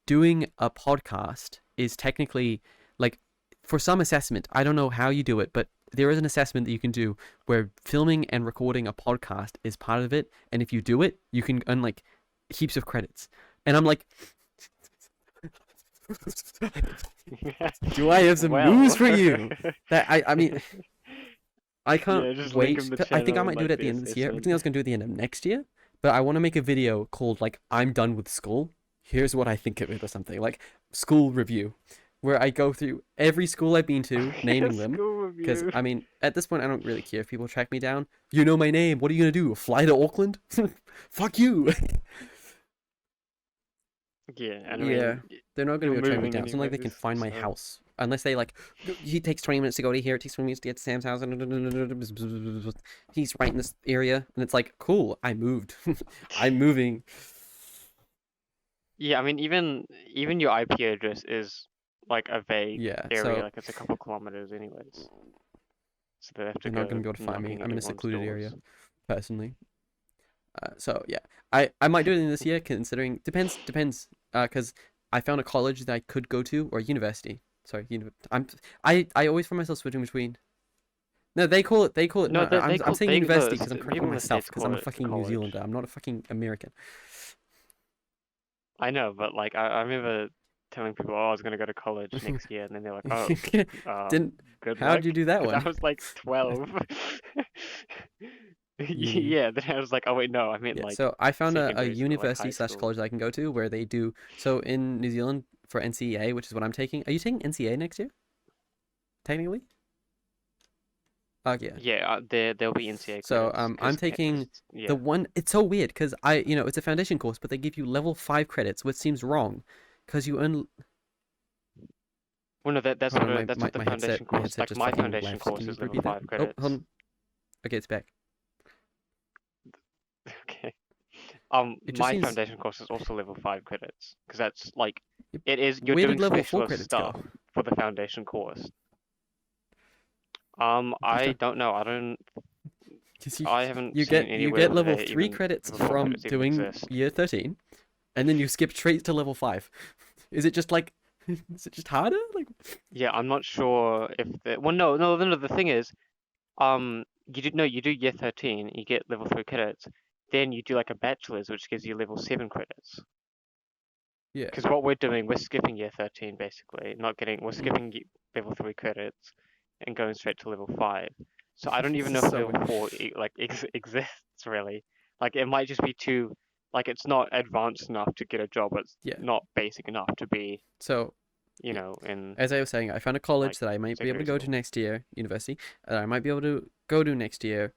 doing a podcast is technically like for some assessment. I don't know how you do it, but there is an assessment that you can do where filming and recording a podcast is part of it, and if you do it, you can earn like heaps of credits. And I'm like, do I have some Well. news for you? That I mean, I can't Yeah, just link wait. him the 'Cause I think I channel might and, do it like, at the end of this year. I think I was gonna do it at the end of next year, but I want to make a video called like "I'm done with school. Here's what I think of it" or something like school review, where I go through every school I've been to, naming them. School Because review. I mean, at this point, I don't really care if people track me down. You know my name. What are you gonna do? Fly to Auckland? Fuck you. Yeah, and Yeah. They're not gonna be you're able to track me moving down. It's not like they can anyways, find my so- house unless they like. He takes 20 minutes to go to here. It takes 20 minutes to get to Sam's house. He's right in this area, and it's like, cool. I moved. I'm moving. Yeah, I mean, even your IP address is like a vague Yeah. area, So like it's a couple kilometers anyways. So they have to they're not go gonna be able to find me. knocking I'm in a at everyone's secluded area, doors. personally. So yeah, I might do it in this year. Considering depends. Because I found a college that I could go to or university. Sorry, I always find myself switching between. No, they call it. No, No, I'm saying university no, because I'm correcting people in the myself States because call I'm a it fucking New college. Zealander. I'm not a fucking American. I know, but like I remember telling people, oh, I was gonna go to college next year, and then they're like, oh, Didn't. good How'd luck. you do that 'Cause one? I was like 12. Uni. Yeah, then I was like, oh wait, no, I meant Yeah, like so I found a secondary school, like university high slash school. college that I can go to where they do. So in New Zealand for NCEA, which is what I'm taking. Are you taking NCEA next year? Technically? Yeah. Yeah, there'll be NCEA So credits. I'm taking Yeah. the one. It's so weird because it's a foundation course, but they give you level 5 credits, which seems wrong, because you earn. Well, no, that's Hold what on, that's what the my foundation my course. headset Like just my fucking foundation left. course Can you is level repeat that? 5 Oh, credits. hold on. Okay, it's back. Okay. It just My seems. foundation course is also level 5 credits because that's like Yep. it is. You're Where doing did level 4 specialist credits stuff go? for the foundation course. Please I don't. don't know. I don't. 'Cause I haven't you seen get anywhere that level they 3 even credits level 4 from credits even doing exist. year 13, and then you skip straight to level 5. Is it just like? Is it just harder? Like. Yeah, I'm not sure if the well, no. The thing is, you do year 13, you get level 3 credits. Then you do like a bachelor's, which gives you level 7 credits. Yeah. Because what we're doing, we're skipping year 13 basically, we're Mm. skipping level 3 credits and going straight to level 5. So I don't even know This if is so level 4 exists really. Like it might just be two like it's not advanced enough to get a job. It's Yeah. not basic enough to be, So you know, in as I was saying, I found a college like that I might be able to secondary go to school. next year, university, that I might be able to go to next year,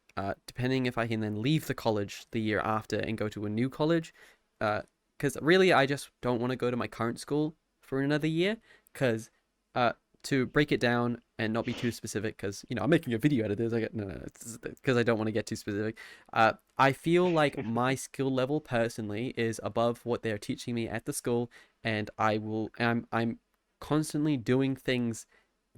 depending if I can then leave the college the year after and go to a new college. Because really, I just don't want to go to my current school for another year. Because to break it down and not be too specific, because I'm making a video out of this. I get no, no, because I don't want to get too specific. I feel like my skill level personally is above what they're teaching me at the school, and I'm constantly doing things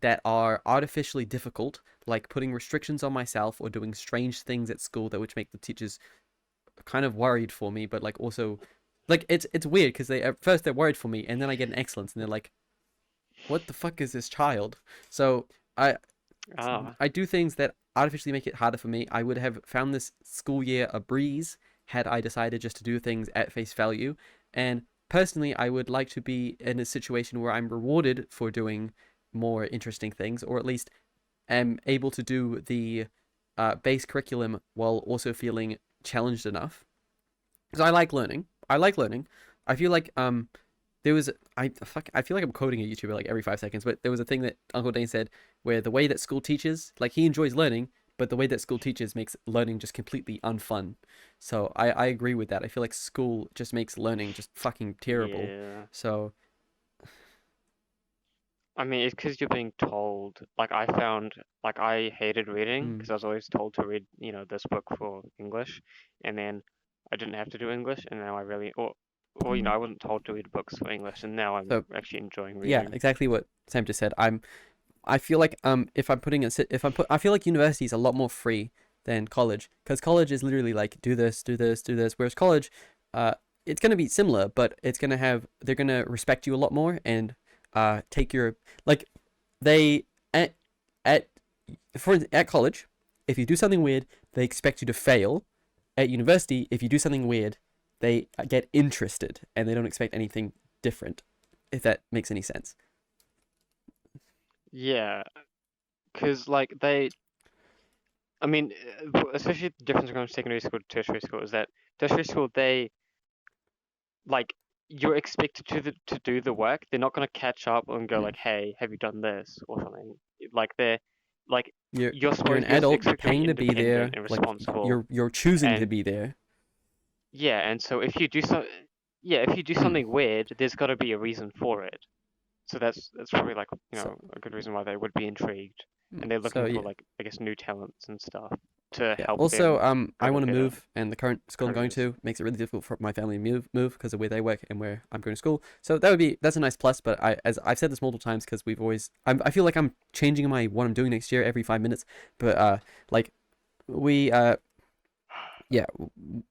that are artificially difficult, like putting restrictions on myself or doing strange things at school that which make the teachers kind of worried for me, but like also like it's weird because they at first they're worried for me and then I get an excellence and they're like, what the fuck is this child? So I Ah, I do things that artificially make it harder for me. I would have found this school year a breeze had I decided just to do things at face value. And personally, I would like to be in a situation where I'm rewarded for doing more interesting things, or at least am able to do the base curriculum while also feeling challenged enough. Because I like learning. I like learning. I feel like there was I feel like I'm quoting a YouTuber like every 5 seconds, but there was a thing that Uncle Dane said where the way that school teaches, like he enjoys learning, but the way that school teaches makes learning just completely unfun. So I agree with that. I feel like school just makes learning just fucking terrible. yeah. So I mean, it's because you're being told. Like I found, like I hated reading mm, because I was always told to read, you know, this book for English, and then I didn't have to do English, and now I really, or you know, I wasn't told to read books for English, and now I'm so actually enjoying yeah, reading. exactly what Sam just said. I feel like if I'm putting a if I'm put I feel like university is a lot more free than college because college is literally like do this, do this, do this. Whereas college, it's gonna be similar, but it's gonna have they're gonna respect you a lot more and take your like they at at college, if you do something weird, they expect you to fail. At university, if you do something weird, they get interested and they don't expect anything different. If that makes any sense. Yeah, because like I mean, especially the difference between secondary school to tertiary school is that tertiary school like you're expected to do the work. They're not gonna catch up and go Mm. like, "Hey, have you done this?" or something. Like they're like You're an you're adult. You're expected to be paying to be independent there. and Like responsible. you're choosing to And be there. yeah, and so if you do if you do Mm. something weird, there's got to be a reason for it. So that's probably like, you So know, a good reason why they would be intrigued, and they're so looking for yeah, like I guess new talents and stuff to yeah. help Also, them I go to want to better move, and the current school I'm going careers. to makes it really difficult for my family to move because of where they work and where I'm going to school. So that's a nice plus. But as I've said this multiple times, because I feel like I'm changing my what I'm doing next year every 5 minutes. But like we yeah,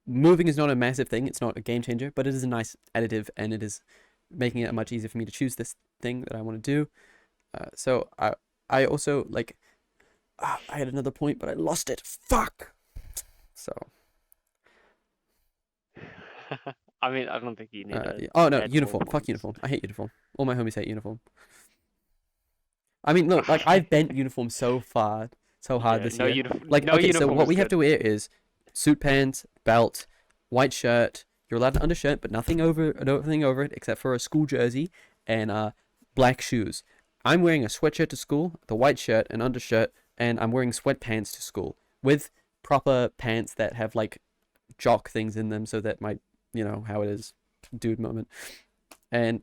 moving is not a massive thing. It's not a game changer, but it is a nice additive, and it is making it much easier for me to choose this thing that I want to do. So I also like I had another point, but I lost it. Fuck. So I mean, I don't think you need to yeah. Oh no, add more uniform. Fuck points. uniform. I hate uniform. All my homies hate uniform. I mean, look, like I've bent uniform so far, so hard Yeah, this year. Like, no okay, so uniform what is we have good. to wear is suit pants, belt, white shirt. You're allowed an undershirt, but nothing over it except for a school jersey and black shoes. I'm wearing a sweatshirt to school, the white shirt, an undershirt, and I'm wearing sweatpants to school with proper pants that have like jock things in them, so that my how it is, dude moment, and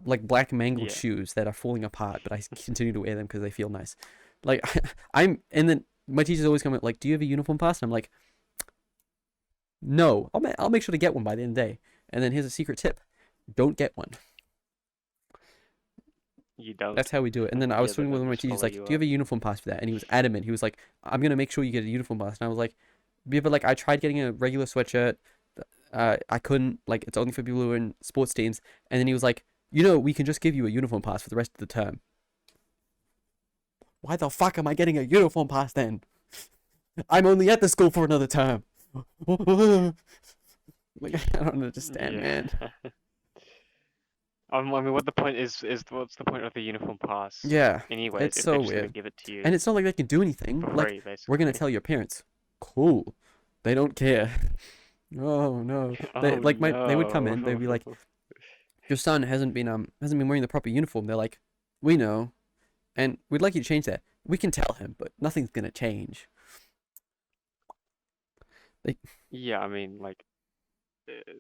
like black mangled Yeah. shoes that are falling apart, but I continue to wear them because they feel nice. Like and then my teachers always come like, "Do you have a uniform pass?" And I'm like, "No, I'll make sure to get one by the end of the day." And then here's a secret tip: don't get one. You don't. That's how we do it. And then I was Yeah, talking they'll with one of my just teachers follow like, you "Do you have up. a uniform pass for that?" And he was adamant. He was like, "I'm gonna make sure you get a uniform pass." And I was like, "Yeah, but like I tried getting a regular sweatshirt. I couldn't. Like it's only for people who are in sports teams." And then he was like, we can just give you a uniform pass for the rest of the term." Why the fuck am I getting a uniform pass then? I'm only at the school for another term. Like I don't understand, Yeah. man. I mean, what the point is what's the point of the uniform pass, Yeah, anyways, it's if they're so just gonna weird. give it to And you it's not like they can do anything. for Like free, we're gonna basically? tell your parents. Cool. They don't care. Oh no. They Oh they would come in. They'd be no. like, your son hasn't been wearing the proper uniform. They're like, we know, and we'd like you to change that. We can tell him, but nothing's gonna change. Like, Yeah, I mean, like, uh,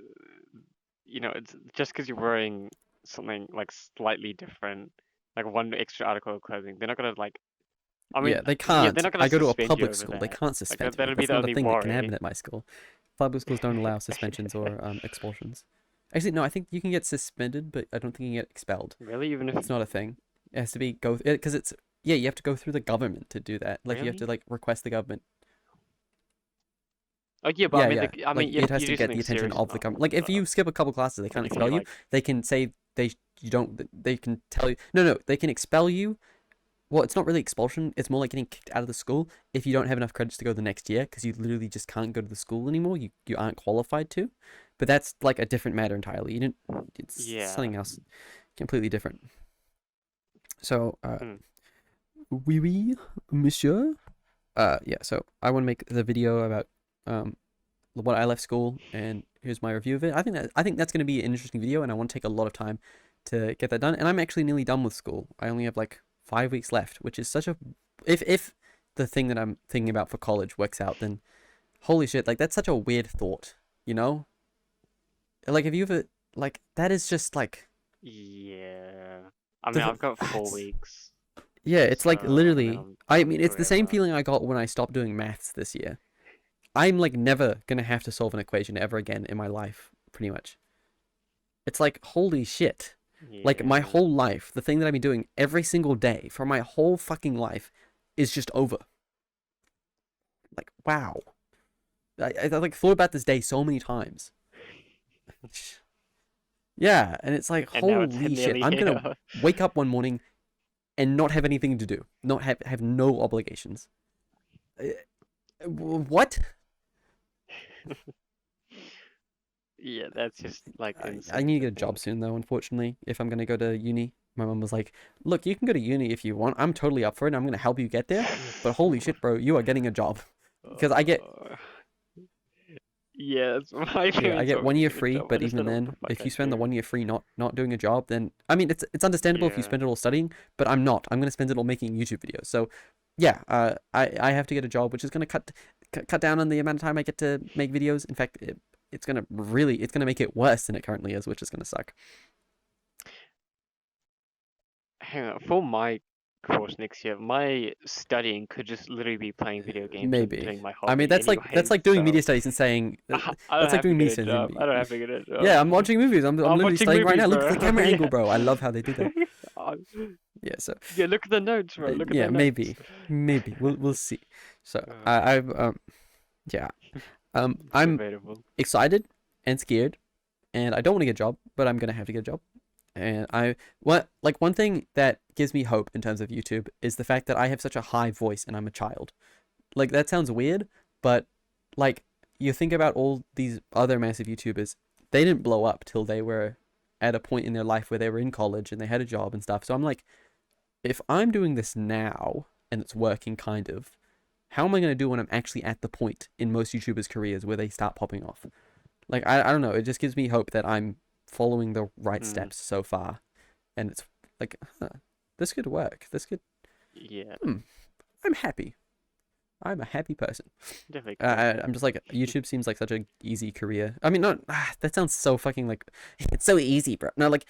it's just because you're wearing something like slightly different, like one extra article of clothing, they're not gonna like. I mean, yeah, they yeah, they're can't. not gonna I go to a suspend you public over school. They that. can't Like suspend me. that'll be That's the not a only thing that can happen worry. at my school. Public schools don't allow suspensions or expulsions. Actually, no. I think you can get suspended, but I don't think you can get expelled. Really, even if It's not a thing. It has to be go because it's yeah. You have to go through the government to do that. Like you have to really? like request the government. Oh yeah, but I Yeah, mean, yeah. I Like mean, you it have has to to do get something the attention serious of the enough. government. Like if you skip a couple classes, they can't If expel you you. like, They can say you don't. They can tell you no. They can expel you. Well, it's not really expulsion. It's more like getting kicked out of the school if you don't have enough credits to go the next year because you literally just can't go to the school anymore. You aren't qualified to. But that's like a different matter entirely. You didn't. It's yeah. something else, completely different. So, Mm. oui, oui, monsieur. Yeah. So I want to make the video about what I left school and here's my review of it. I think that's going to be an interesting video, and I want to take a lot of time to get that done. And I'm actually nearly done with school. I only have like 5 weeks left, which is such a if the thing that I'm thinking about for college works out, then holy shit, like that's such a weird thought, you know? Like have you ever like that is just like Yeah. I mean, the I've got 4 it's weeks, yeah, it's like so and then literally I'm I done mean it's the same forever. feeling I got when I stopped doing maths this year. I'm like never gonna have to solve an equation ever again in my life, pretty much. It's like, holy shit. Like, my Yeah. whole life, the thing that I've been doing every single day for my whole fucking life is just over. Like, wow. I like thought about this day so many times. Yeah, and it's like, And now it's holy shit. nearly I'm gonna here. wake up one morning and not have anything to do, not have no obligations. What? Yeah, that's just like I insane need to to get a job think. soon though, unfortunately, if I'm gonna go to uni. My mom was like, look, you can go to uni if you want. I'm totally up for it and I'm gonna help you get there. But holy shit, bro, you are getting a job. Because I get Uh, yeah, that's my yeah, I parents get want me one to year get a free, job. I but just even don't know what the then, fuck if I you spend the do. 1 year free not doing a job, then I mean it's understandable if you Yeah. spend it all studying, but I'm not. I'm gonna spend it all making YouTube videos. So yeah, I have to get a job, which is gonna cut down on the amount of time I get to make videos. In fact, it's gonna make it worse than it currently is, which is gonna suck. Hang on, for my course next year, my studying could just literally be playing video games and Maybe. doing my I mean, hobby that's anyways, like doing media so studies and saying I don't that's like have to doing get media a studies and job. I don't have to get a yeah, job. I'm watching movies. I'm I'm literally watching studying right movies, now. Look at bro. the camera Yeah. angle, bro. I love how they do that. Uh, Yeah, so yeah, look at the notes, bro. Look at yeah, the notes. maybe we'll see. So Uh, I've yeah it's I'm debatable. excited and scared, and I don't want to get a job, but I'm gonna have to get a job. And one thing that gives me hope in terms of YouTube is the fact that I have such a high voice and I'm a child. Like that sounds weird, but like you think about all these other massive YouTubers, they didn't blow up till they were at a point in their life where they were in college and they had a job and stuff. So I'm like, if I'm doing this now and it's working kind of, how am I going to do when I'm actually at the point in most YouTubers' careers where they start popping off? Like I don't know, it just gives me hope that I'm following the right Hmm. steps so far, and it's like this could work. This could. Yeah, Hmm, I'm happy. I'm a happy person. definitely could. I'm just like YouTube seems like such a easy career. I mean, not that sounds so fucking like it's so easy, bro. No, like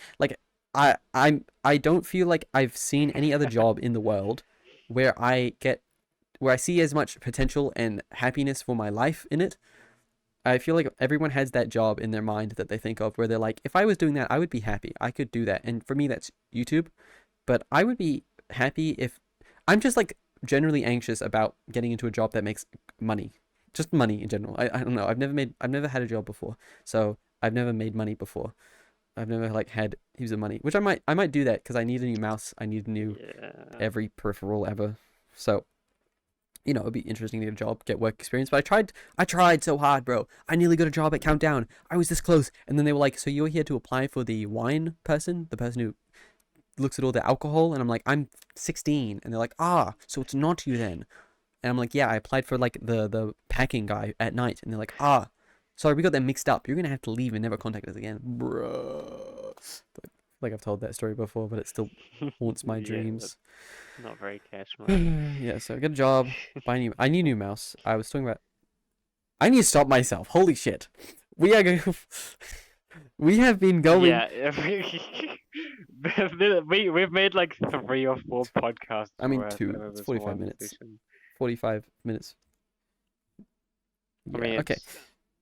I don't feel like I've seen any other job in the world where I see as much potential and happiness for my life in it. I feel like everyone has that job in their mind that they think of where they're like, if I was doing that, I would be happy. I could do that. And for me, that's YouTube. But I would be happy if I'm just like generally anxious about getting into a job that makes money. Just money in general. I don't know. I've never had a job before. So I've never made money before. I've never like had heaps of money, which I might do that because I need a new mouse. I need a new Yeah. every peripheral ever. So it'd be interesting to get a job, get work experience. But I tried so hard, bro. I nearly got a job at Countdown. I was this close, and then they were like, "So you're here to apply for the wine person, the person who looks at all the alcohol?" And I'm like, "I'm 16," and they're like, "Ah, so it's not you then." And I'm like, "Yeah, I applied for like the packing guy at night," and they're like, "Ah." Sorry, we got them mixed up. You're gonna have to leave and never contact us again, bro. Like I've told that story before, but it still haunts my Yeah, dreams. that's not very cash money. Yeah, so I got a job. I need a new mouse. I was talking about. I need to stop myself. Holy shit. We are going. We have been going. Yeah, we've made like 3 or 4 podcasts I mean, worth 2. over It's this 45 one minutes. session. 45 minutes. I Yeah, mean, okay. it's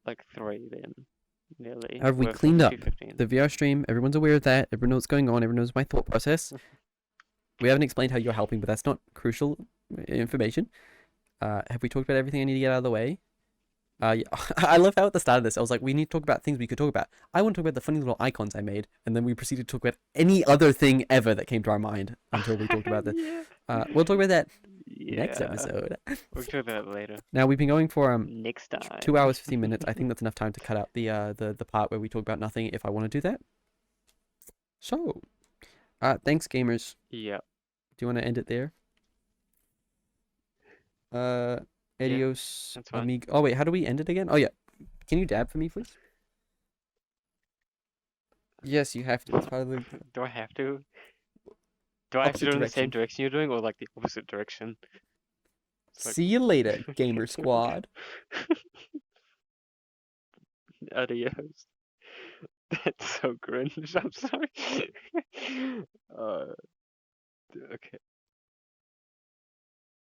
like 3 then, nearly. Have we We're cleaned up 2:15. the VR stream? Everyone's aware of that. Everyone knows what's going on. Everyone knows my thought process. We haven't explained how you're helping, but that's not crucial information. Have we talked about everything I need to get out of the way? Yeah. I love how at the start of this, I was like, we need to talk about things we could talk about. I want to talk about the funny little icons I made, and then we proceeded to talk about any other thing ever that came to our mind until we talked about this. Yeah. We'll talk about that next Yeah. episode. We'll talk about that later. Now we've been going for Next time. 2 hours 15 minutes. I think that's enough time to cut out the part where we talk about nothing if I want to do that. So, thanks gamers. Yep. Do you want to end it there? Adios, that's fine. amigo. Oh wait, how do we end it again? Oh yeah, can you dab for me, please? Yes, you have to. It's part of the Do I have to? Do I have to opposite do it in the same direction. direction you're doing, or like the opposite direction? It's like- See you later, gamer squad. Adios. That's so cringe. I'm sorry. Okay.